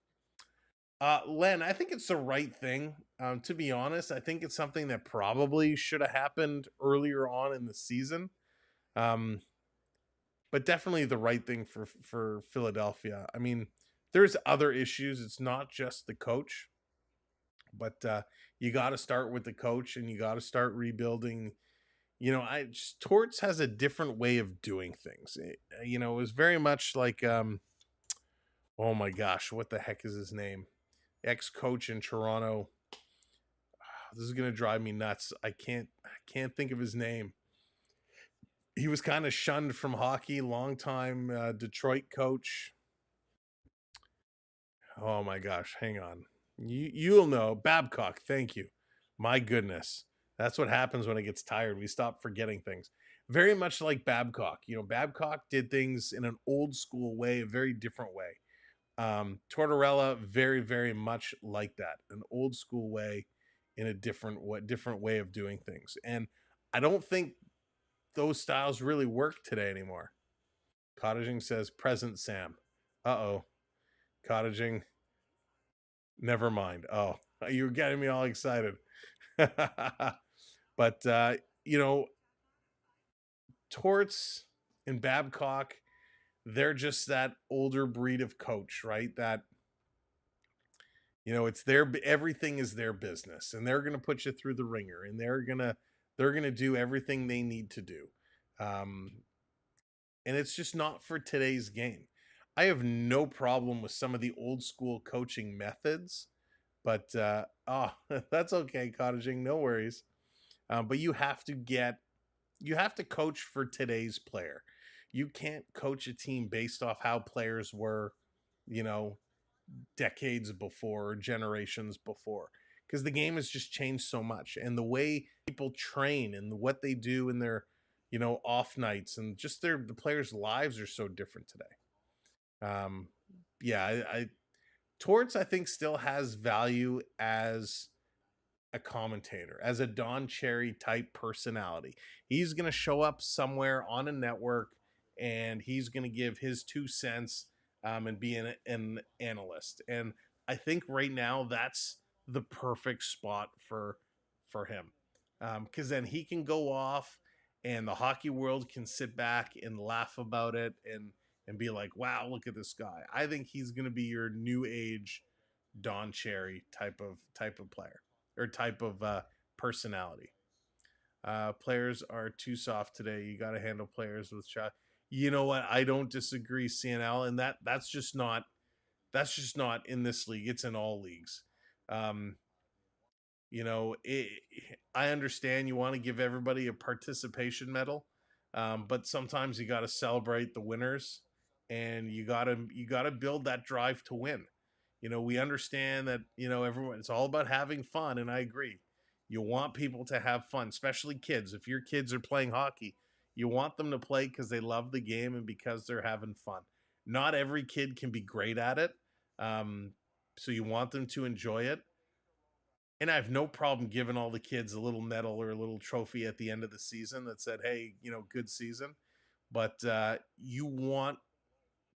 Len, I think it's the right thing. To be honest, I think it's something that probably should have happened earlier on in the season. But definitely the right thing for Philadelphia. I mean, there's other issues. It's not just the coach, but you got to start with the coach and you got to start rebuilding. Torts has a different way of doing things. It was very much like, oh my gosh, what the heck is his name? Ex-coach in Toronto. This is going to drive me nuts. I can't think of his name. He was kind of shunned from hockey, longtime Detroit coach. Oh my gosh, hang on. You'll know. Babcock, thank you. My goodness. That's what happens when it gets tired. We stop forgetting things. Very much like Babcock. Babcock did things in an old school way, a very different way. Tortorella, very, very much like that. An old school way in a different way of doing things. And I don't think those styles really work today anymore. Cottaging says, present Sam. Uh-oh. Cottaging. Never mind. Oh, you're getting me all excited. But, Torts and Babcock, they're just that older breed of coach, right? That, it's everything is their business and they're going to put you through the ringer and they're going to do everything they need to do. And it's just not for today's game. I have no problem with some of the old school coaching methods, but that's okay, Cottaging, no worries. But you have to coach for today's player. You can't coach a team based off how players were, decades before or generations before, because the game has just changed so much, and the way people train and what they do in their off nights and just the players' lives are so different today. Torts I think still has value as a commentator, as a Don Cherry type personality. He's going to show up somewhere on a network and he's going to give his 2 cents and be an analyst. And I think right now that's the perfect spot for him, because then he can go off and the hockey world can sit back and laugh about it and be like, wow, look at this guy. I think he's going to be your new age Don Cherry type of player or type of personality. Players are too soft today. You got to handle players with shot. You know what? I don't disagree, CNL, and that's just not in this league. It's in all leagues. Um, I understand you want to give everybody a participation medal, but sometimes you got to celebrate the winners, and you gotta build that drive to win. We understand that everyone. It's all about having fun, and I agree. You want people to have fun, especially kids. If your kids are playing hockey, you want them to play because they love the game and because they're having fun. Not every kid can be great at it, so you want them to enjoy it. And I have no problem giving all the kids a little medal or a little trophy at the end of the season that said, hey, good season. But you want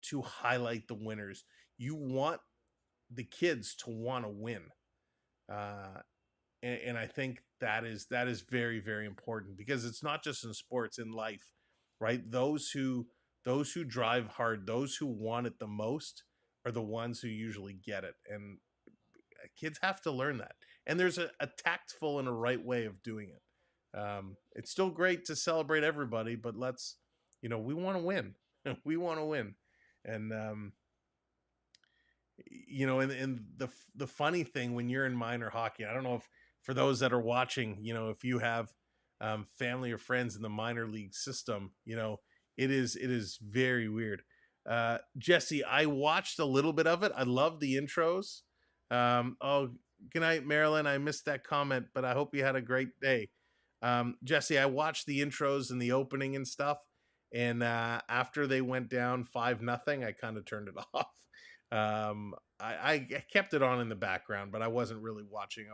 to highlight the winners. You want the kids to want to win. And I think that is very, very important, because it's not just in sports, in life, right? Those who drive hard, those who want it the most are the ones who usually get it. And kids have to learn that. And there's a tactful and a right way of doing it. It's still great to celebrate everybody, but we want to win. We want to win. And, and the funny thing when you're in minor hockey, I don't know if for those that are watching, if you have family or friends in the minor league system, it is very weird. Jesse, I watched a little bit of it. I love the intros. Oh, good night, Marilyn. I missed that comment, but I hope you had a great day. Jesse, I watched the intros and the opening and stuff, and after they went down 5-0, I kind of turned it off. I kept it on in the background, but I wasn't really watching.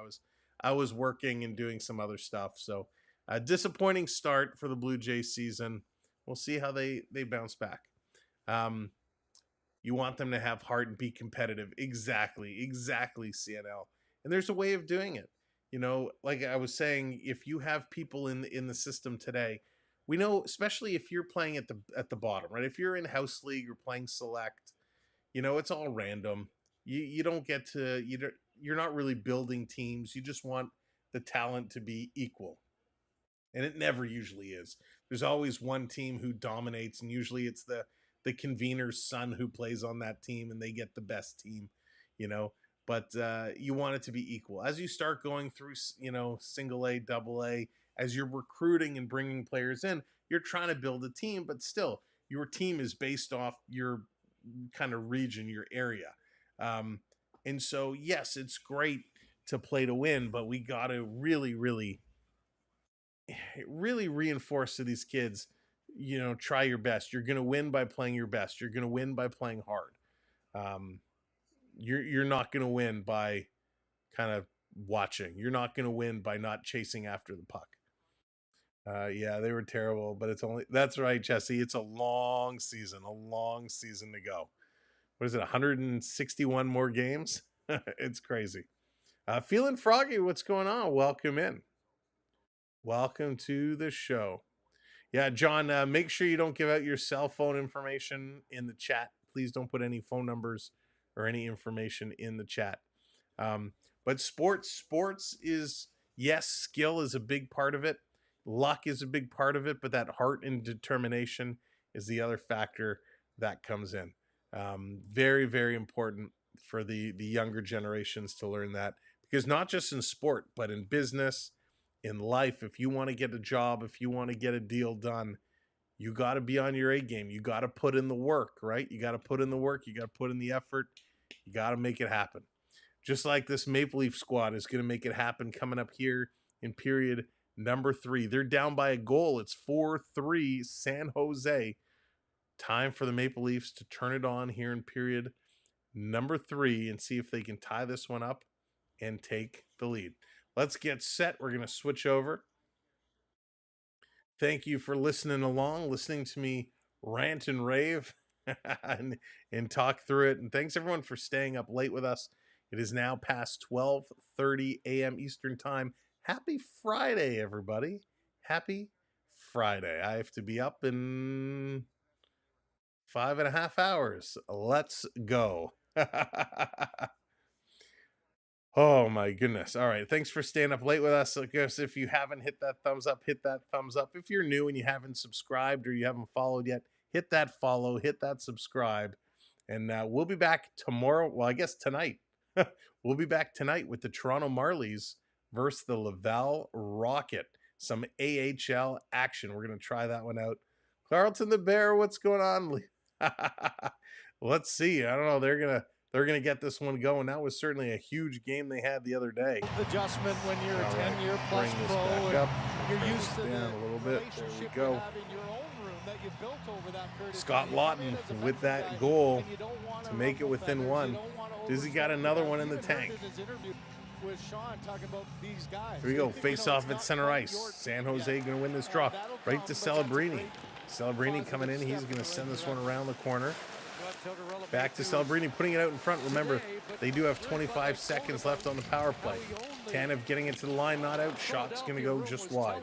I was working and doing some other stuff. So a disappointing start for the Blue Jays season. We'll see how they bounce back. You want them to have heart and be competitive. Exactly, CNL. And there's a way of doing it. Like I was saying, if you have people in the system today, we know, especially if you're playing at the bottom, right? If you're in house league or playing select, it's all random. You don't get to you're not really building teams. You just want the talent to be equal. And it never usually is. There's always one team who dominates, and usually it's the convener's son who plays on that team, and they get the best team, but you want it to be equal as you start going through, single A, double A. As you're recruiting and bringing players in, you're trying to build a team, but still your team is based off your kind of region, your area. And so, yes, it's great to play to win, but we got to really, really, really reinforce to these kids, try your best. You're going to win by playing your best. You're going to win by playing hard. You're not going to win by kind of watching. You're not going to win by not chasing after the puck. Yeah, they were terrible, but that's right, Jesse. It's a long season to go. What is it, 161 more games? It's crazy. Feeling froggy, what's going on? Welcome in. Welcome to the show. Yeah, John, make sure you don't give out your cell phone information in the chat. Please don't put any phone numbers or any information in the chat. But sports is, yes, skill is a big part of it. Luck is a big part of it, but that heart and determination is the other factor that comes in. Very, very important for the younger generations to learn that, because not just in sport, but in business, in life, if you want to get a job, if you want to get a deal done, you got to be on your A game. You got to put in the work, right? You got to put in the work. You got to put in the effort. You got to make it happen. Just like this Maple Leaf squad is going to make it happen coming up here in period number 3. They're down by a goal. It's 4-3 San Jose. Time for the Maple Leafs to turn it on here in period number 3 and see if they can tie this one up and take the lead. let's get set. We're going to switch over. Thank you for listening along, listening to me rant and rave and talk through it. And thanks everyone for staying up late with us. It is now past 12:30 a.m. Eastern Time. Happy Friday, everybody. Happy Friday. I have to be up in 5.5 hours. Let's go. Oh my goodness. All right. Thanks for staying up late with us. I guess if you haven't hit that thumbs up, hit that thumbs up. If you're new and you haven't subscribed or you haven't followed yet, hit that follow, hit that subscribe. And we'll be back tomorrow. Well, I guess tonight. We'll be back tonight with the Toronto Marlies versus the Laval Rocket. Some AHL action. We're going to try that one out. Carlton the Bear, what's going on? Let's see. I don't know. They're gonna get this one going. That was certainly a huge game they had the other day. Adjustment when you're All a 10-year right, plus bring this pro back and up. you're Bring used this to the down a little bit. There we relationship go. you have in your own room that you built over that period of Scott time. Lawton with that goal to make it within one. Dizzy got another one in the tank. With Sean talking about these guys. Here we go. Face off at center ice. San Jose going to win this draw. Right to Celebrini. Celebrini coming in. He's going to send this one around the corner. Back to Celebrini, putting it out in front. Remember, they do have 25 seconds left on the power play. Tanev getting it to the line, not out. Shot's going to go just wide.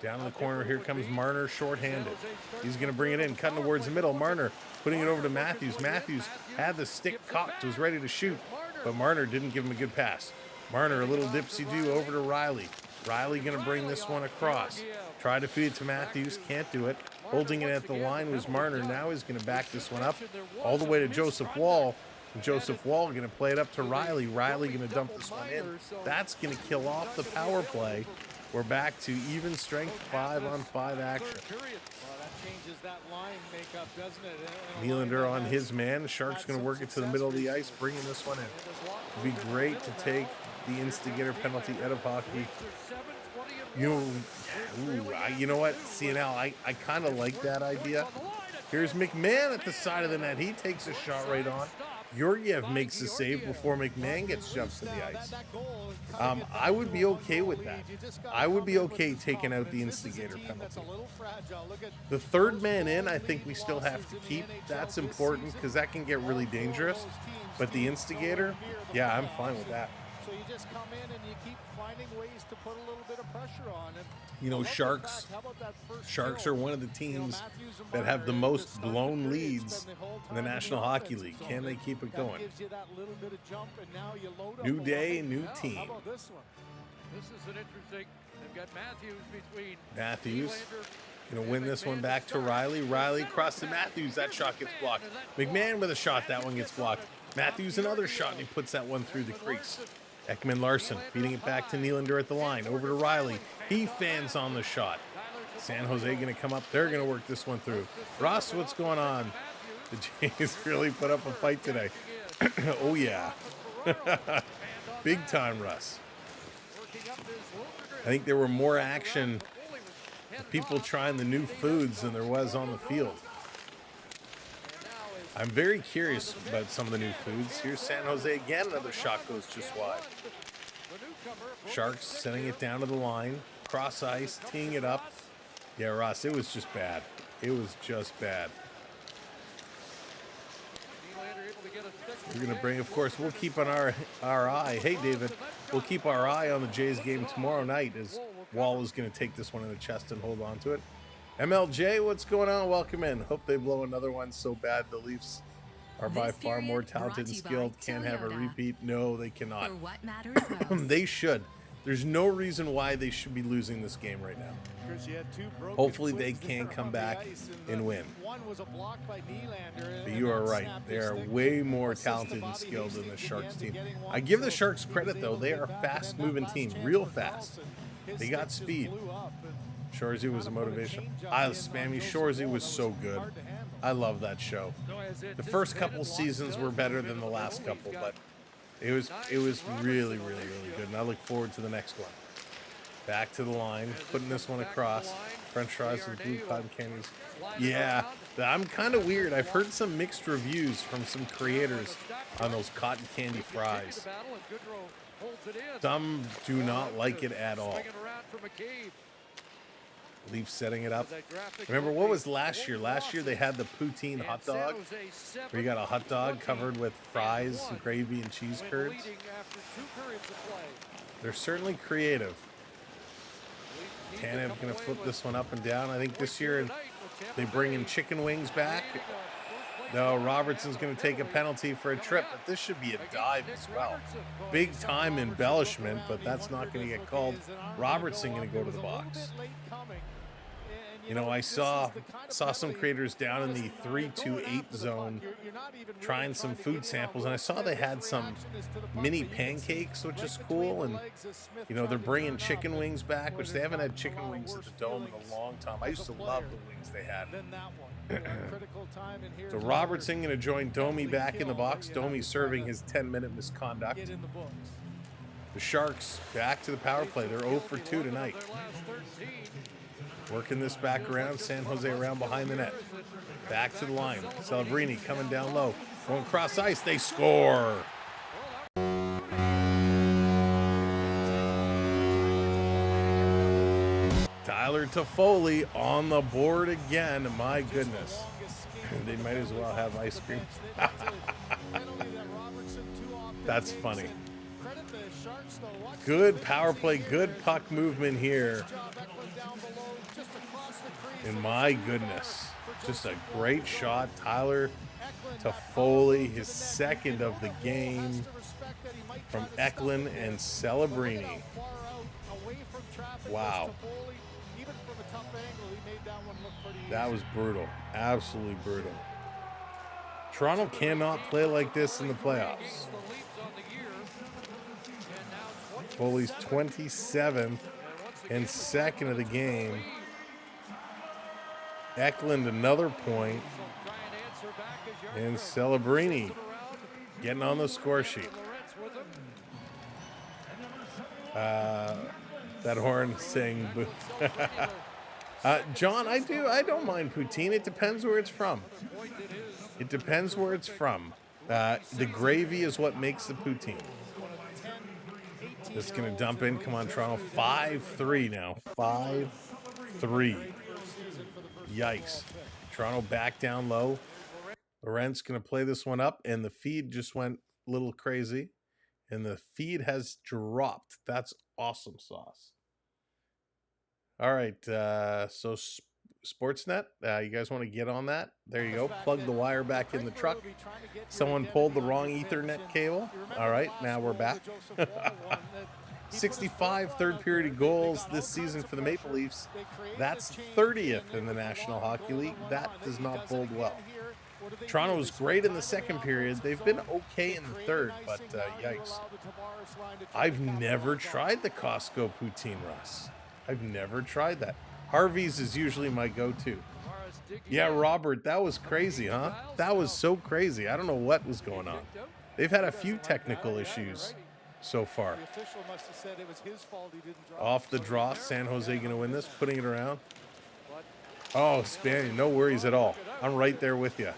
Down in the corner, here comes Marner, shorthanded. He's going to bring it in, cutting towards the middle. Marner putting it over to Matthews. Matthews had the stick cocked, was ready to shoot, but Marner didn't give him a good pass. Marner, a little dipsy-do over to Riley. Riley going to bring this one across. Try to feed it to Matthews, can't do it. Holding it at the line was Marner. Now he's going to back this one up all the way to Joseph Wall. And Joseph Wall going to play it up to Riley. Riley going to dump this one in. That's going to kill off the power play. We're back to even strength 5-on-5 action. Nylander on his man. Sharks going to work it to the middle of the ice, bringing this one in. It'd be great to take the instigator penalty out of hockey. You know what, CNL, I kind of like that idea. Here's McMahon at the side of the net. He takes a shot right on. Georgiev makes the save before McMahon gets jumped to the ice. I would be okay with that. I would be okay taking out the instigator penalty. The third man in, I think we still have to keep. That's important because that can get really dangerous. But the instigator, yeah, I'm fine with that. So you just come in and you keep finding ways to put a little bit of pressure on. And you know, Sharks are one of the teams that have the most blown leads in the National Hockey League. Can they keep it going? New day, new team. How about this one? This is an interesting. They've got Matthews between. Matthews going to win this one back to Riley. Riley across to Matthews. That shot gets blocked. McMahon with a shot. That one gets blocked. Matthews another shot, and he puts that one through the crease. Ekman Larson feeding it back to Nylander at the line. Over to Riley. He fans on the shot. San Jose going to come up. They're going to work this one through. Ross, what's going on? The Jays really put up a fight today. Oh, yeah. Big time, Russ. I think there were more action of people trying the new foods than there was on the field. I'm very curious about some of the new foods. Here's San Jose again. Another shot goes just wide. Sharks sending it down to the line. Cross ice, teeing it up. Yeah, Ross, it was just bad. It was just bad. We're going to bring, of course, we'll keep on our eye. Hey, David, we'll keep our eye on the Jays game tomorrow night as Wall is going to take this one in the chest and hold on to it. MLJ, what's going on? Welcome in. Hope they blow another one so bad the Leafs are by far more talented and skilled. Can't have a repeat. No, they cannot. They should. There's no reason why they should be losing this game right now. Hopefully they can come back and win. But you are right. They are way more talented and skilled than the Sharks team. I give the Sharks credit, though. They are a fast-moving team, real fast. They got speed. Shorzy was a motivation. Spammy Shorzy was so good. I love that show. The first couple seasons were better than the last couple, but it was really, really, really good, and I look forward to the next one. Back to the line, putting this one across. French fries with blue cotton candies. Yeah, I'm kind of weird. I've heard some mixed reviews from some creators on those cotton candy fries. Some do not like it at all. Leaf setting it up. Remember, what was last year? Last year they had the poutine hot dog, where you got a hot dog covered with fries, and gravy, and cheese curds. They're certainly creative. Tanev going to flip this one up and down. I think this year they bring in chicken wings back. No, Robertson's going to take a penalty for a trip, but this should be a dive as well. Big time embellishment, but that's not going to get called. Robertson going to go to the box. You know, I saw some creators down in the 3-2-8 zone trying some food samples, and I saw they had some mini pancakes, which is cool. And, you know, they're bringing chicken wings back, which they haven't had chicken wings at the Dome in a long time. I used to love the wings they had. So Robertson going to join Domi back in the box. Domi serving his 10-minute misconduct. The Sharks back to the power play. They're 0 for 2 tonight. Working this back around. San Jose around behind the net. Back to the line. Celebrini coming down low. Going cross ice. They score. Tyler Toffoli on the board again. My goodness. They might as well have ice cream. That's funny. Good power play. Good puck movement here. And my goodness, just a great shot. Tyler Toffoli, his second of the game from Macklin and Celebrini. Wow. That was brutal. Absolutely brutal. Toronto cannot play like this in the playoffs. Foley's 27th and second of the game. Eklund another point. And Celebrini getting on the score sheet. That horn saying boo. John, I don't mind poutine. It depends where it's from. It depends where it's from. The gravy is what makes the poutine. Just going to dump in. Come on, Toronto. 5-3 now. 5-3. Yikes. Toronto back down low. Laurent's going to play this one up, and the feed just went a little crazy. And the feed has dropped. That's awesome sauce. All right. So Sportsnet, you guys want to get on that? There you go. Plug the wire back in the truck. Someone pulled the wrong Ethernet cable. All right, now we're back. 65 third period goals this season for the Maple Leafs. That's 30th in the National Hockey League. That does not bode well. Toronto was great in the second period. They've been okay in the third, but yikes. I've never tried the Costco poutine, Russ. I've never tried that. Harvey's is usually my go-to. Yeah, Robert, that was crazy, huh? That was so crazy. I don't know what was going on. They've had a few technical issues so far. Off the draw, San Jose going to win this, putting it around. Oh, Spaniard, no worries at all. I'm right there with you.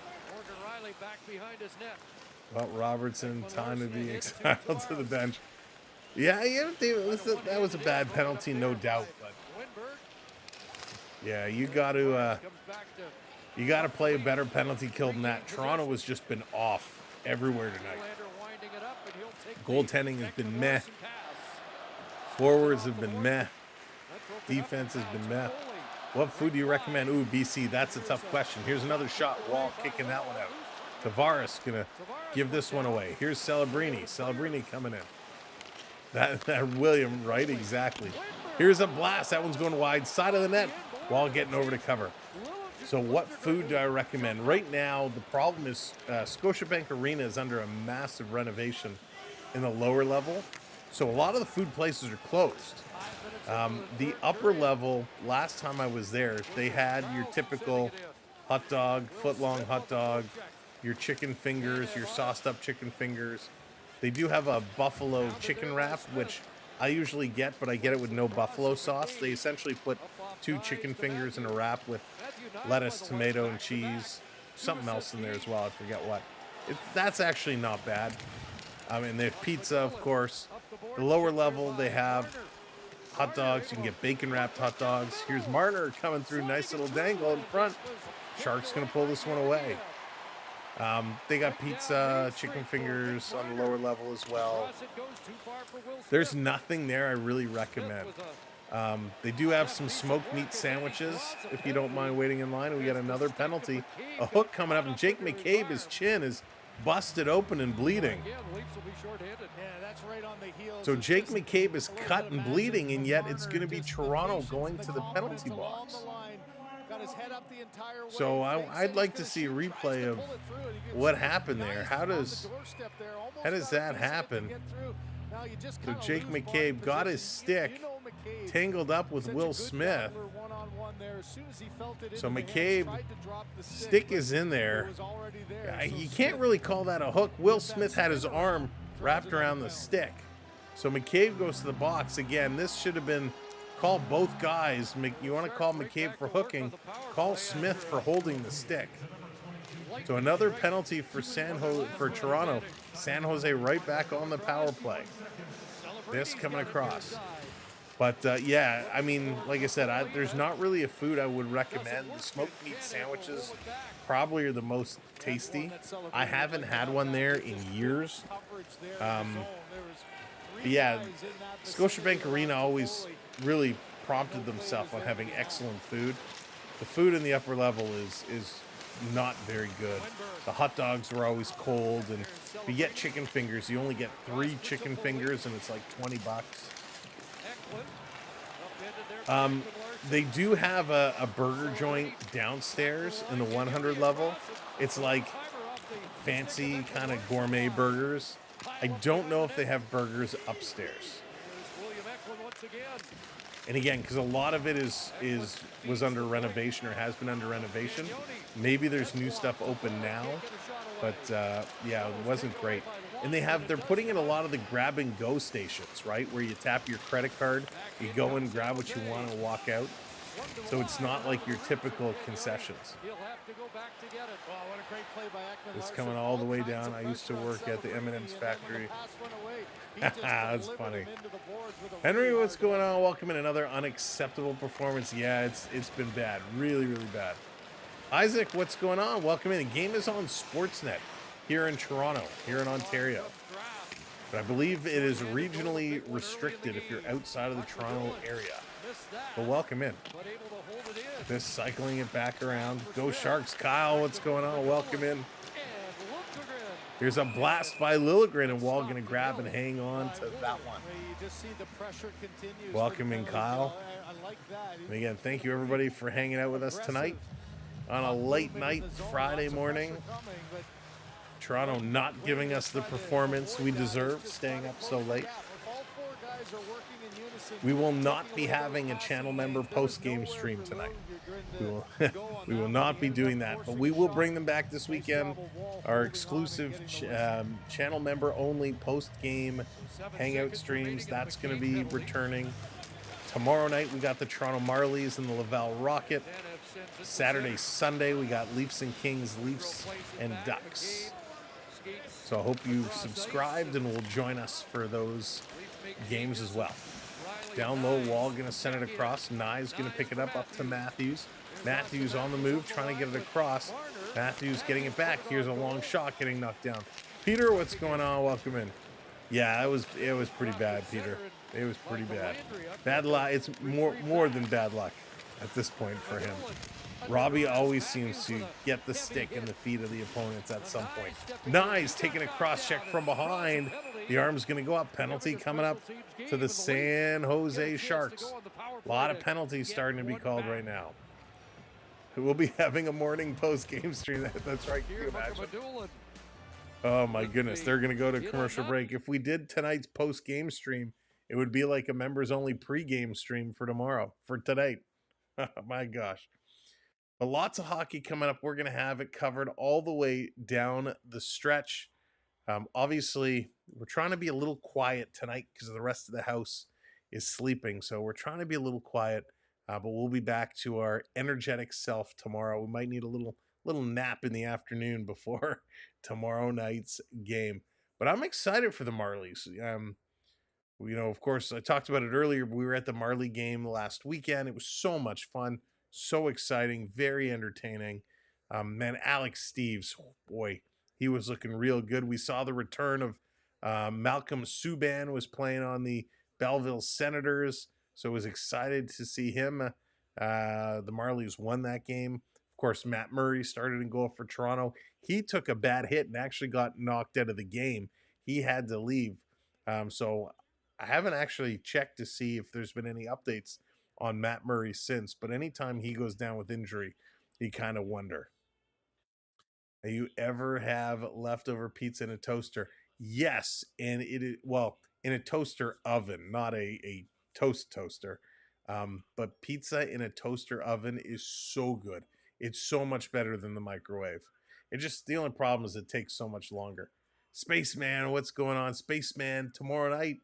Well, Robertson, time to be exiled to the bench. Yeah, that was a bad penalty, no doubt. But yeah, you got to play a better penalty kill than that. Toronto has just been off everywhere tonight. Goaltending has been meh. Forwards have been meh. Defense has been meh. What food do you recommend? Ooh, BC, that's a tough question. Here's another shot. Wall kicking that one out. Tavares gonna give this one away. Here's Celebrini. Celebrini coming in. That William, right? Exactly. Here's a blast. That one's going wide. Side of the net. Wall getting over to cover. So what food do I recommend? Right now, the problem is Scotiabank Arena is under a massive renovation in the lower level. So a lot of the food places are closed. The upper level, last time I was there, they had your typical hot dog, foot-long hot dog, your chicken fingers, your sauced up chicken fingers. They do have a buffalo chicken wrap, which I usually get, but I get it with no buffalo sauce. They essentially put 2 chicken fingers in a wrap with lettuce, tomato, and cheese. Something else in there as well. I forget what. That's actually not bad. And they have pizza, of course. The lower level, they have hot dogs. You can get bacon wrapped hot dogs. Here's Marner coming through. Nice little dangle in front. Shark's going to pull this one away. They got pizza, chicken fingers on the lower level as well. There's nothing there I really recommend. They do have some smoked meat sandwiches if you don't mind waiting in line. We got another penalty. A hook coming up, and Jake McCabe, his chin is busted open and bleeding. So Jake McCabe is cut and bleeding, and yet it's going to be Toronto going to the penalty box. So I'd like to see a replay of what happened there. How does that happen? So Jake McCabe got his stick tangled up with Will Smith. So McCabe, stick is in there. You can't really call that a hook. Will Smith had his arm wrapped around the stick. So McCabe goes to the box. Again, this should have been call both guys. You want to call McCabe for hooking, call Smith for holding the stick. So another penalty for Toronto. San Jose right back on the power play. This coming across. But yeah, I mean, like I said, there's not really a food I would recommend. The smoked meat sandwiches probably are the most tasty. I haven't had one there in years. But yeah, Scotiabank Arena always really prompted themselves on having excellent food. The food in the upper level is not very good. The hot dogs were always cold, and if you get chicken fingers, you only get 3 chicken fingers, and it's like $20. They do have a burger joint downstairs in the 100 level. It's like fancy kind of gourmet burgers. I don't know if they have burgers upstairs. And again, because a lot of it was under renovation or has been under renovation. Maybe there's new stuff open now, but yeah, it wasn't great. And they're putting in a lot of the grab and go stations, right? Where you tap your credit card, you go and grab what you want and walk out. So it's not like your typical concessions. It's coming all the way down. I used to work at the M&M's factory. That's funny. Henry, what's going on? Welcome in. Another unacceptable performance. Yeah, it's been bad. Really, really bad. Isaac, what's going on? Welcome in. The game is on Sportsnet here in Toronto, here in Ontario. But I believe it is regionally restricted if you're outside of the Toronto area. But welcome in. This cycling it back around. Go Sharks. Kyle, what's going on? Welcome in. Here's a blast by Liljegren, and Wall going to grab and hang on to that one. Welcome in, Kyle. And again, thank you everybody for hanging out with us tonight on a late night Friday morning. Toronto not giving us the performance we deserve, staying up so late. We will not be having a channel member post-game stream tonight. We will not be doing that, but we will bring them back this weekend. Our exclusive channel member only post-game hangout streams, that's going to be returning. Tomorrow night, we got the Toronto Marlies and the Laval Rocket. Saturday, Sunday, we got Leafs and Kings, Leafs and Ducks. So I hope you subscribed and will join us for those games as well. Down low, Wall going to send it across. Nye's going to pick it up to Matthews. Matthews on the move, trying to get it across. Matthews getting it back. Here's a long shot, getting knocked down. Peter, what's going on? Welcome in. Yeah, it was pretty bad, Peter. It was pretty bad. Bad luck. It's more than bad luck at this point for him. Robbie always seems to get the stick in the feet of the opponents at some point. Nice, taking a cross check from behind. The arm's going to go up. Penalty coming up to the San Jose Sharks. A lot of penalties starting to be called right now. We'll be having a morning post-game stream. That's right. Can you imagine? Oh, my goodness. They're going to go to commercial break. If we did tonight's post-game stream, it would be like a members-only pre-game stream for tomorrow, for tonight. My gosh. But lots of hockey coming up. We're going to have it covered all the way down the stretch. Obviously, we're trying to be a little quiet tonight because the rest of the house is sleeping. So we're trying to be a little quiet, but we'll be back to our energetic self tomorrow. We might need a little nap in the afternoon before tomorrow night's game. But I'm excited for the Marlies. Of course, I talked about it earlier, but we were at the Marley game last weekend. It was so much fun, so exciting, very entertaining. Man, Alex Steves, oh boy, he was looking real good. We saw the return of Malcolm Subban was playing on the Belleville Senators, so I was excited to see him. The Marlies won that game. Of course, Matt Murray started in goal for Toronto. He took a bad hit and actually got knocked out of the game. He had to leave. So I haven't actually checked to see if there's been any updates on Matt Murray since, but anytime he goes down with injury, you kind of wonder. Do you ever have leftover pizza in a toaster? Yes, and it is, well, in a toaster oven, not a toaster. But pizza in a toaster oven is so good. It's so much better than the microwave. The only problem is it takes so much longer. Spaceman, what's going on? Spaceman, tomorrow night,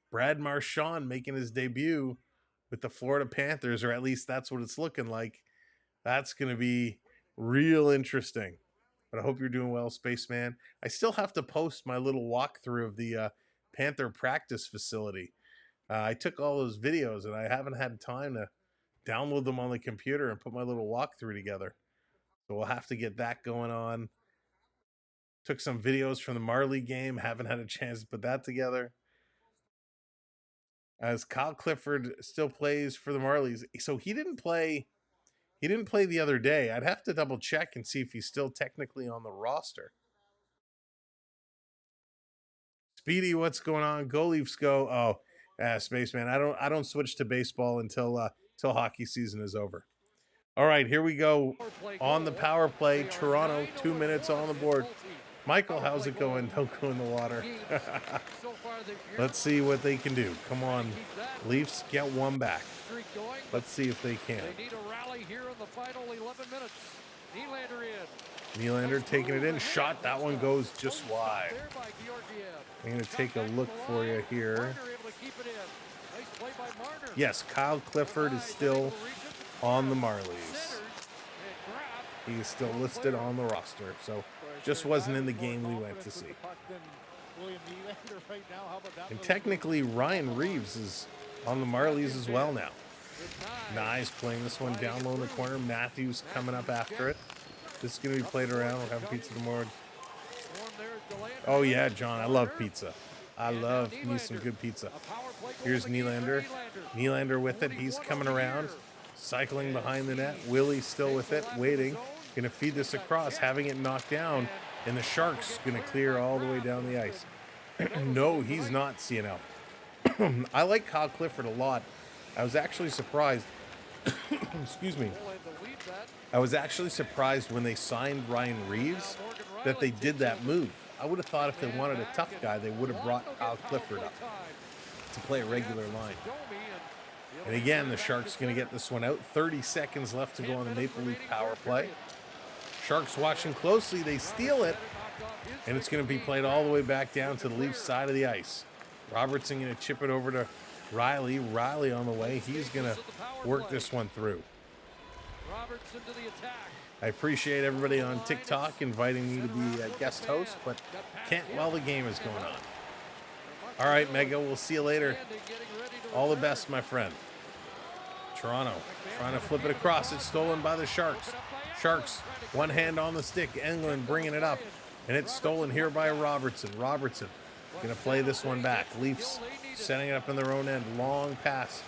Brad Marchand making his debut with the Florida Panthers, or at least that's what it's looking like. That's going to be real interesting. But I hope you're doing well, Spaceman. I still have to post my little walkthrough of the Panther practice facility. I took all those videos, and I haven't had time to download them on the computer and put my little walkthrough together. So we'll have to get that going on. Took some videos from the Marley game. Haven't had a chance to put that together. As Kyle Clifford still plays for the Marlies. So he didn't play the other day. I'd have to double check and see if he's still technically on the roster. Speedy, what's going on? Go Leafs go. Oh, Spaceman. I don't switch to baseball until hockey season is over. All right, here we go. On the power play, Toronto, 2 minutes on the board. Michael, how's it going? Don't go in the water. Let's see what they can do. Come on, Leafs, get one back. Let's see if they can. They need a rally here in the final 11 minutes. Nylander in. Nylander taking it in. Shot. That one goes just wide. I'm going to take a look for you here. Yes, Kyle Clifford is still on the Marlies. He is still listed on the roster. So just wasn't in the game we went to see. And technically, Ryan Reeves is on the Marlies as well now. Nice playing this one down low in the corner. Matthews coming up after it. This is going to be played around. We'll have pizza tomorrow. Oh, yeah, John. I love pizza. I love me some good pizza. Here's Nylander. Nylander with it. He's coming around. Cycling behind the net. Willie's still with it. Waiting. Going to feed this across. Having it knocked down. And the Sharks going to clear all the way down the ice. No, he's not CNL. I like Kyle Clifford a lot. I was actually surprised. Excuse me. I was actually surprised when they signed Ryan Reeves that they did that move. I would have thought if they wanted a tough guy, they would have brought Kyle Clifford up to play a regular line. And again, the Sharks going to get this one out. 30 seconds left to go on the Maple Leaf power play. Sharks watching closely. They steal it. And it's going to be played all the way back down to the Leafs side of the ice. Robertson going to chip it over to Riley. Riley on the way. He's going to work this one through. I appreciate everybody on TikTok inviting me to be a guest host, but can't while the game is going on. All right, Mega, we'll see you later. All the best, my friend. Toronto trying to flip it across. It's stolen by the Sharks. Sharks, one hand on the stick. Englund bringing it up, and it's stolen here by Robertson. Robertson going to play this one back. Leafs setting it up in their own end. Long pass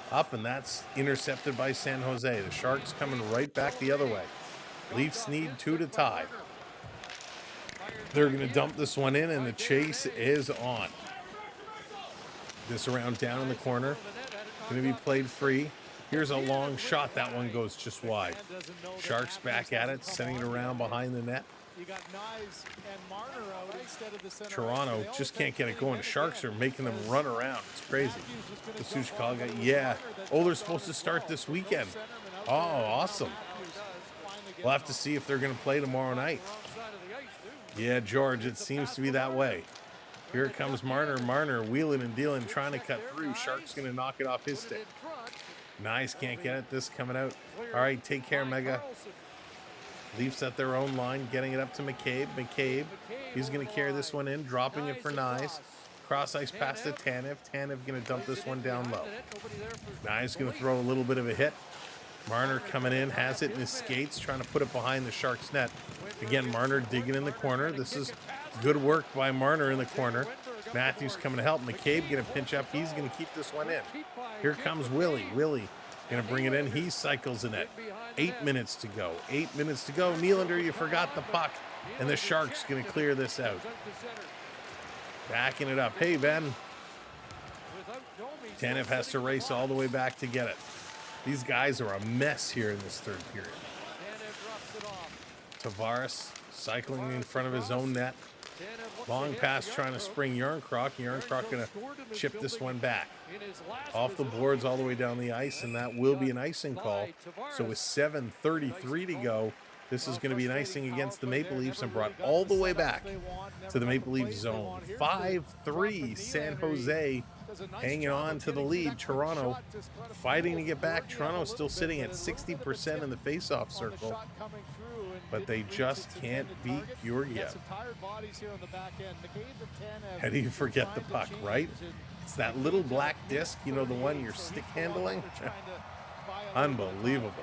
up, and that's intercepted by San Jose. The Sharks coming right back the other way. Leafs need 2 to tie. They're going to dump this one in, and the chase is on. This around down in the corner. Going to be played free. Here's a long shot. That one goes just wide. Sharks back at it, sending it around behind the net. Toronto just can't get it going. The Sharks are making them run around. It's crazy. The Sioux Chicago, yeah. Oh, they're supposed to start this weekend. Oh, awesome. We'll have to see if they're going to play tomorrow night. Yeah, George, it seems to be that way. Here comes Marner. Marner wheeling and dealing, trying to cut through. Shark's going to knock it off his stick. Nice, can't get it. This coming out. All right, take care, Mega. Leafs at their own line, getting it up to McCabe. McCabe, he's going to carry this one in, dropping it for Nyes. Cross ice pass to Tanev. Tanev going to dump this one down low. Nyes going to throw a little bit of a hit. Marner coming in, has it in his skates, trying to put it behind the Sharks net. Again, Marner digging in the corner. This is good work by Marner in the corner. Matthews coming to help. McCabe going to pinch up. He's going to keep this one in. Here comes Willie. Willie going to bring it in. He cycles in it. 8 minutes to go. 8 minutes to go. Nylander, you forgot the puck. And the Sharks going to clear this out. Backing it up. Hey, Ben. Tanev has to race all the way back to get it. These guys are a mess here in this third period. Tavares cycling in front of his own net. Long pass trying to spring Yarncroc. Yarncroc going to chip this one back. Off the boards all the way down the ice, and that will be an icing call. So with 7:33 to go, this is going to be an icing against the Maple Leafs and brought all the way back to the Maple Leaf zone. 5-3, San Jose hanging on to the lead. Toronto fighting to get back. Toronto still sitting at 60% in the face-off circle, but they just can't beat Georgiev. How do you forget the puck, right? It's that little black disc, you know, the one you're stick handling? Unbelievable.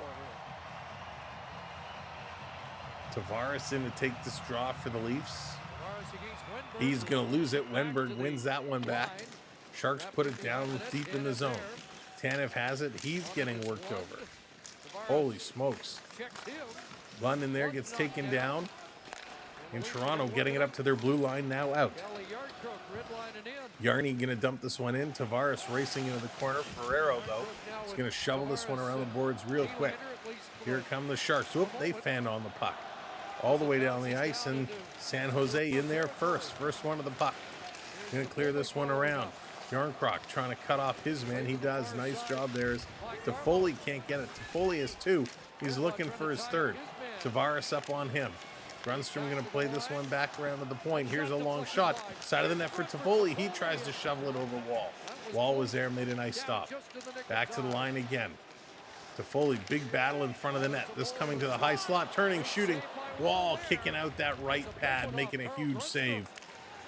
Tavares in to take this draw for the Leafs. He's going to lose it. Wenberg wins that one back. Sharks put it down deep in the zone. Tanev has it. He's getting worked over. Holy smokes. London there gets taken down. In Toronto, getting it up to their blue line, now out. Yarny going to dump this one in. Tavares racing into the corner. Ferrero, though, is going to shovel this one around the boards real quick. Here come the Sharks. Whoop, they fanned on the puck. All the way down the ice, and San Jose in there first. First one of the puck. Going to clear this one around. Yarncroc trying to cut off his man. He does. Nice job there. Toffoli can't get it. Toffoli has two. He's looking for his third. Tavares up on him. Grunstrom going to play this one back around to the point. Here's a long shot. Side of the net for Toffoli. He tries to shovel it over Wall. Wall was there, made a nice stop. Back to the line again. Toffoli, big battle in front of the net. This coming to the high slot, turning, shooting. Wall kicking out that right pad, making a huge save.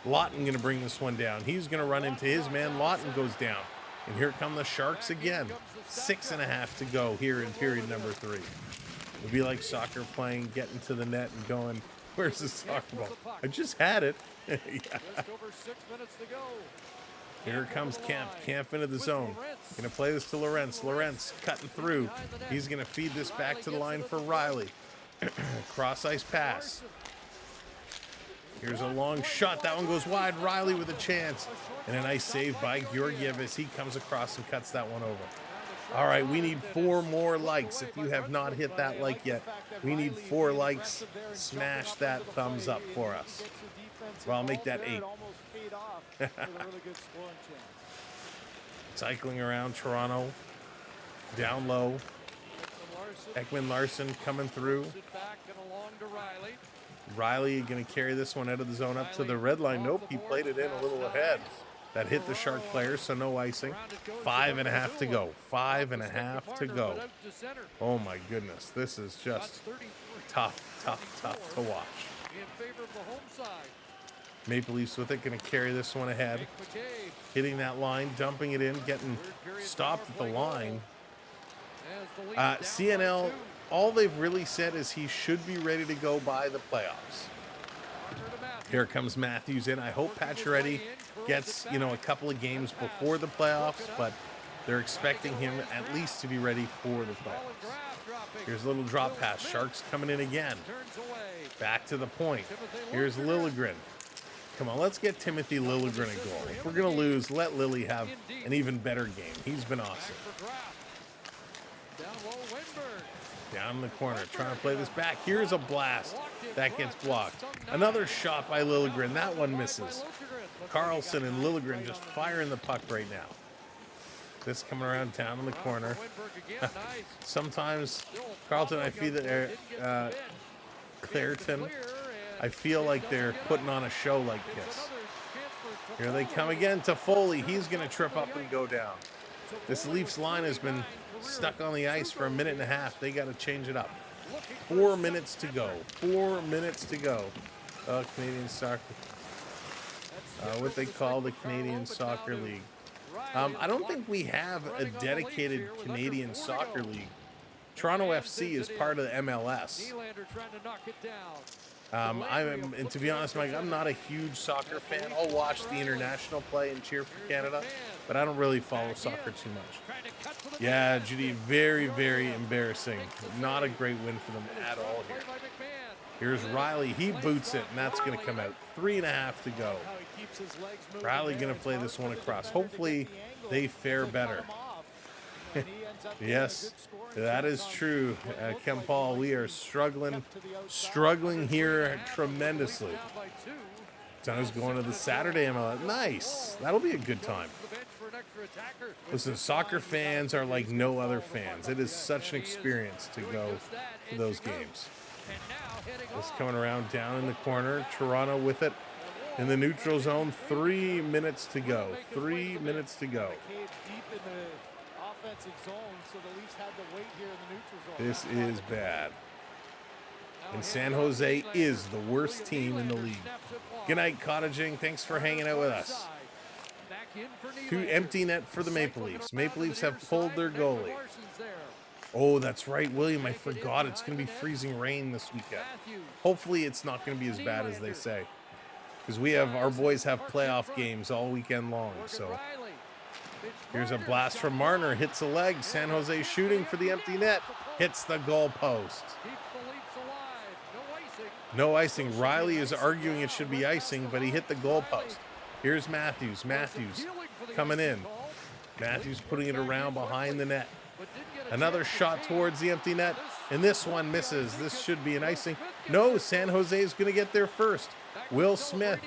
Lawton going to bring this one down. He's going to run into his man. Lawton goes down. And here come the Sharks again. 6.5 to go here in period number 3. It would be like soccer playing, getting to the net and going, where's the soccer ball? I just had it. Yeah. Here comes Kemp. Kemp into the zone. Going to play this to Lorentz. Lorentz cutting through. He's going to feed this back to the line for Riley. Cross ice pass. Here's a long shot. That one goes wide. Riley with a chance. And a nice save by Georgiev as he comes across and cuts that one over. All right, we need 4 more likes. If you have not hit that like yet, we need 4 likes. Smash that thumbs up for us. Well, I'll make that 8. Cycling around Toronto. Down low. Ekman Larson coming through. Riley going to carry this one out of the zone up to the red line. Nope, he played it in a little ahead. That hit the Shark player, so no icing. 5.5 to go. 5.5 to go. Oh my goodness, this is just tough to watch. Maple Leafs with it, going to carry this one ahead. Hitting that line, dumping it in, getting stopped at the line. CNL, all they've really said is he should be ready to go by the playoffs. Here comes Matthews in. I hope Pacioretty gets, a couple of games before the playoffs, but they're expecting him at least to be ready for the playoffs. Here's a little drop pass. Sharks coming in again. Back to the point. Here's Liljegren. Come on, let's get Timothy Liljegren a goal. If we're going to lose, let Lily have an even better game. He's been awesome. Down in the corner, trying to play this back. Here's a blast. That gets blocked. Another shot by Liljegren. That one misses. Carlson and Liljegren just firing the puck right now. This coming around down in the corner. Sometimes, Carlton, I feel that Clareton, I feel like they're putting on a show like this. Here they come again to Foley. He's going to trip up and go down. This Leafs line has been stuck on the ice for a minute and a half. They got to change it up. 4 minutes to go. 4 minutes to go. Canadian Soccer. What they call the Canadian Soccer League. I don't think we have a dedicated Canadian Soccer League. Toronto FC is part of the MLS. And to be honest, Mike, I'm not a huge soccer fan. I'll watch the international play and cheer for Canada, but I don't really follow soccer too much. Yeah, Judy, very, very embarrassing. Not a great win for them at all here. Here's Riley. He boots it, and that's going to come out. 3.5 to go. Riley going to play this one across. Hopefully, they fare better. Yes, that is true. Kempal, we are struggling here tremendously. Donna's going to the Saturday MLS. Nice. That'll be a good time. Listen, soccer fans are like no other fans. It is such an experience to go to those games. It's coming around down in the corner. Toronto with it in the neutral zone. 3 minutes to go. 3 minutes to go. This is bad. And San Jose is the worst team in the league. Good night, Cottaging. Thanks for hanging out with us. 2 empty net for the Maple Leafs. Maple Leafs have pulled their goalie. Oh, that's right, William. I forgot it's going to be freezing rain this weekend. Hopefully it's not going to be as bad as they say. Because our boys have playoff games all weekend long. So here's a blast from Marner. Hits a leg. San Jose shooting for the empty net. Hits the goal post. No icing. Riley is arguing it should be icing, but he hit the goal post. Here's Matthews. Matthews coming in. Matthews putting it around behind the net. Another shot towards the empty net, and this one misses. This should be an icing. No, San Jose is going to get there first. Will Smith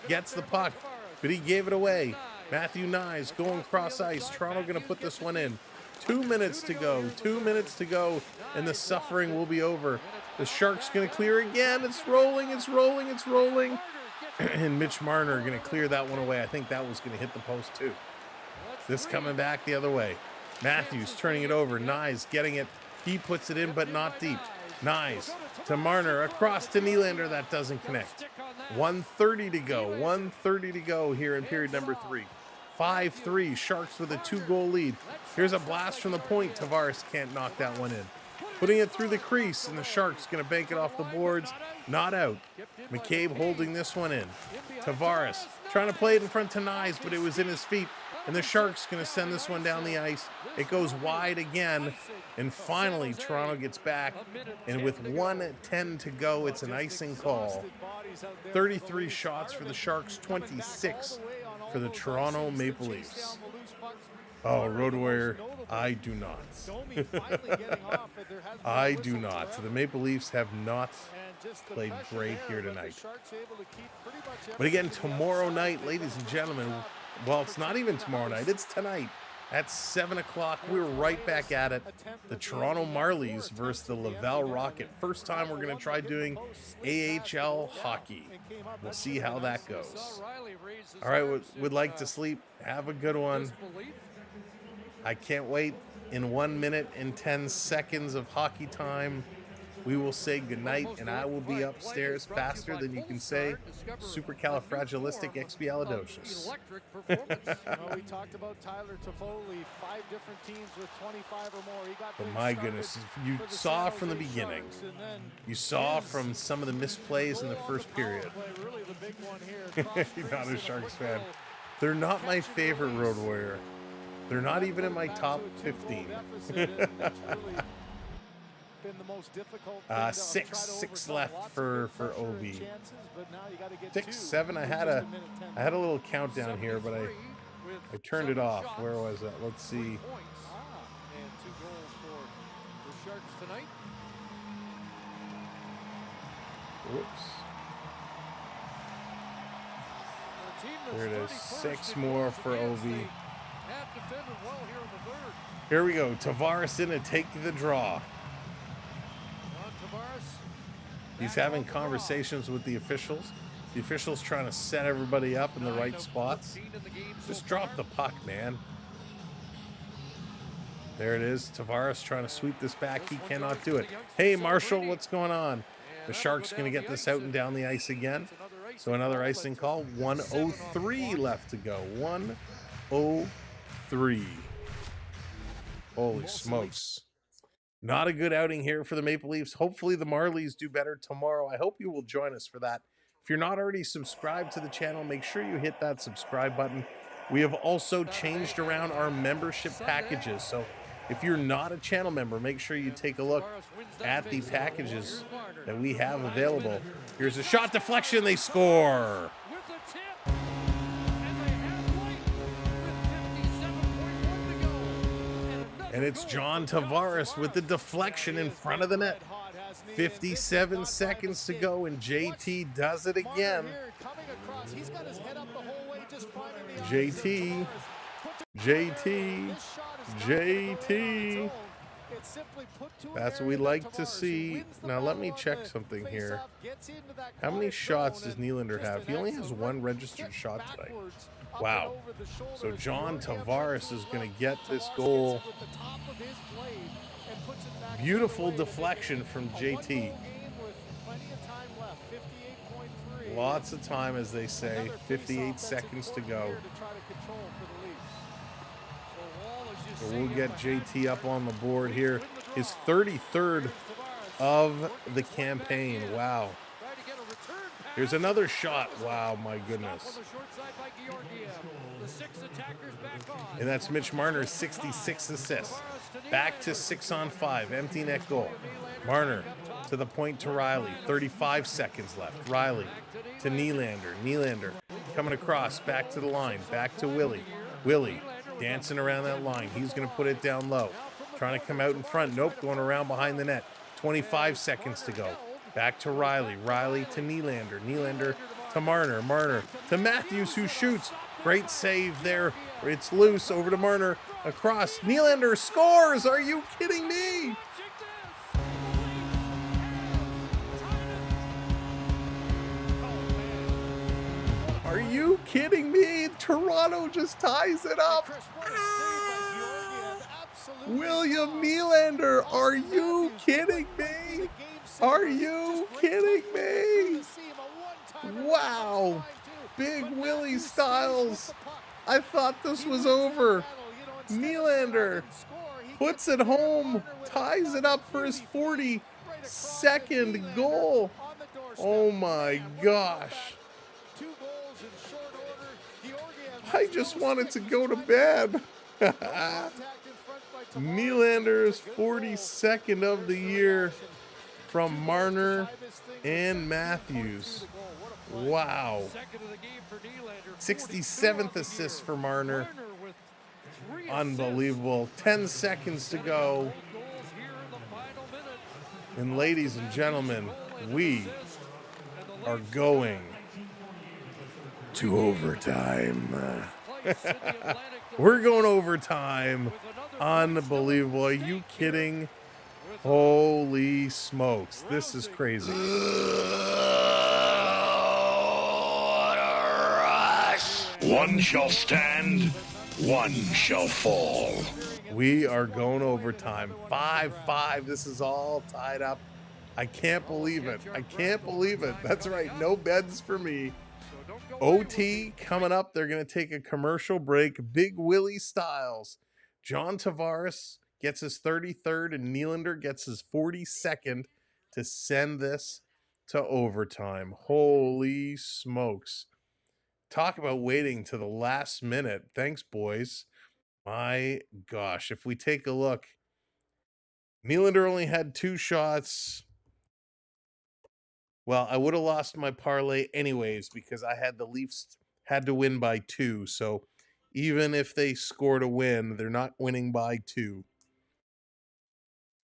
gets the puck, but he gave it away. Matthew Nyes going cross ice. Toronto going to put this one in. 2 minutes to go. 2 minutes to go, and the suffering will be over. The Sharks going to clear again. It's rolling. It's rolling. It's rolling. And Mitch Marner going to clear that one away. I think that was going to hit the post too. This coming back the other way. Matthews turning it over. Nyes getting it. He puts it in, but not deep. Nyes to Marner. Across to Nylander. That doesn't connect. 1:30 to go. 1:30 to go here in period number 3. 5-3. Sharks with a 2-goal lead. Here's a blast from the point. Tavares can't knock that one in. Putting it through the crease, and the Sharks going to bank it off the boards. Not out. McCabe holding this one in. Tavares trying to play it in front to Nyes, but it was in his feet. And the Sharks going to send this one down the ice. It goes wide again. And finally, Toronto gets back. And with 1:10 to go, it's an icing call. 33 shots for the Sharks, 26 for the Toronto Maple Leafs. Oh, Road Warrior, I do not. I do not. The Maple Leafs have not played great here tonight. But again, tomorrow night, ladies and gentlemen, well, it's not even tomorrow night, it's tonight. At 7 o'clock, we're right back at it. The Toronto Marlies versus the Laval Rocket. First time we're going to try doing AHL hockey. We'll see how that goes. All right, would like to sleep. Have a good one. I can't wait. In 1 minute and 10 seconds of hockey time, we will say goodnight, and I will be upstairs faster than you can say supercalifragilisticexpialidocious. We talked about Tyler Toffoli, 5 different teams with 25 or more. He got but my goodness, you saw from the beginning. You saw from some of the misplays in the first period. You're not a Sharks fan. They're not my favorite, Road Warrior. They're not even in my top 15. Six left for OV. 6, 7. I had a little countdown here, but I turned it off. Where was that? Let's see. And 2 goals for the Sharks tonight. Whoops. There it is. 6 more for OV. Here we go. Tavares in to take the draw. He's having conversations with the officials. The official's trying to set everybody up in the right spots. Just drop the puck, man. There it is. Tavares trying to sweep this back. He cannot do it. Hey, Marshall, what's going on? The Sharks going to get this out and down the ice again. So another icing call. 1:03 left to go. 1:03. Holy smokes. Not a good outing here for the Maple Leafs. Hopefully the Marlies do better tomorrow. I hope you will join us for that. If you're not already subscribed to the channel, make sure you hit that subscribe button. We have also changed around our membership packages. So if you're not a channel member, make sure you take a look at the packages that we have available. Here's a shot deflection. They score. And it's John Tavares with the deflection in front of the net. 57 seconds to go, and JT does it again. JT. That's what we like to see. Now let me check something here. How many shots does Nylander have? He only has one registered shot tonight. Wow. So John Tavares is going to get this goal. Beautiful deflection from JT. Lots of time, as they say. 58 seconds to go. So we'll get JT up on the board here. His 33rd of the campaign. Wow. Here's another shot. Wow, my goodness. And that's Mitch Marner's 66 assists. Back to 6-on-5. Empty net goal. Marner to the point to Riley. 35 seconds left. Riley to Nylander. Nylander coming across. Back to the line. Back to Willie. Willie dancing around that line. He's going to put it down low. Trying to come out in front. Nope, going around behind the net. 25 seconds to go. Back to Riley. Riley to Nylander. Nylander to Marner. Marner to Matthews, who shoots. Great save there. It's loose. Over to Marner. Across. Nylander scores. Are you kidding me? Are you kidding me? Toronto just ties it up. William Nylander, are you kidding me? Are you kidding me? Wow. Big Willie Styles. I thought this was over. Nylander puts it home, ties it up for his 42nd goal. Oh my gosh. I just wanted to go to bed. Nylander's 42nd of the year from Marner and Matthews. Wow. 67th assist for Marner. Unbelievable. 10 seconds to go. And ladies and gentlemen, we are going to overtime. We're going overtime. Unbelievable. Are you kidding? Holy smokes. This is crazy. One shall stand, one shall fall. We are going overtime. 5-5. This is all tied up. I can't believe it. I can't believe it. That's right. No beds for me. OT coming up. They're going to take a commercial break. Big Willie Styles. John Tavares gets his 33rd and Nylander gets his 42nd to send this to overtime. Holy smokes. Talk about waiting to the last minute. Thanks, boys. My gosh. If we take a look, Nylander only had 2 shots. Well, I would have lost my parlay anyways because I had the Leafs had to win by 2. So even if they scored a win, they're not winning by 2.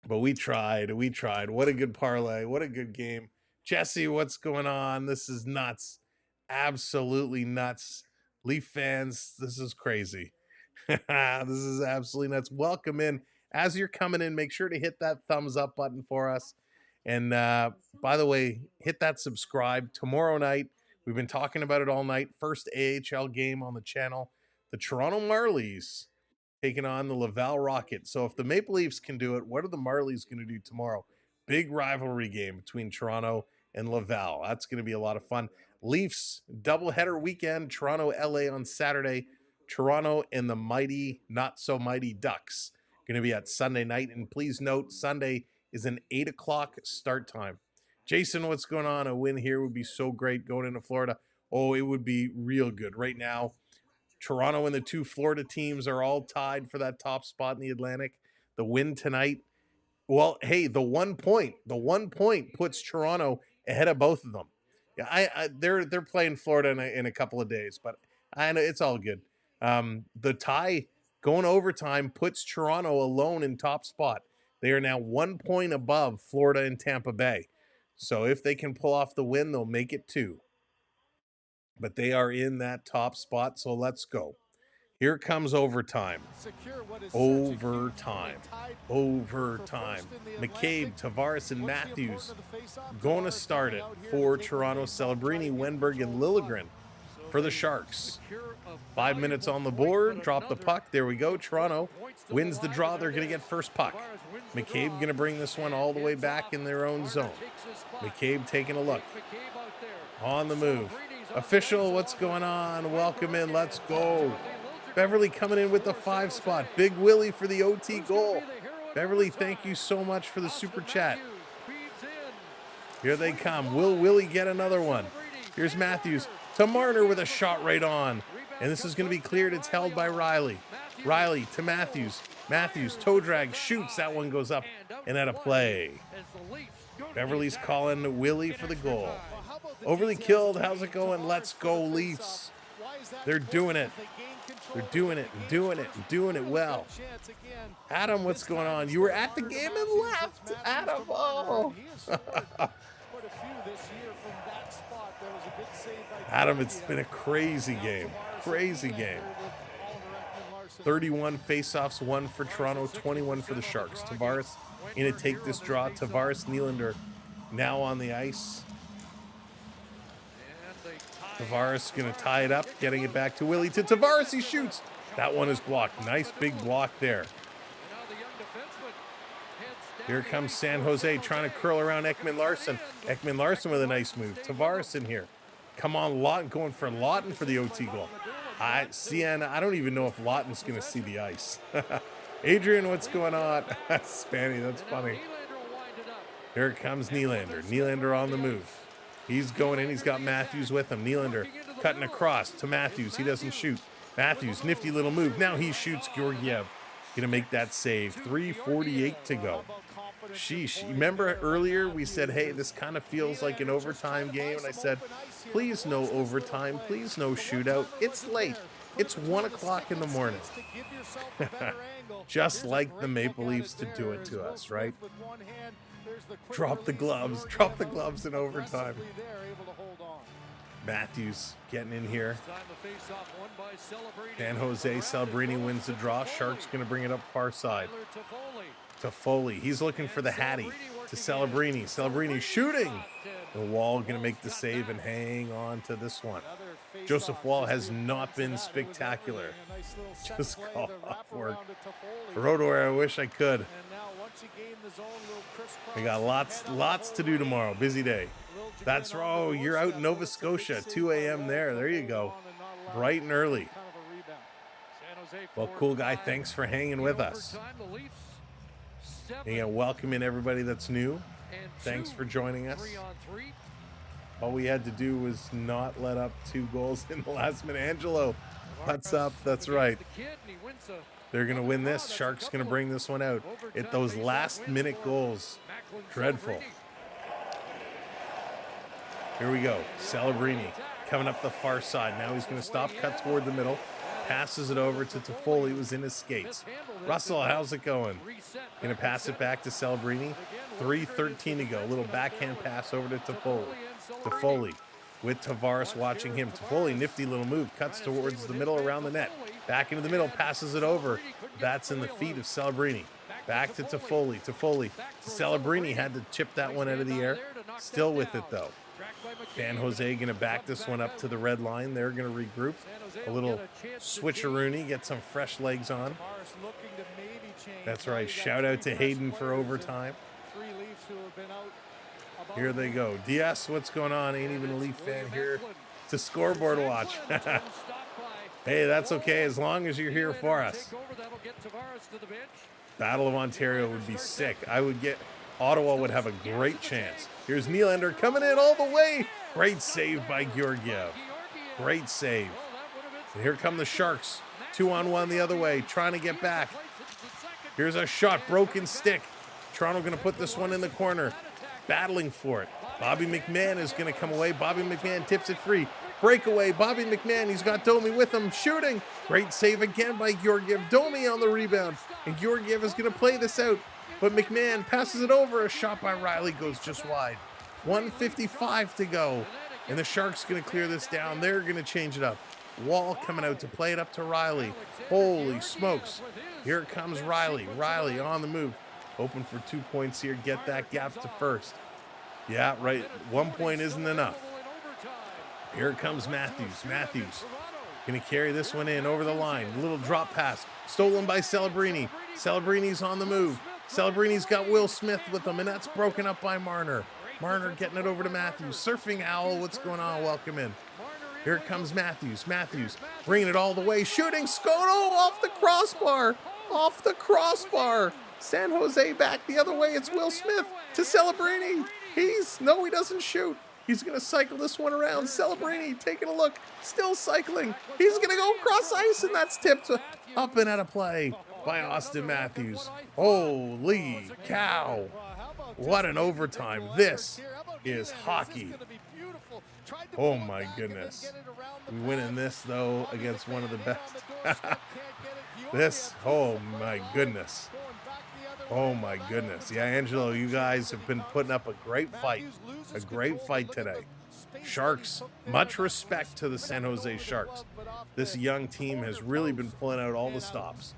But we tried. We tried. What a good parlay. What a good game. Jesse, what's going on? This is nuts. Absolutely nuts. Leaf fans, this is crazy. This is absolutely nuts. Welcome in. As you're coming in, make sure to hit that thumbs up button for us. And by the way, hit that subscribe. Tomorrow night, We've been talking about it all night. First AHL game on the channel. The Toronto Marlies taking on the Laval Rocket. So if the Maple Leafs can do it, what are the Marlies going to do tomorrow? Big rivalry game between Toronto and Laval. That's going to be a lot of fun. Leafs doubleheader weekend. Toronto, LA on Saturday. Toronto and the mighty, not so mighty Ducks going to be at Sunday night. And please note, Sunday is an 8 o'clock start time. Jason, what's going on? A win here would be so great going into Florida. Oh, it would be real good. Right now, Toronto and the two Florida teams are all tied for that top spot in the Atlantic. The win tonight, well, hey, the 1 point puts Toronto ahead of both of them. Yeah, they're playing Florida in a couple of days, but I know it's all good. The tie going overtime puts Toronto alone in top spot. They are now 1 point above Florida and Tampa Bay. So if they can pull off the win, they'll make it 2. But they are in that top spot, so let's go. Here comes overtime. Overtime. McCabe, Tavares, and Matthews going to start it for Toronto. Celebrini, Wenberg, and Liljegren for the Sharks. 5 minutes on the board. Drop the puck. There we go. Toronto wins the draw. They're going to get first puck. McCabe going to bring this one all the way back in their own zone. McCabe taking a look. On the move. Official, what's going on? Welcome in. Let's go. Beverly coming in with the 5 spot. Big Willie for the OT goal. Beverly, thank you so much for the super chat. Here they come. Will Willie get another one? Here's Matthews to Marner with a shot right on. And this is going to be cleared. It's held by Riley. Riley to Matthews. Matthews, toe drag, shoots. That one goes up and out of play. Beverly's calling Willie for the goal. Overly killed. How's it going? Let's go, Leafs. They're doing it. They're doing it and doing it and doing it well. Adam, what's going on? You were at the game and left. Adam, oh. Adam, it's been a crazy game. Crazy game. 31 faceoffs, 1 for Toronto, 21 for the Sharks. Tavares in to take this draw. Tavares, Nylander now on the ice. Tavares going to tie it up, getting it back to Willie. To Tavares, he shoots. That one is blocked. Nice big block there. Here comes San Jose trying to curl around Ekman Larson. Ekman Larson with a nice move. Tavares in here. Come on, Lawton going for Lawton for the OT goal. I don't even know if Lawton's going to see the ice. Adrian, what's going on? Spanny, that's funny. Here comes Nylander. Nylander on the move. He's going in. He's got Matthews with him. Nylander cutting across to Matthews. He doesn't shoot. Matthews, nifty little move. Now he shoots. Georgiev going to make that save. 3:48 to go. Sheesh. Remember earlier we said, hey, this kind of feels like an overtime game. And I said, please no overtime. Please no shootout. It's late. It's 1 o'clock in the morning. Just like the Maple Leafs to do it to us, right? Drop the gloves. Drop the gloves in overtime. Matthews getting in here. San Jose, Celebrini wins the draw. Sharks going to bring it up far side. To Foley. He's looking for the Hattie. To Celebrini. Celebrini shooting. The Wall going to make the save and hang on to this one. Joseph Wall has not been spectacular. Just call off work. Rodor, I wish I could. We got lots to do tomorrow. Busy day. That's right. Oh, you're out in Nova Scotia. 2 a.m. there. There you go. Bright and early. Well, cool guy. Thanks for hanging with us. And welcome in everybody that's new. Thanks for joining us. All we had to do was not let up 2 goals in the last minute. Angelo, what's up? That's right. They're going to win this. Sharks going to bring this one out. Those last minute goals. Dreadful. Here we go. Celebrini coming up the far side. Now he's going to stop, cut toward the middle. Passes it over to Toffoli. It was in his skates. Russell, how's it going? Going to pass it back to Celebrini. 3:13 to go. A little backhand pass over to Toffoli. Toffoli with Tavares watching him. Toffoli, nifty little move. Cuts towards the middle around the net. Back into the middle. Passes it over. That's in the feet of Celebrini. Back to Toffoli. Toffoli to Celebrini. Had to chip that one out of the air. Still with it, though. San Jose going to back this one up to the red line. They're going to regroup. A little switcheroony, get some fresh legs on. That's right. Shout out to Hayden for overtime. Here they go. DS, what's going on? Ain't even a Leaf fan here to scoreboard watch. Hey, that's okay as long as you're here for us. Battle of Ontario would be sick. Ottawa would have a great chance. Here's Nylander coming in all the way. Great save by Georgiev. Great save. And here come the Sharks. 2-on-1 the other way, trying to get back. Here's a shot, broken stick. Toronto going to put this one in the corner. Battling for it. Bobby McMahon is going to come away. Bobby McMahon tips it free. Breakaway. Bobby McMahon. He's got Domi with him. Shooting. Great save again by Georgiev. Domi on the rebound. And Georgiev is going to play this out. But McMahon passes it over. A shot by Riley goes just wide. 1:55 to go. And the Sharks going to clear this down. They're going to change it up. Wall coming out to play it up to Riley. Holy smokes. Here comes Riley. Riley on the move. Hoping for 2 points here. Get that gap to first. Yeah, right. 1 point isn't enough. Here comes Matthews. Matthews going to carry this one in over the line. A little drop pass. Stolen by Celebrini. Celebrini's on the move. Celebrini's got Will Smith with him, and that's broken up by Marner. Marner getting it over to Matthews. Surfing Owl, what's going on? Welcome in. Here comes Matthews. Matthews bringing it all the way. Shooting. Scoto off the crossbar. Off the crossbar. San Jose back the other way. It's Will Smith to Celebrini. He doesn't shoot. He's going to cycle this one around. Celebrini taking a look. Still cycling. He's going to go cross ice, and that's tipped up and out of play by Austin Matthews. Holy cow. What an overtime. This is hockey. Oh my goodness. We winning this though against one of the best. Oh my goodness. Oh my goodness. Yeah, Angelo, you guys have been putting up a great fight. A great fight today. Sharks, much respect to the San Jose Sharks. This young team has really been pulling out all the stops.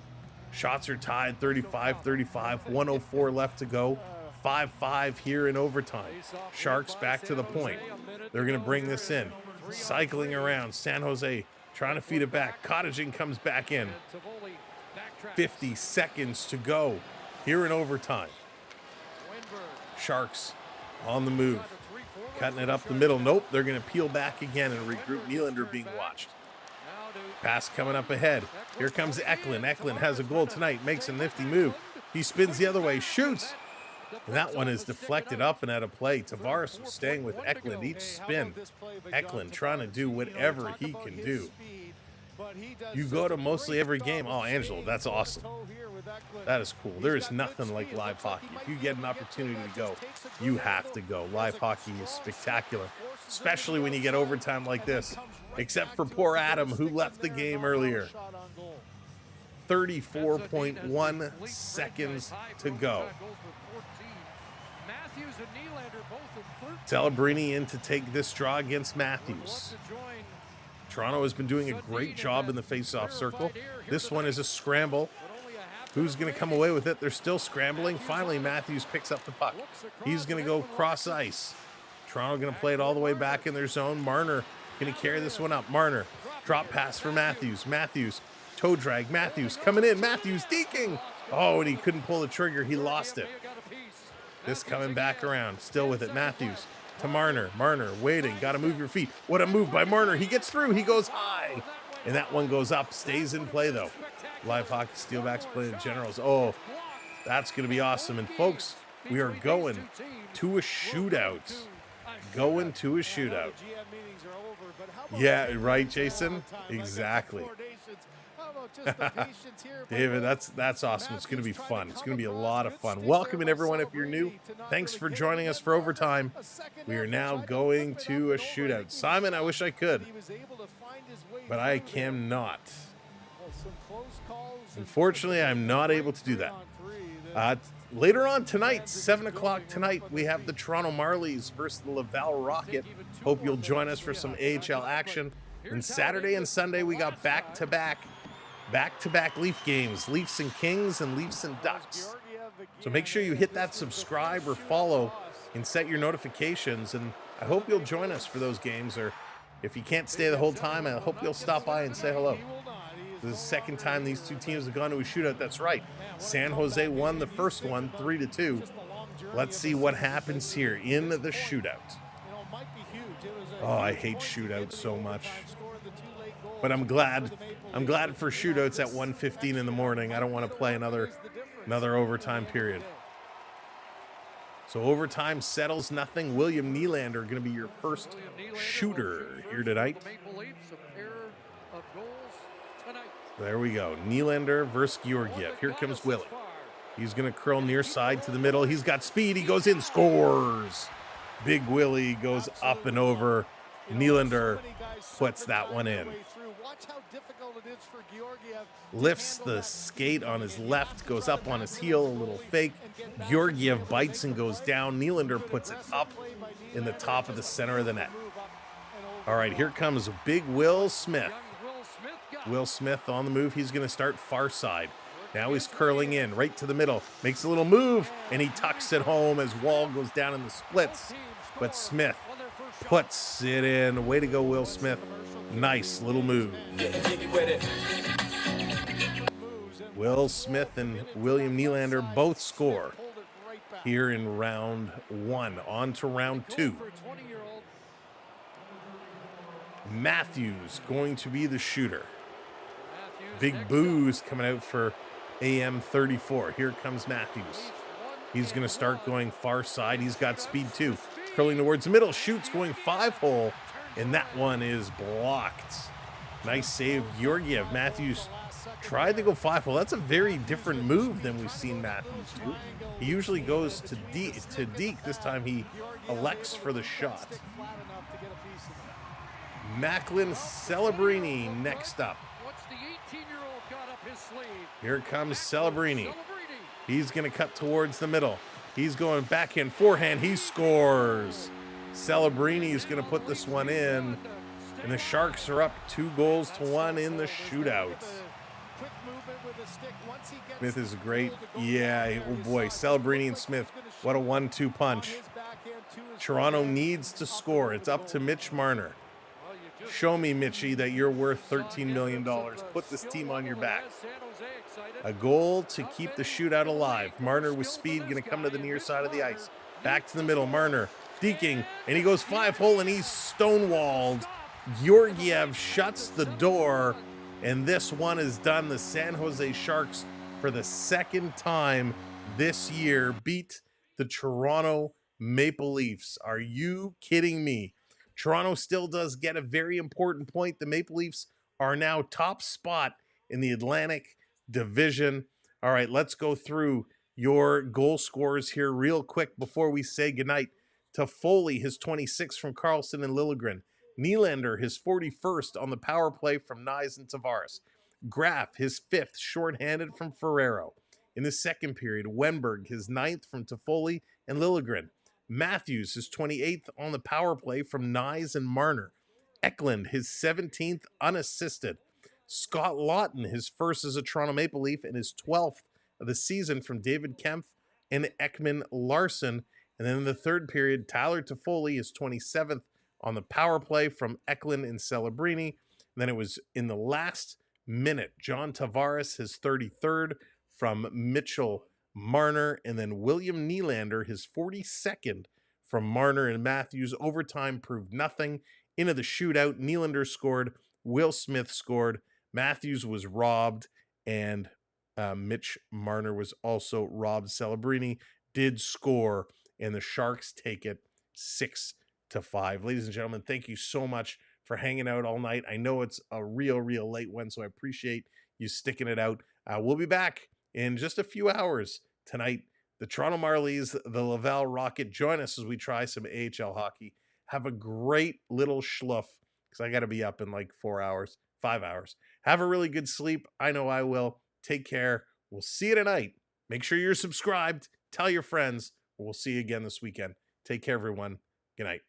Shots are tied 35-35, 104 left to go. 5-5 here in overtime. Sharks back to the point. They're going to bring this in. Cycling around. San Jose trying to feed it back. Cottaging comes back in. 50 seconds to go here in overtime. Sharks on the move. Cutting it up the middle. Nope, they're going to peel back again and regroup. Nylander being watched. Pass coming up ahead. Here comes Eklund. Eklund has a goal tonight. Makes a nifty move. He spins the other way. Shoots. And that one is deflected up and out of play. Tavares was staying with Eklund each spin. Eklund trying to do whatever he can do. You go to mostly every game. Oh, Angelo, that's awesome. That is cool. There is nothing like live hockey. If you get an opportunity to go, you have to go. Live hockey is spectacular, especially when you get overtime like this. Except for poor Adam, who left the game earlier. 34.1 seconds to go. Celebrini in to take this draw against Matthews. Toronto has been doing a great job in the face-off circle. This one is a scramble. Who's going to come away with it? They're still scrambling. Finally, Matthews picks up the puck. He's going to go cross ice. Toronto going to play it all the way back in their zone. Marner going to carry this one up. Marner, drop pass for Matthews. Matthews, toe drag. Matthews coming in. Matthews deking. Oh, and he couldn't pull the trigger. He lost it. This coming back around. Still with it. Matthews to Marner. Marner waiting. Got to move your feet. What a move by Marner. He gets through. He goes high. And that one goes up. Stays in play, though. Live hockey, Steelbacks playing Generals. Oh, that's going to be awesome. And, folks, we are going to a shootout. Going to a shootout. Yeah, right, Jason? Exactly. David, that's awesome. It's going to be fun. It's going to be a lot of fun. Welcome in, everyone, if you're new. Thanks for joining us for overtime. We are now going to a shootout. Simon, I wish I could, but I cannot. Unfortunately, I'm not able to do that. Later on tonight, 7 o'clock tonight, we have the Toronto Marlies versus the Laval Rocket. Hope you'll join us for some AHL action. And Saturday and Sunday, we got back-to-back Leaf games, Leafs and Kings and Leafs and Ducks. So make sure you hit that subscribe or follow and set your notifications. And I hope you'll join us for those games, or if you can't stay the whole time, I hope you'll stop by and say hello. This is the second time these two teams have gone to a shootout. That's right. San Jose won the first one 3-2. Let's see what happens here in the shootout. Oh, I hate shootouts so much. But I'm glad for shootouts at 1:15 in the morning. I don't want to play another overtime period. So overtime settles nothing. William Nylander going to be your first shooter here tonight. There we go. Nylander versus Georgiev. Here comes Willie. He's going to curl near side to the middle. He's got speed. He goes in, scores. Big Willie goes up and over. Nylander puts that one in. Lifts the skate on his left, goes up on his heel, a little fake. Georgiev bites and goes down. Nylander puts it up in the top of the center of the net. All right, here comes big Will Smith. Will Smith on the move. He's going to start far side. Now he's curling in right to the middle. Makes a little move, and he tucks it home as Wall goes down in the splits. But Smith puts it in. Way to go, Will Smith. Nice little move. Will Smith and William Nylander both score here in round one. On to round two. Matthews going to be the shooter. Big boos coming out for AM34. Here comes Matthews. He's going to start going far side. He's got speed too. Curling towards the middle. Shoots going 5-hole. And that one is blocked. Nice save, Georgiev. Matthews tried to go 5-hole. That's a very different move than we've seen Matthews do. He usually goes to Deke. This time he elects for the shot. Macklin Celebrini next up. Here comes Celebrini. He's going to cut towards the middle. He's going backhand, forehand. He scores. Celebrini is going to put this one in. And the Sharks are up 2-1 in the shootout. Smith is great. Yeah, oh boy. Celebrini and Smith. What a 1-2 punch. Toronto needs to score. It's up to Mitch Marner. Show me, Mitchie, that you're worth $13 million. Put this team on your back. A goal to keep the shootout alive. Marner with speed, going to come to the near side of the ice. Back to the middle. Marner deking, and he goes 5-hole, and he's stonewalled. Georgiev shuts the door, and this one is done. The San Jose Sharks, for the second time this year, beat the Toronto Maple Leafs. Are you kidding me? Toronto still does get a very important point. The Maple Leafs are now top spot in the Atlantic Division. All right, let's go through your goal scorers here real quick before we say goodnight. Toffoli, his 26 from Carlson and Liljegren. Nylander, his 41st on the power play from Nyes and Tavares. Graf, his 5th shorthanded from Ferrero. In the second period, Wenberg, his 9th from Toffoli and Liljegren. Matthews, his 28th on the power play from Nyes and Marner. Eklund, his 17th unassisted. Scott Lawton, his first as a Toronto Maple Leaf, and his 12th of the season from David Kempf and Ekman Larson. And then in the third period, Tyler Toffoli, his 27th on the power play from Eklund and Celebrini. And then it was in the last minute, John Tavares, his 33rd from Mitchell Marner, and then William Nylander, his 42nd from Marner and Matthews. Overtime proved nothing. Into the shootout, Nylander scored, Will Smith scored, Matthews was robbed, and Mitch Marner was also robbed. Celebrini did score, and the Sharks take it 6-5. Ladies and gentlemen, thank you so much for hanging out all night. I know it's a real late one, so I appreciate you sticking it out. We'll be back in just a few hours tonight. The Toronto Marlies, the Laval Rocket. Join us as we try some AHL hockey. Have a great little schluff, because I got to be up in like 5 hours. Have a really good sleep. I know I will. Take care. We'll see you tonight. Make sure you're subscribed. Tell your friends. We'll see you again this weekend. Take care, everyone. Good night.